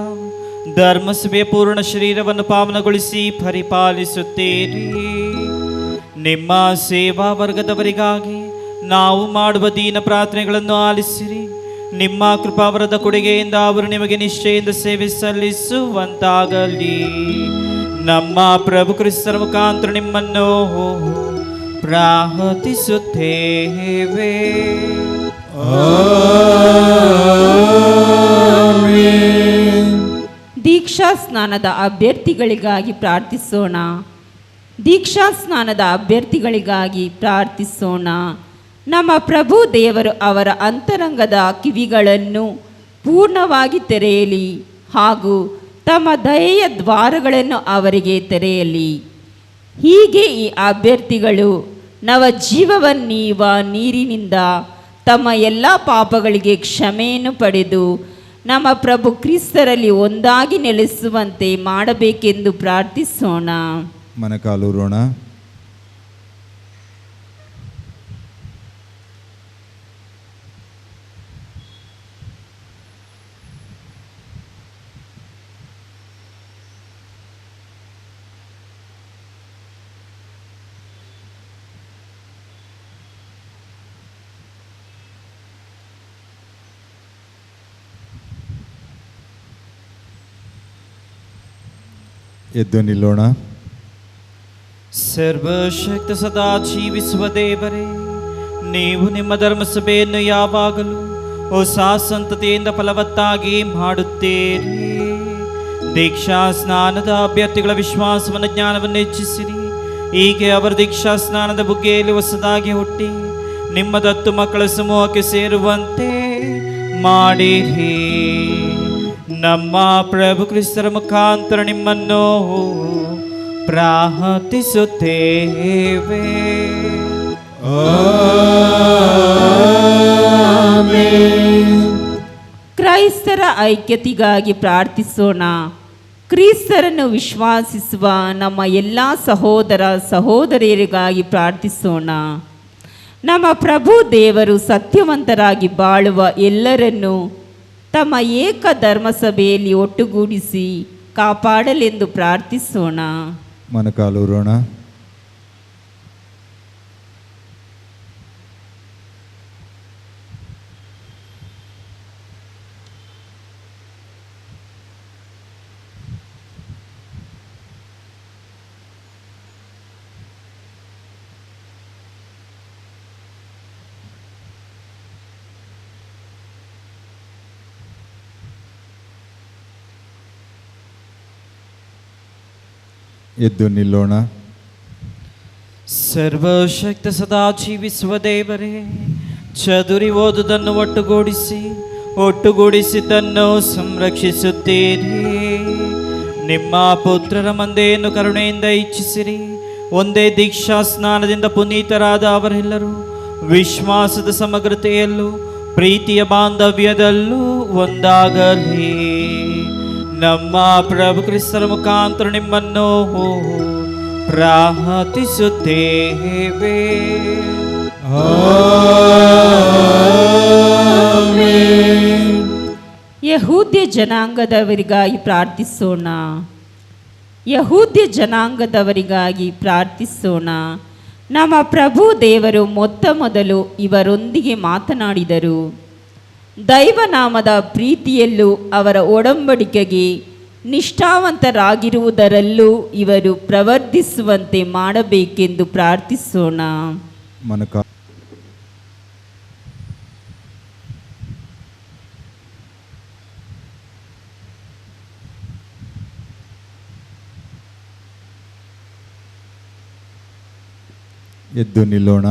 ಧರ್ಮಸಭೆಯ ಪೂರ್ಣ ಶರೀರವನ್ನು ಪಾವನಗೊಳಿಸಿ ಪರಿಪಾಲಿಸುತ್ತೀರಿ. ನಿಮ್ಮ ಸೇವಾ ವರ್ಗದವರಿಗಾಗಿ ನಾವು ಮಾಡುವ ದೀನ ಪ್ರಾರ್ಥನೆಗಳನ್ನು ಆಲಿಸಿರಿ. ನಿಮ್ಮ ಕೃಪಾವರದ ಕೊಡುಗೆಯಿಂದ ಅವರು ನಿಮಗೆ ನಿಷ್ಠೆಯಿಂದ ಸೇವೆ ಸಲ್ಲಿಸುವಂತಾಗಲಿ. ನಮ್ಮ ಪ್ರಭು ಕ್ರಿಸ್ತರ ಮುಖಾಂತರ ನಿಮ್ಮನ್ನು ಪ್ರಾರ್ಥಿಸುತ್ತೇವೆ. ದೀಕ್ಷಾ ಸ್ನಾನದ ಅಭ್ಯರ್ಥಿಗಳಿಗಾಗಿ ಪ್ರಾರ್ಥಿಸೋಣ. ದೀಕ್ಷಾ ಸ್ನಾನದ ಅಭ್ಯರ್ಥಿಗಳಿಗಾಗಿ ಪ್ರಾರ್ಥಿಸೋಣ. ನಮ್ಮ ಪ್ರಭು ದೇವರು ಅವರ ಅಂತರಂಗದ ಕಿವಿಗಳನ್ನು ಪೂರ್ಣವಾಗಿ ತೆರೆಯಲಿ ಹಾಗೂ ತಮ್ಮ ದಯೆಯ ದ್ವಾರಗಳನ್ನು ಅವರಿಗೆ ತೆರೆಯಲಿ. ಹೀಗೆ ಈ ಅಭ್ಯರ್ಥಿಗಳು ನವಜೀವವನ್ನೀವ ನೀರಿನಿಂದ ತಮ್ಮ ಎಲ್ಲ ಪಾಪಗಳಿಗೆ ಕ್ಷಮೆಯನ್ನು ಪಡೆದು ನಮ್ಮ ಪ್ರಭು ಕ್ರಿಸ್ತರಲ್ಲಿ ಒಂದಾಗಿ ನೆಲೆಸುವಂತೆ ಮಾಡಬೇಕೆಂದು ಪ್ರಾರ್ಥಿಸೋಣ. ಮೊಣಕಾಲೂರೋಣ. ಎದ್ದು ನಿಲ್ಲೋಣ. ಸರ್ವಶಕ್ತ ಸದಾ ಜೀವಿಸುವ ದೇವರೇ, ನೀವು ನಿಮ್ಮ ಧರ್ಮಸಭೆಯನ್ನು ಯಾವಾಗಲೂ ಹೊಸ ಸಂತತಿಯಿಂದ ಫಲವತ್ತಾಗಿ ಮಾಡುತ್ತೀರಿ. ದೀಕ್ಷಾ ಸ್ನಾನದ ಅಭ್ಯರ್ಥಿಗಳ ವಿಶ್ವಾಸವನ್ನು ಜ್ಞಾನವನ್ನು ಹೆಚ್ಚಿಸಿರಿ. ಹೀಗೆ ಅವರು ದೀಕ್ಷಾ ಸ್ನಾನದ ಬುಗ್ಗೆಯಲ್ಲಿ ಹೊಸದಾಗಿ ಹುಟ್ಟಿ ನಿಮ್ಮ ದತ್ತು ಮಕ್ಕಳ ಸಮೂಹಕ್ಕೆ ಸೇರುವಂತೆ ಮಾಡಿರಿ. ನಮ್ಮ ಪ್ರಭು ಕ್ರಿಸ್ತರ ಮುಖಾಂತರ ನಿಮ್ಮನ್ನು ಪ್ರಾರ್ಥಿಸುತ್ತೇವೆ. ಕ್ರೈಸ್ತರ ಐಕ್ಯತೆಗಾಗಿ ಪ್ರಾರ್ಥಿಸೋಣ. ಕ್ರಿಸ್ತರನ್ನು ವಿಶ್ವಾಸಿಸುವ ನಮ್ಮ ಎಲ್ಲ ಸಹೋದರ ಸಹೋದರಿಯರಿಗಾಗಿ ಪ್ರಾರ್ಥಿಸೋಣ. ನಮ್ಮ ಪ್ರಭು ದೇವರು ಸತ್ಯವಂತರಾಗಿ ಬಾಳುವ ಎಲ್ಲರನ್ನೂ ತಮ್ಮ ಏಕ ಧರ್ಮಸಭೆಯಲ್ಲಿ ಒಟ್ಟುಗೂಡಿಸಿ ಕಾಪಾಡಲೆಂದು ಪ್ರಾರ್ಥಿಸೋಣ. ಮೊಣಕಾಲೂರೋಣ. ಎದ್ದು ನಿಲ್ಲೋಣ. ಸರ್ವಶಕ್ತ ಸದಾ ಜೀವಿಸುವ ದೇವರೇ, ಚದುರಿ ಓದುವುದನ್ನು ಒಟ್ಟುಗೂಡಿಸಿದ್ದನ್ನು ಸಂರಕ್ಷಿಸುತ್ತೀರಿ. ನಿಮ್ಮ ಪುತ್ರರ ಮಂದೆಯನ್ನು ಕರುಣೆಯಿಂದ ಇಚ್ಛಿಸಿರಿ. ಒಂದೇ ದೀಕ್ಷಾ ಸ್ನಾನದಿಂದ ಪುನೀತರಾದ ಅವರೆಲ್ಲರೂ ವಿಶ್ವಾಸದ ಸಮಗ್ರತೆಯಲ್ಲೂ ಪ್ರೀತಿಯ ಬಾಂಧವ್ಯದಲ್ಲೂ ಒಂದಾಗಲಿ. ನಮ್ಮ ಪ್ರಭು ಕ್ರಿಸ್ತರ ಮುಖಾಂತರ ನಿಮ್ಮನ್ನು ಪ್ರಾರ್ಥಿಸುತ್ತೇವೆ. ಯಹೂದ್ಯ ಜನಾಂಗದವರಿಗಾಗಿ ಪ್ರಾರ್ಥಿಸೋಣ. ಯಹೂದ್ಯ ಜನಾಂಗದವರಿಗಾಗಿ ಪ್ರಾರ್ಥಿಸೋಣ. ನಮ್ಮ ಪ್ರಭು ದೇವರು ಮೊತ್ತ ಮೊದಲು ಇವರೊಂದಿಗೆ ಮಾತನಾಡಿದರು. ದೈವನಾಮದ ಪ್ರೀತಿಯಲ್ಲೂ ಅವರ ಒಡಂಬಡಿಕೆಗೆ ನಿಷ್ಠಾವಂತರಾಗಿರುವುದರಲ್ಲೂ ಇವರು ಪ್ರವರ್ಧಿಸುವಂತೆ ಮಾಡಬೇಕೆಂದು ಪ್ರಾರ್ಥಿಸೋಣ. ಎದ್ದು ನಿಲ್ಲೋಣ.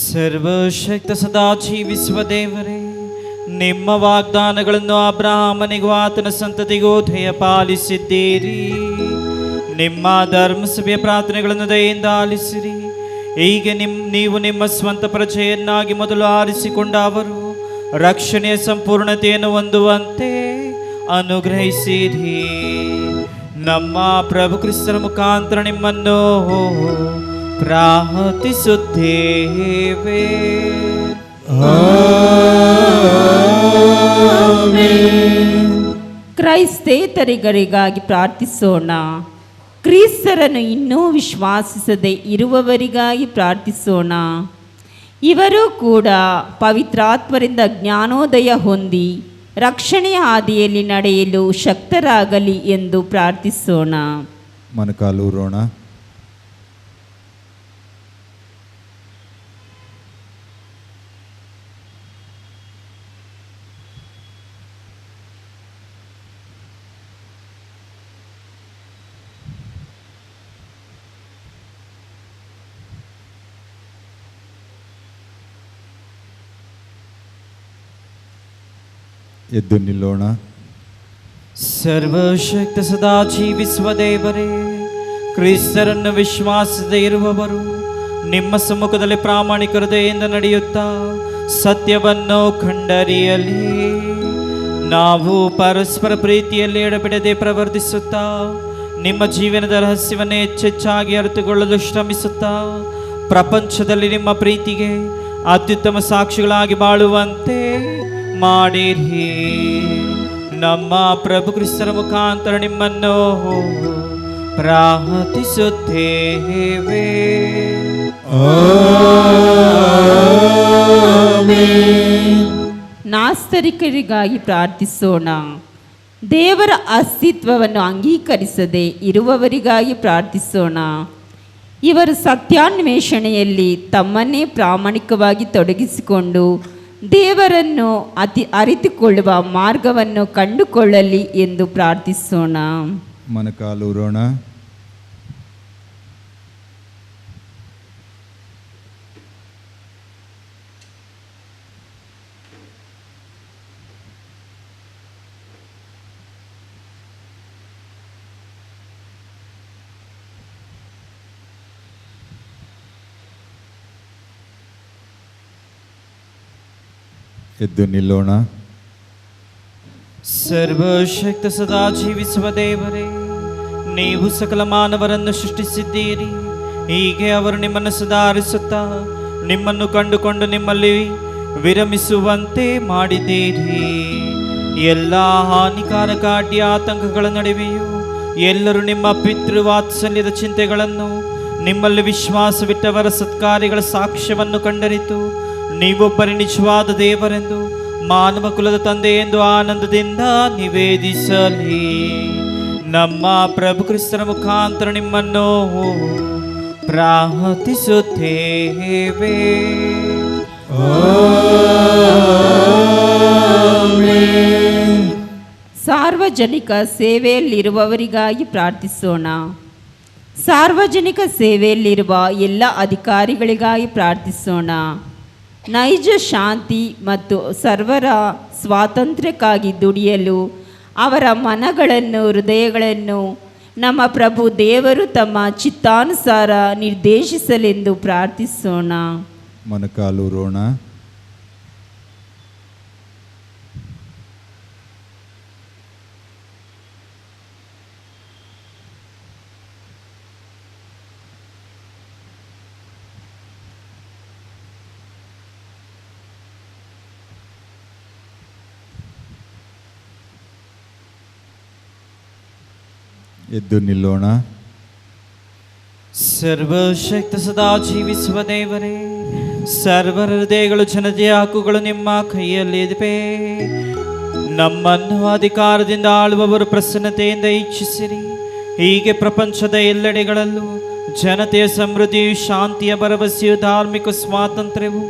ಸರ್ವಶಕ್ತ ಸದಾ ಜೀವಿಸುವ ದೇವರೇ, ನಿಮ್ಮ ವಾಗ್ದಾನಗಳನ್ನು ಅಬ್ರಹಾಮನಿಗೂ ಆತನ ಸಂತತಿಗೂ ದಯಪಾಲಿಸಿದ್ದೀರಿ. ನಿಮ್ಮ ಧರ್ಮಸಭೆಯ ಪ್ರಾರ್ಥನೆಗಳನ್ನು ದಯೆಯಿಂದ ಆಲಿಸಿರಿ. ಹೀಗೆ ನೀವು ನಿಮ್ಮ ಸ್ವಂತ ಪ್ರಜೆಯನ್ನಾಗಿ ಮೊದಲು ಆರಿಸಿಕೊಂಡ ಅವರು ರಕ್ಷಣೆಯ ಸಂಪೂರ್ಣತೆಯನ್ನು ಹೊಂದುವಂತೆ ಅನುಗ್ರಹಿಸಿರಿ. ನಮ್ಮ ಪ್ರಭು ಕ್ರಿಸ್ತರ ಮುಖಾಂತರ ನಿಮ್ಮನ್ನು ಪ್ರಾರ್ಥಿಸುತ್ತೇವೆ. ಕ್ರೈಸ್ತೇತರಿಗರಿಗಾಗಿ ಪ್ರಾರ್ಥಿಸೋಣ. ಕ್ರಿಸ್ತರನ್ನು ಇನ್ನೂ ವಿಶ್ವಾಸಿಸದೆ ಇರುವವರಿಗಾಗಿ ಪ್ರಾರ್ಥಿಸೋಣ. ಇವರು ಕೂಡ ಪವಿತ್ರಾತ್ಮರಿಂದ ಜ್ಞಾನೋದಯ ಹೊಂದಿ ರಕ್ಷಣೆಯ ಹಾದಿಯಲ್ಲಿ ನಡೆಯಲು ಶಕ್ತರಾಗಲಿ ಎಂದು ಪ್ರಾರ್ಥಿಸೋಣ. ಮೊಣಕಾಲೂರೋಣ. ಎದ್ದು ನಿಲ್ಲೋಣ. ಸರ್ವಶಕ್ತ ಸದಾ ಜೀವಿಸುವ ದೇವರೇ, ಕ್ರಿಸ್ತರನ್ನು ವಿಶ್ವಾಸದೇ ಇರುವವರು ನಿಮ್ಮ ಸಮ್ಮುಖದಲ್ಲಿ ಪ್ರಾಮಾಣಿಕ ಹೃದಯದಿಂದ ನಡೆಯುತ್ತಾ ಸತ್ಯವನ್ನು ಕಂಡರಿಯಲಿ. ನಾವು ಪರಸ್ಪರ ಪ್ರೀತಿಯಲ್ಲಿ ಎಡಬಿಡದೆ ಪ್ರವರ್ತಿಸುತ್ತಾ ನಿಮ್ಮ ಜೀವನದ ರಹಸ್ಯವನ್ನೇ ಹೆಚ್ಚೆಚ್ಚಾಗಿ ಅರಿತುಕೊಳ್ಳಲು ಶ್ರಮಿಸುತ್ತಾ ಪ್ರಪಂಚದಲ್ಲಿ ನಿಮ್ಮ ಪ್ರೀತಿಗೆ ಅತ್ಯುತ್ತಮ ಸಾಕ್ಷಿಗಳಾಗಿ ಬಾಳುವಂತೆ ಮಾಡಿರಿ. ನಮ್ಮ ಪ್ರಭು ಕ್ರಿಸ್ತರ ಮುಖಾಂತರ ನಿಮ್ಮನ್ನು ಪ್ರಾರ್ಥಿಸುತ್ತೇವೆ. ನಾಸ್ತರಿಕರಿಗಾಗಿ ಪ್ರಾರ್ಥಿಸೋಣ. ದೇವರ ಅಸ್ತಿತ್ವವನ್ನು ಅಂಗೀಕರಿಸದೆ ಇರುವವರಿಗಾಗಿ ಪ್ರಾರ್ಥಿಸೋಣ. ಇವರು ಸತ್ಯಾನ್ವೇಷಣೆಯಲ್ಲಿ ತಮ್ಮನ್ನೇ ಪ್ರಾಮಾಣಿಕವಾಗಿ ತೊಡಗಿಸಿಕೊಂಡು ದೇವರನ್ನು ಅರಿತುಕೊಳ್ಳುವ ಮಾರ್ಗವನ್ನು ಕಂಡುಕೊಳ್ಳಲಿ ಎಂದು ಪ್ರಾರ್ಥಿಸೋಣ. ಮೊಣಕಾಲೂರೋಣ. ಎದ್ದು ನಿಲ್ಲೋಣ. ಸರ್ವಶಕ್ತ ಸದಾ ಜೀವಿಸುವ ದೇವರೇ, ನೀವು ಸಕಲ ಮಾನವರನ್ನು ಸೃಷ್ಟಿಸಿದ್ದೀರಿ. ಹೀಗೆ ಅವರು ನಿಮ್ಮನ್ನು ಸುಧಾರಿಸುತ್ತಾ ನಿಮ್ಮನ್ನು ಕಂಡುಕೊಂಡು ನಿಮ್ಮಲ್ಲಿ ವಿರಮಿಸುವಂತೆ ಮಾಡಿದ್ದೀರಿ. ಎಲ್ಲ ಹಾನಿಕಾರಕ ಅಡ್ಡಿ ಆತಂಕಗಳ ನಡುವೆಯೂ ಎಲ್ಲರೂ ನಿಮ್ಮ ಪಿತೃವಾತ್ಸಲ್ಯದ ಚಿಂತೆಗಳನ್ನು, ನಿಮ್ಮಲ್ಲಿ ವಿಶ್ವಾಸವಿಟ್ಟವರ ಸತ್ಕಾರ್ಯಗಳ ಸಾಕ್ಷ್ಯವನ್ನು ಕಂಡರಿತು ನೀವೊಬ್ಬರೇ ನಿಜವಾದ ದೇವರೆಂದು, ಮಾನವ ಕುಲದ ತಂದೆ ಎಂದು ಆನಂದದಿಂದ ನಿವೇದಿಸಲಿ. ನಮ್ಮ ಪ್ರಭು ಕ್ರಿಸ್ತನ ಮುಖಾಂತರ ನಿಮ್ಮನ್ನು ಪ್ರಾರ್ಥಿಸುತ್ತೇವೆ. ಸಾರ್ವಜನಿಕ ಸೇವೆಯಲ್ಲಿರುವವರಿಗಾಗಿ ಪ್ರಾರ್ಥಿಸೋಣ. ಸಾರ್ವಜನಿಕ ಸೇವೆಯಲ್ಲಿರುವ ಎಲ್ಲ ಅಧಿಕಾರಿಗಳಿಗಾಗಿ ಪ್ರಾರ್ಥಿಸೋಣ. ನೈಜ ಶಾಂತಿ ಮತ್ತು ಸರ್ವರ ಸ್ವಾತಂತ್ರ್ಯಕ್ಕಾಗಿ ದುಡಿಯಲು ಅವರ ಮನಗಳನ್ನು, ಹೃದಯಗಳನ್ನು ನಮ್ಮ ಪ್ರಭು ದೇವರು ತಮ್ಮ ಚಿತ್ತಾನುಸಾರ ನಿರ್ದೇಶಿಸಲೆಂದು ಪ್ರಾರ್ಥಿಸೋಣ. ಮೊಣಕಾಲೂರೋಣ. ಎದ್ದು ನಿಲ್ಲೋಣ. ಸರ್ವಶಕ್ತ ಸದಾ ಜೀವಿಸುವ ದೇವರೇ, ಸರ್ವರ ಹೃದಯಗಳು, ಜನತೆಯ ಹಕ್ಕುಗಳು ನಿಮ್ಮ ಕೈಯಲ್ಲಿವೆ. ನಮ್ಮನ್ನು ಅಧಿಕಾರದಿಂದ ಆಳುವವರು ಪ್ರಸನ್ನತೆಯಿಂದ ಇಚ್ಛಿಸಿರಿ. ಹೀಗೆ ಪ್ರಪಂಚದ ಎಲ್ಲೆಡೆಗಳಲ್ಲೂ ಜನತೆಯ ಸಮೃದ್ಧಿಯು, ಶಾಂತಿಯ ಭರವಸೆಯು, ಧಾರ್ಮಿಕ ಸ್ವಾತಂತ್ರ್ಯವು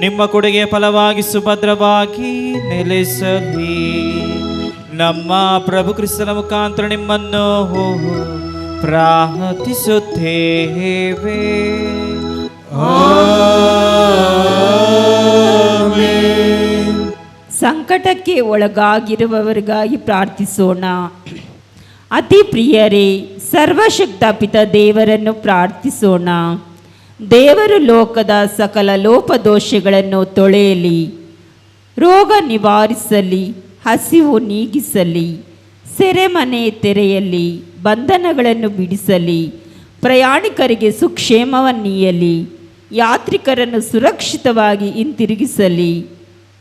ನಿಮ್ಮ ಕೊಡುಗೆಯ ಫಲವಾಗಿ ಸುಭದ್ರವಾಗಿ ನೆಲೆಸಲಿ. ನಮ್ಮ ಪ್ರಭು ಕ್ರಿಸ್ತನ ಮುಖಾಂತರ ನಿಮ್ಮನ್ನು ಪ್ರಾರ್ಥಿಸುತ್ತೇವೆ. ಸಂಕಟಕ್ಕೆ ಒಳಗಾಗಿರುವವರಿಗಾಗಿ ಪ್ರಾರ್ಥಿಸೋಣ. ಅತಿ ಪ್ರಿಯರೇ, ಸರ್ವಶಕ್ತ ಪಿತ ದೇವರನ್ನು ಪ್ರಾರ್ಥಿಸೋಣ. ದೇವರು ಲೋಕದ ಸಕಲ ಲೋಪದೋಷಗಳನ್ನು ತೊಳೆಯಲಿ, ರೋಗ ನಿವಾರಿಸಲಿ, ಹಸಿವು ನೀಗಿಸಲಿ, ಸೆರೆಮನೆ ತೆರೆಯಲಿ, ಬಂಧನಗಳನ್ನು ಬಿಡಿಸಲಿ, ಪ್ರಯಾಣಿಕರಿಗೆ ಸುಕ್ಷೇಮವನ್ನೀಯಲಿ, ಯಾತ್ರಿಕರನ್ನು ಸುರಕ್ಷಿತವಾಗಿ ಹಿಂತಿರುಗಿಸಲಿ,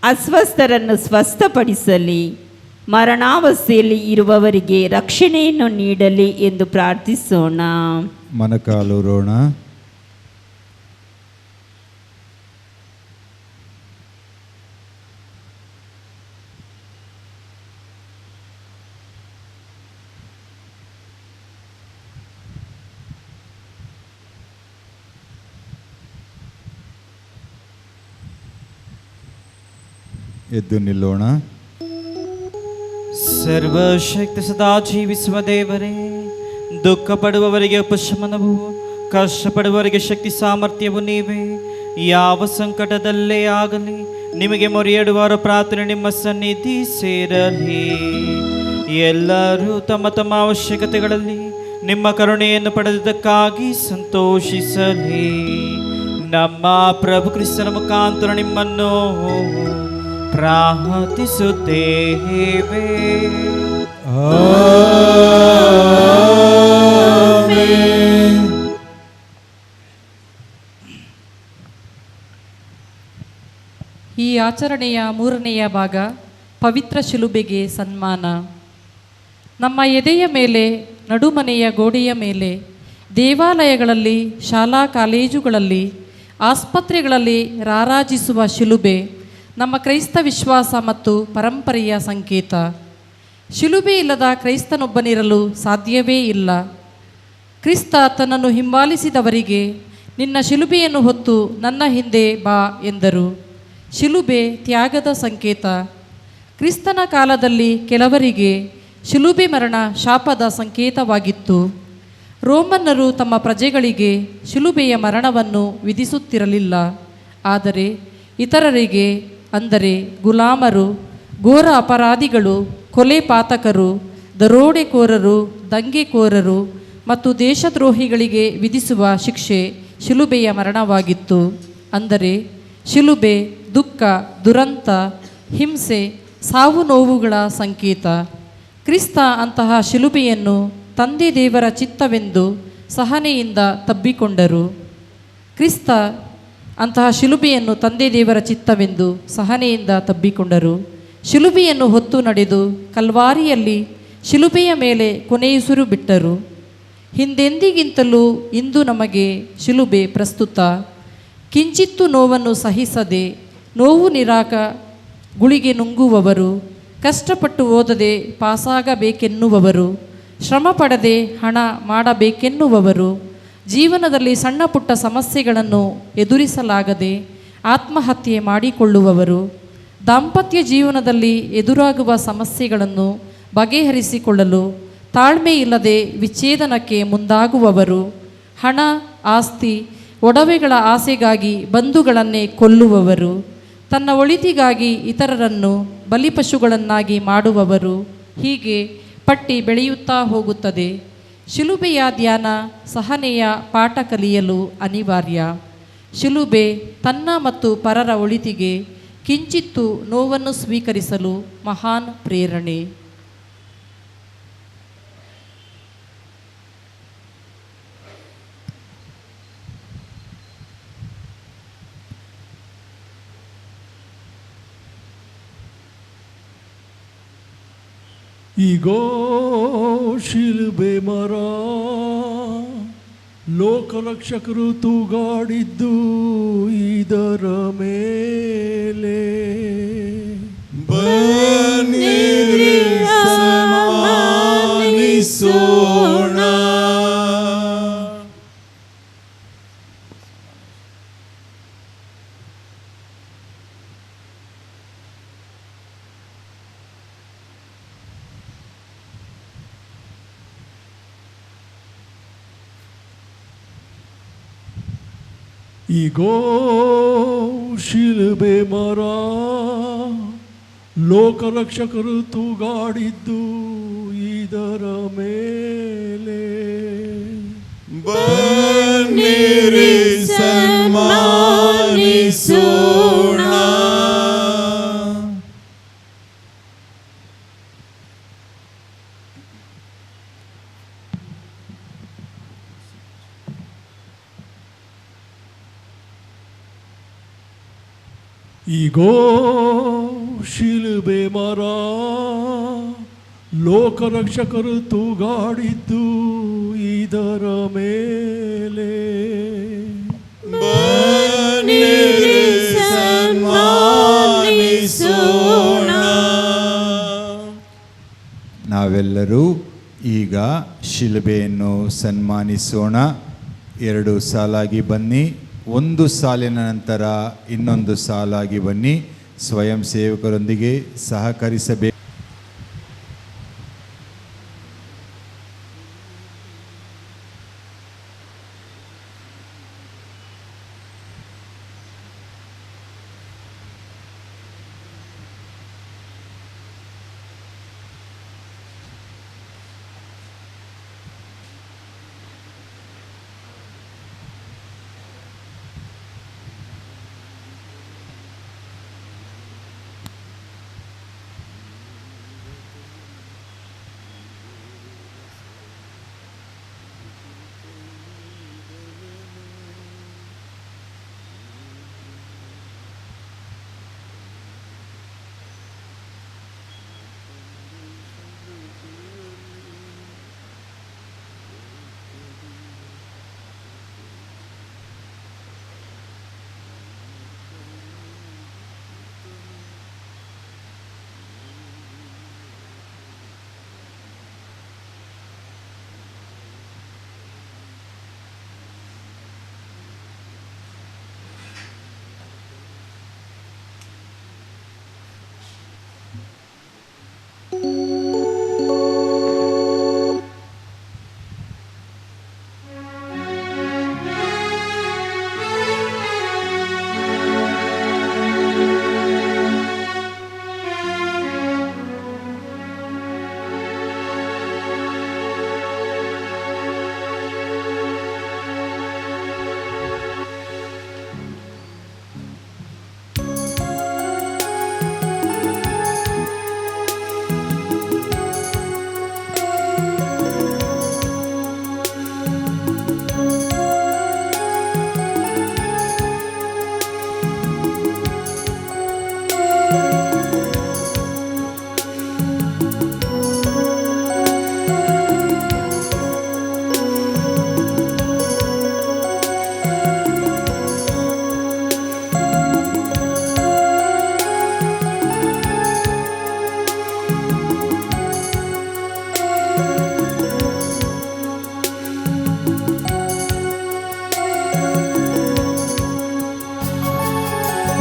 ಅಸ್ವಸ್ಥರನ್ನು ಸ್ವಸ್ಥಪಡಿಸಲಿ, ಮರಣಾವಸ್ಥೆಯಲ್ಲಿ ಇರುವವರಿಗೆ ರಕ್ಷಣೆಯನ್ನು ನೀಡಲಿ ಎಂದು ಪ್ರಾರ್ಥಿಸೋಣ. ಮೊಣಕಾಲೂರೋಣ. ಎದ್ದು ನಿಲ್ಲೋಣ. ಸರ್ವಶಕ್ತ ಸದಾ ಜೀವಿಸುವ ದೇವರೇ, ದುಃಖ ಪಡುವವರಿಗೆ ಉಪಶಮನವು, ಕಷ್ಟಪಡುವವರಿಗೆ ಶಕ್ತಿ ಸಾಮರ್ಥ್ಯವು ನೀವೇ. ಯಾವ ಸಂಕಟದಲ್ಲೇ ಆಗಲಿ ನಿಮಗೆ ಮೊರೆಯಿಡುವವರ ಪ್ರಾರ್ಥನೆ ನಿಮ್ಮ ಸನ್ನಿಧಿ ಸೇರಲಿ. ಎಲ್ಲರೂ ತಮ್ಮ ತಮ್ಮ ಅವಶ್ಯಕತೆಗಳಲ್ಲಿ ನಿಮ್ಮ ಕರುಣೆಯನ್ನು ಪಡೆದಕ್ಕಾಗಿ ಸಂತೋಷಿಸಲಿ. ನಮ್ಮ ಪ್ರಭು ಕ್ರಿಸ್ತನ ಮುಖಾಂತರ ನಿಮ್ಮನ್ನು ಪ್ರಾರ್ಥಿಸುತ್ತೇವೆ. ಈ ಆಚರಣೆಯ ಮೂರನೆಯ ಭಾಗ, ಪವಿತ್ರ ಶಿಲುಬೆಗೆ ಸನ್ಮಾನ. ನಮ್ಮ ಎದೆಯ ಮೇಲೆ, ನಡುಮನೆಯ ಗೋಡೆಯ ಮೇಲೆ, ದೇವಾಲಯಗಳಲ್ಲಿ, ಶಾಲಾ ಕಾಲೇಜುಗಳಲ್ಲಿ, ಆಸ್ಪತ್ರೆಗಳಲ್ಲಿ ರಾರಾಜಿಸುವ ಶಿಲುಬೆ ನಮ್ಮ ಕ್ರೈಸ್ತ ವಿಶ್ವಾಸ ಮತ್ತು ಪರಂಪರೆಯ ಸಂಕೇತ. ಶಿಲುಬೆ ಇಲ್ಲದ ಕ್ರೈಸ್ತನೊಬ್ಬನಿರಲು ಸಾಧ್ಯವೇ ಇಲ್ಲ. ಕ್ರಿಸ್ತ ತನ್ನನ್ನು ಹಿಂಬಾಲಿಸಿದವರಿಗೆ, ನಿನ್ನ ಶಿಲುಬೆಯನ್ನು ಹೊತ್ತು ನನ್ನ ಹಿಂದೆ ಬಾ ಎಂದರು. ಶಿಲುಬೆ ತ್ಯಾಗದ ಸಂಕೇತ. ಕ್ರಿಸ್ತನ ಕಾಲದಲ್ಲಿ ಕೆಲವರಿಗೆ ಶಿಲುಬೆ ಮರಣ ಶಾಪದ ಸಂಕೇತವಾಗಿತ್ತು. ರೋಮನ್ನರು ತಮ್ಮ ಪ್ರಜೆಗಳಿಗೆ ಶಿಲುಬೆಯ ಮರಣವನ್ನು ವಿಧಿಸುತ್ತಿರಲಿಲ್ಲ. ಆದರೆ ಇತರರಿಗೆ, ಅಂದರೆ ಗುಲಾಮರು, ಘೋರ ಅಪರಾಧಿಗಳು, ಕೊಲೆ ಪಾತಕರು, ದರೋಡೆಕೋರರು, ದಂಗೆಕೋರರು ಮತ್ತು ದೇಶದ್ರೋಹಿಗಳಿಗೆ ವಿಧಿಸುವ ಶಿಕ್ಷೆ ಶಿಲುಬೆಯ ಮರಣವಾಗಿತ್ತು. ಅಂದರೆ ಶಿಲುಬೆ ದುಃಖ, ದುರಂತ, ಹಿಂಸೆ, ಸಾವು ನೋವುಗಳ ಸಂಕೇತ. ಕ್ರಿಸ್ತ ಅಂತಹ ಶಿಲುಬೆಯನ್ನು ತಂದೆ ದೇವರ ಚಿತ್ತವೆಂದು ಸಹನೆಯಿಂದ ತಬ್ಬಿಕೊಂಡರು. ಕ್ರಿಸ್ತ ಅಂತಹ ಶಿಲುಬೆಯನ್ನು ತಂದೆ ದೇವರ ಚಿತ್ತವೆಂದು ಸಹನೆಯಿಂದ ತಬ್ಬಿಕೊಂಡರು. ಶಿಲುಬೆಯನ್ನು ಹೊತ್ತು ನಡೆದು ಕಲ್ವಾರಿಯಲ್ಲಿ ಶಿಲುಬೆಯ ಮೇಲೆ ಕೊನೆಯುಸಿರು ಬಿಟ್ಟರು. ಹಿಂದೆಂದಿಗಿಂತಲೂ ಇಂದು ನಮಗೆ ಶಿಲುಬೆ ಪ್ರಸ್ತುತ. ಕಿಂಚಿತ್ತೂ ನೋವನ್ನು ಸಹಿಸದೆ, ನೋವು ನಿರಾಕ ಗುಳಿಗೆ ನುಂಗುವವರು, ಕಷ್ಟಪಟ್ಟು ಓದದೆ ಪಾಸಾಗಬೇಕೆನ್ನುವವರು, ಶ್ರಮ ಪಡದೆ ಹಣ ಮಾಡಬೇಕೆನ್ನುವವರು, ಜೀವನದಲ್ಲಿ ಸಣ್ಣ ಪುಟ್ಟ ಸಮಸ್ಯೆಗಳನ್ನು ಎದುರಿಸಲಾಗದೆ ಆತ್ಮಹತ್ಯೆ ಮಾಡಿಕೊಳ್ಳುವವರು, ದಾಂಪತ್ಯ ಜೀವನದಲ್ಲಿ ಎದುರಾಗುವ ಸಮಸ್ಯೆಗಳನ್ನು ಬಗೆಹರಿಸಿಕೊಳ್ಳಲು ತಾಳ್ಮೆ ಇಲ್ಲದೆ ವಿಚ್ಛೇದನಕ್ಕೆ ಮುಂದಾಗುವವರು, ಹಣ, ಆಸ್ತಿ, ಒಡವೆಗಳ ಆಸೆಗಾಗಿ ಬಂಧುಗಳನ್ನೇ ಕೊಲ್ಲುವವರು, ತನ್ನ ಒಳಿತಿಗಾಗಿ ಇತರರನ್ನು ಬಲಿಪಶುಗಳನ್ನಾಗಿ ಮಾಡುವವರು, ಹೀಗೆ ಪಟ್ಟಿ ಬೆಳೆಯುತ್ತಾ ಹೋಗುತ್ತದೆ. ಶಿಲುಬೆಯ ಧ್ಯಾನ, ಸಹನೆಯ ಪಾಠ ಕಲಿಯಲು ಅನಿವಾರ್ಯ. ಶಿಲುಬೆ ತನ್ನ ಮತ್ತು ಪರರ ಒಳಿತಿಗೆ ಕಿಂಚಿತ್ತೂ ನೋವನ್ನು ಸ್ವೀಕರಿಸಲು ಮಹಾನ್ ಪ್ರೇರಣೆ. ಈಗೋ ಶಿಲುಬೆ ಮರ, ಲೋಕರಕ್ಷಕರು ತೂಗಾಡಿದ್ದು ಇದರ ಮೇಲೆ. ಬನ್ನಿರಿ ಸನ್ಮಾನಿಸೋಣ. ಈಗೋ ಶಿಲುಬೆ ಮರ, ಲೋಕರಕ್ಷಕರು ತೂಗಾಡಿದ್ದು ಇದರ ಮೇಲೆ. ಬನ್ನಿರಿ ಸನ್ಮಾನಿಸೋಣ. ಈಗೋ ಶಿಲುಬೆ ಮರ, ಲೋಕರಕ್ಷಕರು ತೂಗಾಡಿದ್ದು ಇದರ ಮೇಲೆ. ಬನ್ನಿರಿ ಸನ್ಮಾನಿಸೋಣ. ನಾವೆಲ್ಲರೂ ಈಗ ಶಿಲುಬೆಯನ್ನು ಸನ್ಮಾನಿಸೋಣ. ಎರಡು ಸಾಲಾಗಿ ಬನ್ನಿ. ಒಂದು ಸಾಲಿನ ನಂತರ ಇನ್ನೊಂದು ಸಾಲಾಗಿ ಬನ್ನಿ. ಸ್ವಯಂ ಸೇವಕರೊಂದಿಗೆ ಸಹಕರಿಸಬೇಕು.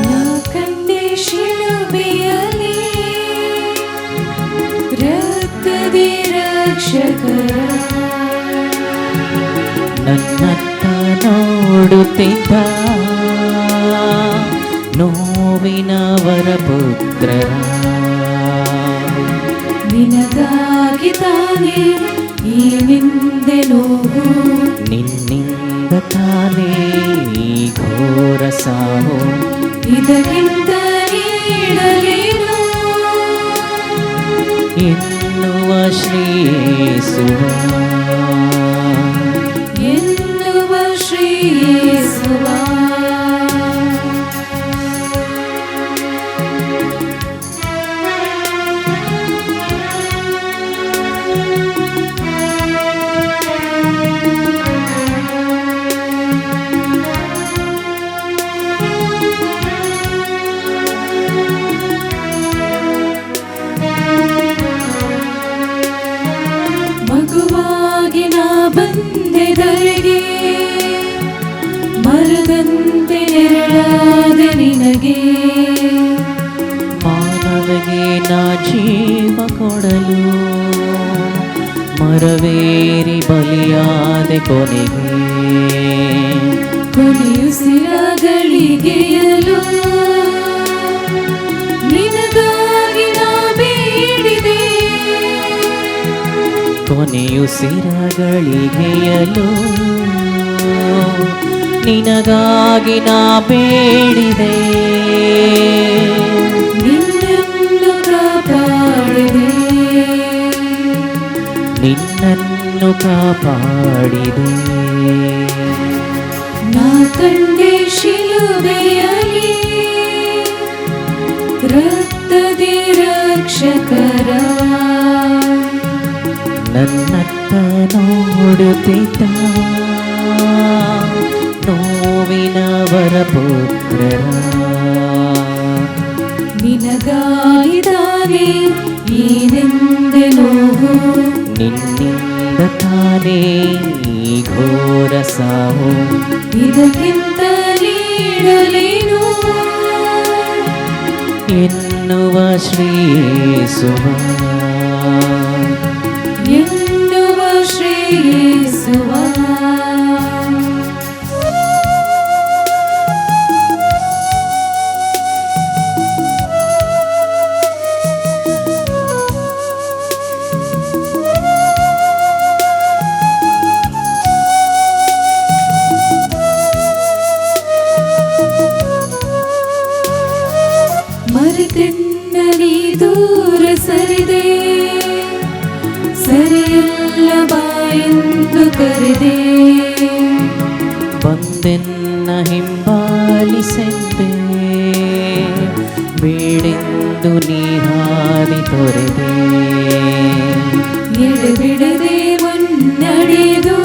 ನಾ ಕಂಡೆ ಶಿಲುಬೆಯಲ್ಲಿ ರಕ್ತದಿ ರಕ್ಷಕರ ನನ್ನತ್ತ ನೋಡುತ್ತಿದ್ದ ನೋವಿನವರ ಪುತ್ರರ ನಿನಗಾಗಿ ತಾನೇ ಈ ನಿಂದೆ ನೋವು ನಿನ್ನಿಂದ ತಾನೇ ಈ ಘೋರ ಸಾವು ಇದಕ್ಕಿಂತ ನೀಡಲೇನು ಎನ್ನುವ ಶ್ರೀಸುವ ಎನ್ನುವ ಶ್ರೀಯೇಸುವ ಮಗುವಾಗಿ ನಾ ಬಂದೆದರಿಗೆ ಮರದಂತೆ ನೆರಳಾದ ನಿನಗೆ ಮಾನವಗೆ ನಾ ಜೀವ ಕೊಡಲು ಮರವೇರಿ ಬಲಿಯಾದೆ ಕೊನೆಗೆ ಕೊನೆಯುಸಿರಗಳಿಗೆಯಲು ನಿನಗಾಗಿ ನಾ ಬೇಡಿದೆ ಕೊನೆಯುಸಿರಗಳಿಗೆಯಲು ನಿನಗಾಗಿ ನಾ ಬೇಡಿದೆ ನಿನ್ನನ್ನು ಕಾಪಾಡಿದೆ ನಿನ್ನನ್ನು ಕಾಪಾಡಿದೆ ನಾ ಕಂಡೆ ಶಿಲುಬೆಯಲ್ಲಿ ರಕ್ತದಿ ರಕ್ಷಕರ ನನ್ನತ್ತ ನೋಡುತ್ತಿದ್ದ ನೋವಿನವರ ಪುತ್ರರ ನಿನಗಾಗಿ ತಾನೇ ಈ ನಿಂದೆ ನೋವು ನಿನ್ನಿಂದ ತಾನೇ ಈ ಘೋರ ಸಾವು ಇದಕ್ಕಿಂತ ನೀಡಲೇನು ಎನ್ನುವ ಶ್ರೀಸುವ ಎನ್ನುವ ಶ್ರೀಯೇಸುವ ಮರೆತೆನ್ನ ನೀ ದೂರ ಸರಿದೆ ಸರಿಯಲ್ಲ ಬಾಯೆಂದು ಕರೆದೆ ಬಂದೆನ್ನ ಹಿಂಬಾಲಿಸೆಂದೆ ಬೇಡೆಂದು ನೀ ಹಾದಿ ತೊರೆದೆ ಎಡೆಬಿಡದೆ ಮುನ್ನಡೆದು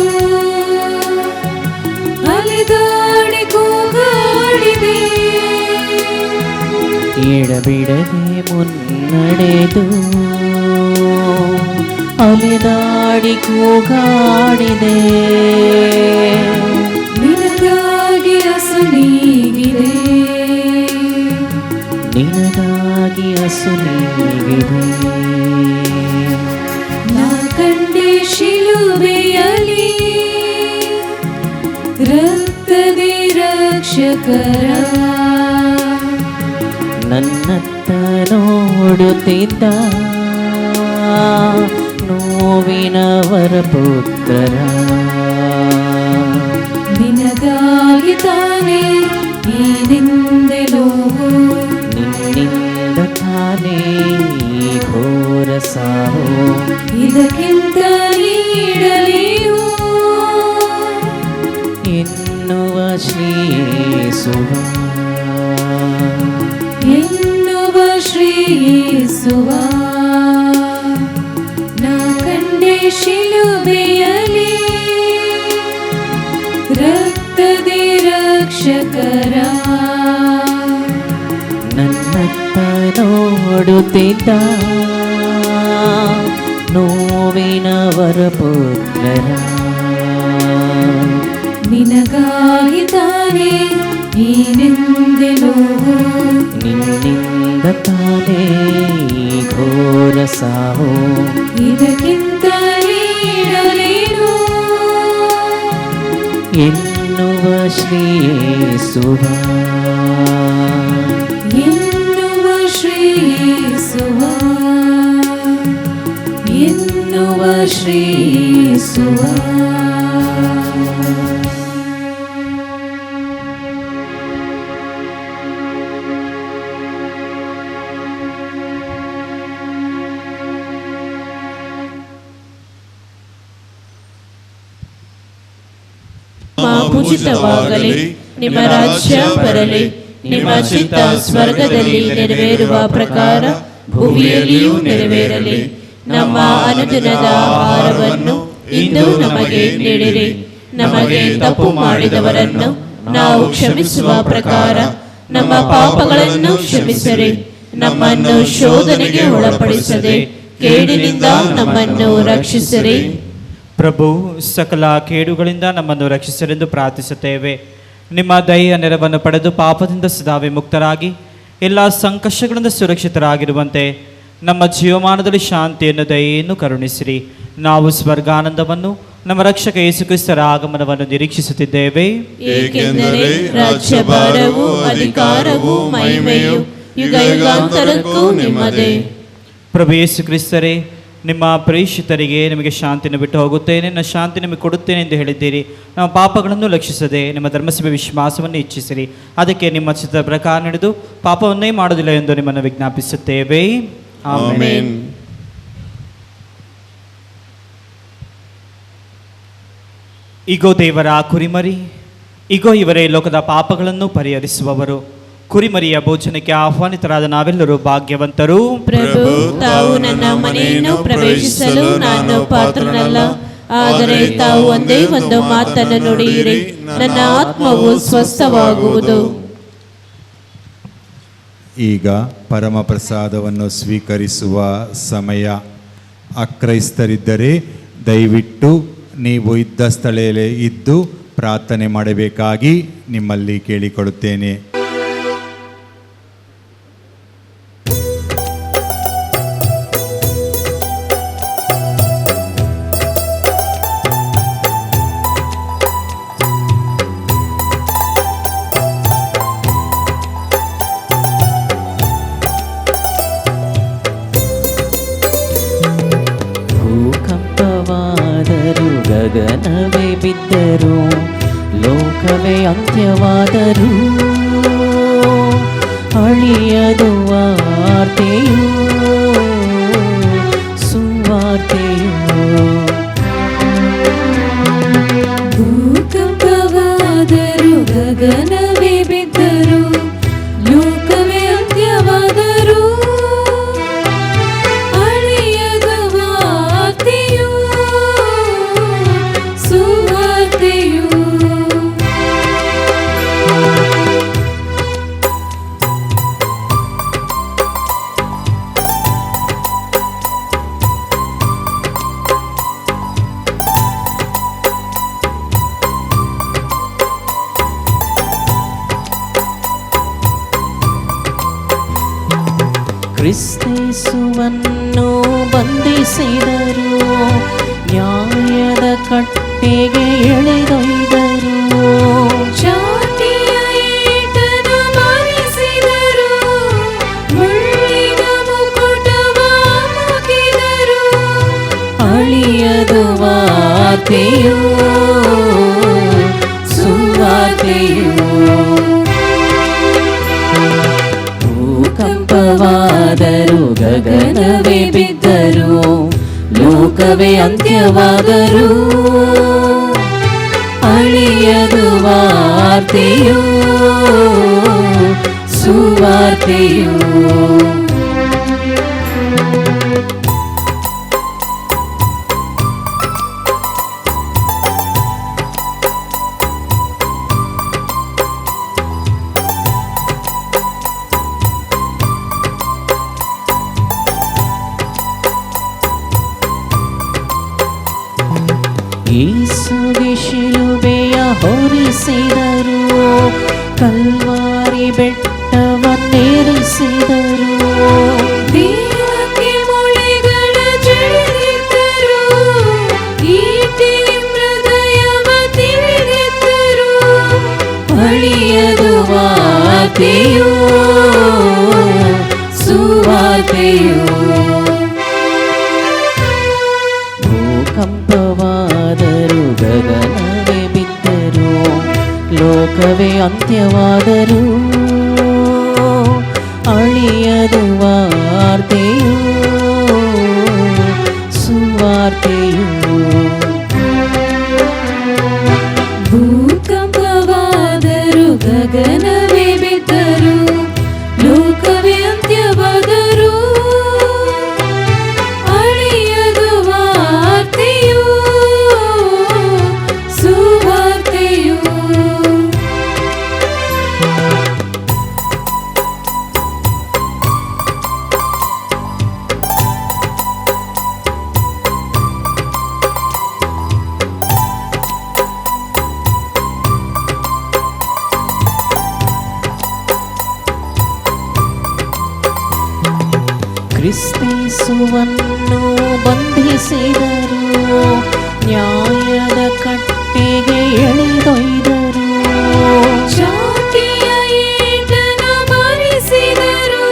ಅಲೆದಾಡಿ ಕೂಗಾಡಿದೆ ಎಡಬಿಡದೆ ಮುನ್ನಡೆದು ಅಲೆದಾಡಿ ಕೂಗಾಡಿದೆ ನಿನಗಾಗಿ ಅಸುನೀಗಿದೆ ನಿನಗಾಗಿ ಅಸುನೀಗಿದೆ ನಾ ಕಂಡೆ ಶಿಲುಬೆಯಲ್ಲಿ ರಕ್ತದಿ ರಕ್ಷಕರ ನನ್ನತ್ತ ನೋಡುತ್ತಿದ್ದ ನೋವಿನವರ ಪುತ್ರರ ನಿನಗಾಗಿ ತಾನೇ ಈ ನಿಂದೆ ನೋವು ನಿನ್ನಿಂದ ತಾನೇ ಈ ಘೋರ ಸಾವು ಇದಕ್ಕಿಂತ ನೀಡಲೇನು ಎನ್ನುವ ಶ್ರೀಸುವ ಎನ್ನುವ ಶ್ರೀಯೇಸುವ ನಾ ಕಂಡೆ ಶಿಲುಬೆಯಲ್ಲಿ ರಕ್ತದಿ ರಕ್ಷಕರ ನನ್ನತ್ತ ನೋಡುತ್ತಿದ್ದ ನೋವಿನವರ ಪುತ್ರರ ನಿನಗಾಗಿ ತಾನೇ ನೀನೆಂದೆನು ನಿನ್ನಿಂದ ತಾನೇ ಈ ಘೋರ ಸಾವು ಇದಕ್ಕಿಂತ ನೀಡಲೇನು ಎನ್ನುವ ಶ್ರೀಯೇಸುವ ಎನ್ನುವ ಶ್ರೀಯೇಸುವ ಎನ್ನುವ ಶ್ರೀಯೇಸುವ ಪೂಜಿತವಾಗಲಿ, ನಿಮ್ಮ ರಾಜ್ಯ ಬರಲಿ, ನಿಮ್ಮ ಚಿತ್ತ ಸ್ವರ್ಗದಲ್ಲಿ ನೆರವೇರುವ ಪ್ರಕಾರ ಭೂಮಿಯಲ್ಲಿಯೂ ನೆರವೇರಲಿ. ನಮ್ಮ ಅನುದಿನದ ಆಹಾರವನ್ನು ಇಂದು ನಮಗೆ ನೀಡಿರಿ. ನಮಗೆ ತಪ್ಪು ಮಾಡಿದವರನ್ನು ನಾವು ಕ್ಷಮಿಸುವ ಪ್ರಕಾರ ನಮ್ಮ ಪಾಪಗಳನ್ನು ಕ್ಷಮಿಸಿರಿ. ನಮ್ಮನ್ನು ಶೋಧನೆಗೆ ಒಳಪಡಿಸದೆ ಕೇಡಿನಿಂದ ನಮ್ಮನ್ನು ರಕ್ಷಿಸಿರಿ. ಪ್ರಭು, ಸಕಲ ಕೇಡುಗಳಿಂದ ನಮ್ಮನ್ನು ರಕ್ಷಿಸರೆಂದು ಪ್ರಾರ್ಥಿಸುತ್ತೇವೆ. ನಿಮ್ಮ ದಯೆಯ ನೆರವನ್ನು ಪಡೆದು ಪಾಪದಿಂದ ಸದಾ ವಿಮುಕ್ತರಾಗಿ ಎಲ್ಲ ಸಂಕಷ್ಟಗಳಿಂದ ಸುರಕ್ಷಿತರಾಗಿರುವಂತೆ ನಮ್ಮ ಜೀವಮಾನದಲ್ಲಿ ಶಾಂತಿಯನ್ನು ದಯೆಯನ್ನು ಕರುಣಿಸಿರಿ. ನಾವು ಸ್ವರ್ಗಾನಂದವನ್ನು ನಮ್ಮ ರಕ್ಷಕ ಯೇಸುಕ್ರಿಸ್ತರ ಆಗಮನವನ್ನು ನಿರೀಕ್ಷಿಸುತ್ತಿದ್ದೇವೆ. ಏಕೆಂದರೆ ರಾಜ್ಯಭಾರವು ಅಧಿಕಾರವು ಮಹಿಮೆಯು ಯುಗ ಯುಗಾಂತರಕ್ಕೂ ನಿಮ್ಮದೇ. ಪ್ರಭು ಯೇಸು ಕ್ರಿಸ್ತರೇ, ನಿಮ್ಮ ಪ್ರೇಷಿತರಿಗೆ ನಿಮಗೆ ಶಾಂತಿಯನ್ನು ಬಿಟ್ಟು ಹೋಗುತ್ತೇನೆ, ನನ್ನ ಶಾಂತಿ ನಿಮಗೆ ಕೊಡುತ್ತೇನೆ ಎಂದು ಹೇಳಿದ್ದೀರಿ. ನಮ್ಮ ಪಾಪಗಳನ್ನು ಲಕ್ಷಿಸದೆ ನಿಮ್ಮ ಧರ್ಮಸಭೆ ವಿಶ್ವಾಸವನ್ನು ಇಚ್ಛಿಸಿರಿ. ಅದಕ್ಕೆ ನಿಮ್ಮ ಚಿತ್ರದ ಪ್ರಕಾರ ನಡೆದು ಪಾಪವನ್ನೇ ಮಾಡುವುದಿಲ್ಲ ಎಂದು ನಿಮ್ಮನ್ನು ವಿಜ್ಞಾಪಿಸುತ್ತೇವೆ. ಆಮೆನ್. ಇಗೋ ದೇವರ ಕುರಿಮರಿ, ಇಗೋ ಇವರೇ ಲೋಕದ ಪಾಪಗಳನ್ನು ಪರಿಹರಿಸುವವರು. ಕುರಿಮರಿಯ ಭೋಜನಕ್ಕೆ ಆಹ್ವಾನಿತರಾದ ನಾವೆಲ್ಲರೂ ಭಾಗ್ಯವಂತರು. ಪ್ರಭು, ತಾವು ನನ್ನ ಮನೆಯನ್ನು ಪ್ರವೇಶಿಸಲು ನಾನು ಪಾತ್ರನಲ್ಲ, ಆದರೆ ತಾವು ಒಂದೇ ಒಂದು ಮಾತನ್ನು ನುಡಿಯಿರಿ, ನನ್ನ ಆತ್ಮವು ಸ್ವಸ್ಥವಾಗುವುದು. ಈಗ ಪರಮ ಪ್ರಸಾದವನ್ನು ಸ್ವೀಕರಿಸುವ ಸಮಯ. ಅಕ್ರೈಸ್ತರಿದ್ದರೆ ದಯವಿಟ್ಟು ನೀವು ಇದ್ದ ಸ್ಥಳದಲ್ಲೇ ಇದ್ದು ಪ್ರಾರ್ಥನೆ ಮಾಡಬೇಕಾಗಿ ನಿಮ್ಮಲ್ಲಿ ಕೇಳಿಕೊಳ್ಳುತ್ತೇನೆ. ಭೂಕಂಪವಾದರೂ ಗಗನವೇ ಬಿದ್ದರೂ ಲೋಕವೇ ಅಂತ್ಯವಾದರೂ ಅಳಿಯದು ವಾರ್ತೆಯು ಸುವಾರ್ತೆಯು. ಭೂಕಂಪವಾದರೂ ಗಗನವೇ ಬಿದ್ದರೂ ಲೋಕವೇ ಅಂತ್ಯವಾದರೂ ಅಳಿಯದ ವಾರ್ತೆಯು ಸುವಾರ್ತೆಯು. ಕ್ರಿಸ್ತೇಸುವನ್ನು ಬಂಧಿಸಿದರು, ನ್ಯಾಯದ ಕಟ್ಟೆಗೆ ಎಳೆದೊಯ್ದರು. ಜಾತಿಯ ಏಟನ್ನು ಮರೆಸಿದರು, ಮುಳ್ಳಿನ ಮುಕುಟವ ಮುಗಿದರು. ಅಳಿಯದು ವಾರ್ತೆಯು ಸುವಾರ್ತೆಯು. ಭೂಕಂಪವಾದರೂ ಗಗನವೇ ಬಿದ್ದರೂ ಲೋಕವೇ ಅಂತ್ಯವಾದರೂ ಅಳಿಯದು ವಾರ್ತೆಯು ಸುವಾರ್ತೆಯು. ಯೇಸುಗೆ ಶಿಲುಬೆಯ ಹೊರಿಸಿದರು, ಕಲ್ವಾರಿ ಬೆಟ್ಟವನ್ನೇರಿಸಿದರು. ದೇಹಕ್ಕೆ ಮೊಳೆಗಳ ಜಡಿದಿದ್ದರು, ಈಟಿಗೆ ಹೃದಯವ ತಿಳಿದಿದ್ದರು. ಅಳಿಯದು ವಾರ್ತೆಯೋ ಸುವಾರ್ತೆಯೋ. ಭೂಕಂಪವಾದರೂ ಗಗನವೇ ಬಿದ್ದರು, ಲೋಕವೇ ಅಂತ್ಯವಾದರೂ ಅಳಿಯದು ವಾರ್ತೆಯೋ ಸುವಾರ್ತೆಯೋ. ಭೂಕಂಪವಾದರು ಗಗನವೇ ಬಿದ್ದರು, ಲೋಕವೇ ಅಂತ್ಯವಾದರು ಅಳಿಯದು ವಾರ್ತೆಯೋ ಸುವಾರ್ತೆಯೋ. ಕ್ರಿಸ್ತೇಸುವನ್ನು ಬಂಧಿಸಿದರು, ನ್ಯಾಯದ ಕಟ್ಟೆಗೆ ಎಳೆದೊಯ್ದರು. ಜಾತಿಯ ಏಟನ್ನು ಭರಿಸಿದರು,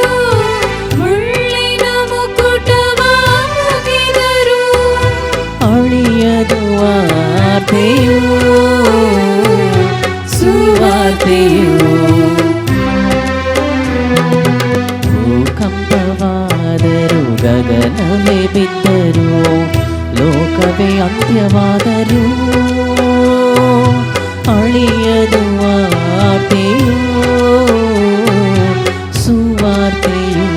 ಮುಳ್ಳಿನ ಮುಕುಟವ ಮುಗಿದರು. ಅಳಿಯದು ವಾರ್ತೆಯೋ ಸುವಾರ್ತೆಯೋ. ಭೂಕಂಪವಾದರೂ ಗಗನವೇ ಬಿದ್ದರು, ಲೋಕವೇ ಅಂತ್ಯವಾದರೂ ಅಳಿಯದು ವಾರ್ತೆಯೋ ಸುವಾರ್ತೆಯೋ.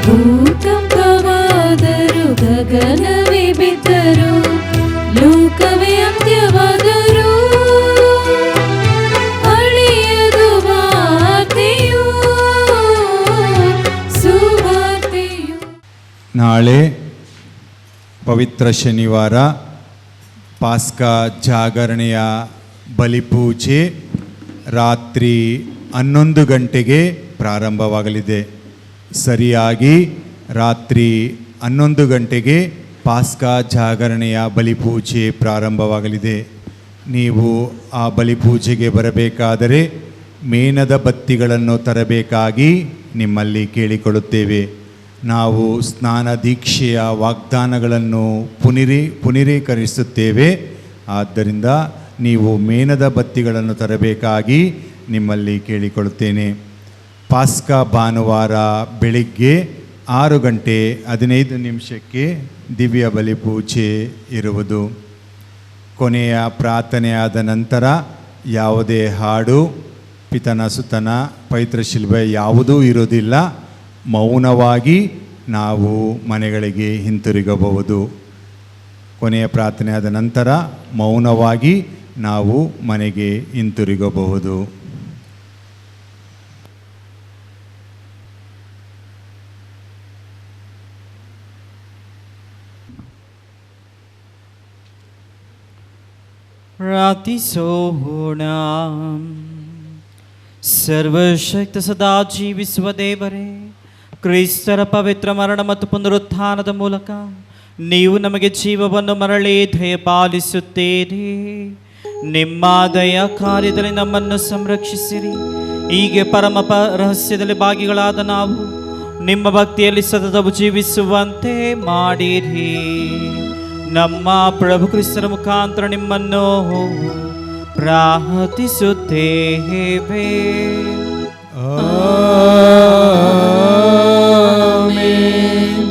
ಭೂಕಂಪವಾದರು ಗಗನವೇ ಬಿದ್ದರು, ಲೋಕವೇ ಅಂತ್ಯವಾದರು ಅಳಿಯದು ವಾರ್ತೆಯೋ ಸುವಾರ್ತೆಯೋ. ನಾಳೆ ಪವಿತ್ರ ಶನಿವಾರ ಪಾಸ್ಕಾ ಜಾಗರಣೆಯ ಬಲಿಪೂಜೆ ರಾತ್ರಿ 11 ಗಂಟೆಗೆ ಪ್ರಾರಂಭವಾಗಲಿದೆ. ಸರಿಯಾಗಿ ರಾತ್ರಿ 11 ಗಂಟೆಗೆ ಪಾಸ್ಕಾ ಜಾಗರಣೆಯ ಬಲಿಪೂಜೆ ಪ್ರಾರಂಭವಾಗಲಿದೆ. ನೀವು ಆ ಬಲಿಪೂಜೆಗೆ ಬರಬೇಕಾದರೆ ಮೇಣದ ಬತ್ತಿಗಳನ್ನು ತರಬೇಕಾಗಿ ನಿಮ್ಮಲ್ಲಿ ಕೇಳಿಕೊಳ್ಳುತ್ತೇವೆ. ನಾವು ಸ್ನಾನ ದೀಕ್ಷೆಯ ವಾಗ್ದಾನಗಳನ್ನು ಪುನರೀಕರಿಸುತ್ತೇವೆ. ಆದ್ದರಿಂದ ನೀವು ಮೇಣದ ಬತ್ತಿಗಳನ್ನು ತರಬೇಕಾಗಿ ನಿಮ್ಮಲ್ಲಿ ಕೇಳಿಕೊಳ್ಳುತ್ತೇನೆ. ಪಾಸ್ಕಾ ಭಾನುವಾರ ಬೆಳಿಗ್ಗೆ 6:15 ದಿವ್ಯ ಬಲಿಪೂಜೆ ಇರುವುದು. ಕೊನೆಯ ಪ್ರಾರ್ಥನೆಯಾದ ನಂತರ ಯಾವುದೇ ಹಾಡು, ಪಿತನ ಸುತನ ಪವಿತ್ರ ಶಿಲುಬೆ ಯಾವುದೂ ಇರೋದಿಲ್ಲ. ಮೌನವಾಗಿ ನಾವು ಮನೆಗಳಿಗೆ ಹಿಂತಿರುಗಬಹುದು. ಕೊನೆಯ ಪ್ರಾರ್ಥನೆಯಾದ ನಂತರ ಮೌನವಾಗಿ ನಾವು ಮನೆಗೆ ಹಿಂತಿರುಗಬಹುದು. ಪ್ರಾರ್ಥಿಸೋಣ. ಸರ್ವಶಕ್ತ ಸದಾ ಜೀವಿಸುವ ದೇವರೇ, ಕ್ರಿಸ್ತರ ಪವಿತ್ರ ಮರಣ ಮತ್ತು ಪುನರುತ್ಥಾನದ ಮೂಲಕ ನೀವು ನಮಗೆ ಜೀವವನ್ನು ಮರಳಿ ದಯಪಾಲಿಸುತ್ತೀರಿ. ನಿಮ್ಮ ದಯ ಕಾರ್ಯದಲ್ಲಿ ನಮ್ಮನ್ನು ಸಂರಕ್ಷಿಸಿರಿ. ಹೀಗೆ ಪರಮ ರಹಸ್ಯದಲ್ಲಿ ಭಾಗಿಗಳಾದ ನಾವು ನಿಮ್ಮ ಭಕ್ತಿಯಲ್ಲಿ ಸತತವು ಜೀವಿಸುವಂತೆ ಮಾಡಿರಿ. ನಮ್ಮ ಪ್ರಭು ಕ್ರಿಸ್ತರ ಮುಖಾಂತರ ನಿಮ್ಮನ್ನು ಪ್ರಾರ್ಥಿಸುತ್ತೇವೆ.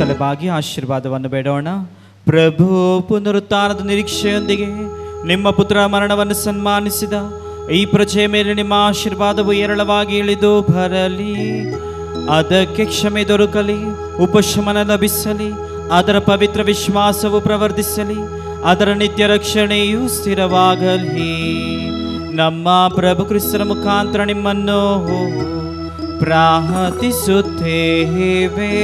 ತಲೆಬಾಗಿ ಆಶೀರ್ವಾದವನ್ನು ಬೇಡೋಣ. ಪ್ರಭು ಪುನರುತ್ಥಾನದ ನಿರೀಕ್ಷೆಯೊಂದಿಗೆ ನಿಮ್ಮ ಪುತ್ರ ಮರಣವನ್ನು ಸನ್ಮಾನಿಸಿದ ಈ ಪ್ರಜೆಯ ಮೇಲೆ ನಿಮ್ಮ ಆಶೀರ್ವಾದವು ಏರಳವಾಗಿ ಇಳಿದು ಬರಲಿ. ಅದಕ್ಕೆ ಕ್ಷಮೆ ದೊರಕಲಿ, ಉಪಶಮನ ಲಭಿಸಲಿ, ಅದರ ಪವಿತ್ರ ವಿಶ್ವಾಸವು ಪ್ರವರ್ಧಿಸಲಿ, ಅದರ ನಿತ್ಯ ರಕ್ಷಣೆಯು ಸ್ಥಿರವಾಗಲಿ. ನಮ್ಮ ಪ್ರಭು ಕ್ರಿಸ್ತರ ಮುಖಾಂತರ ನಿಮ್ಮನ್ನು ಪ್ರಾರ್ಥಿಸುತ್ತೇವೆ.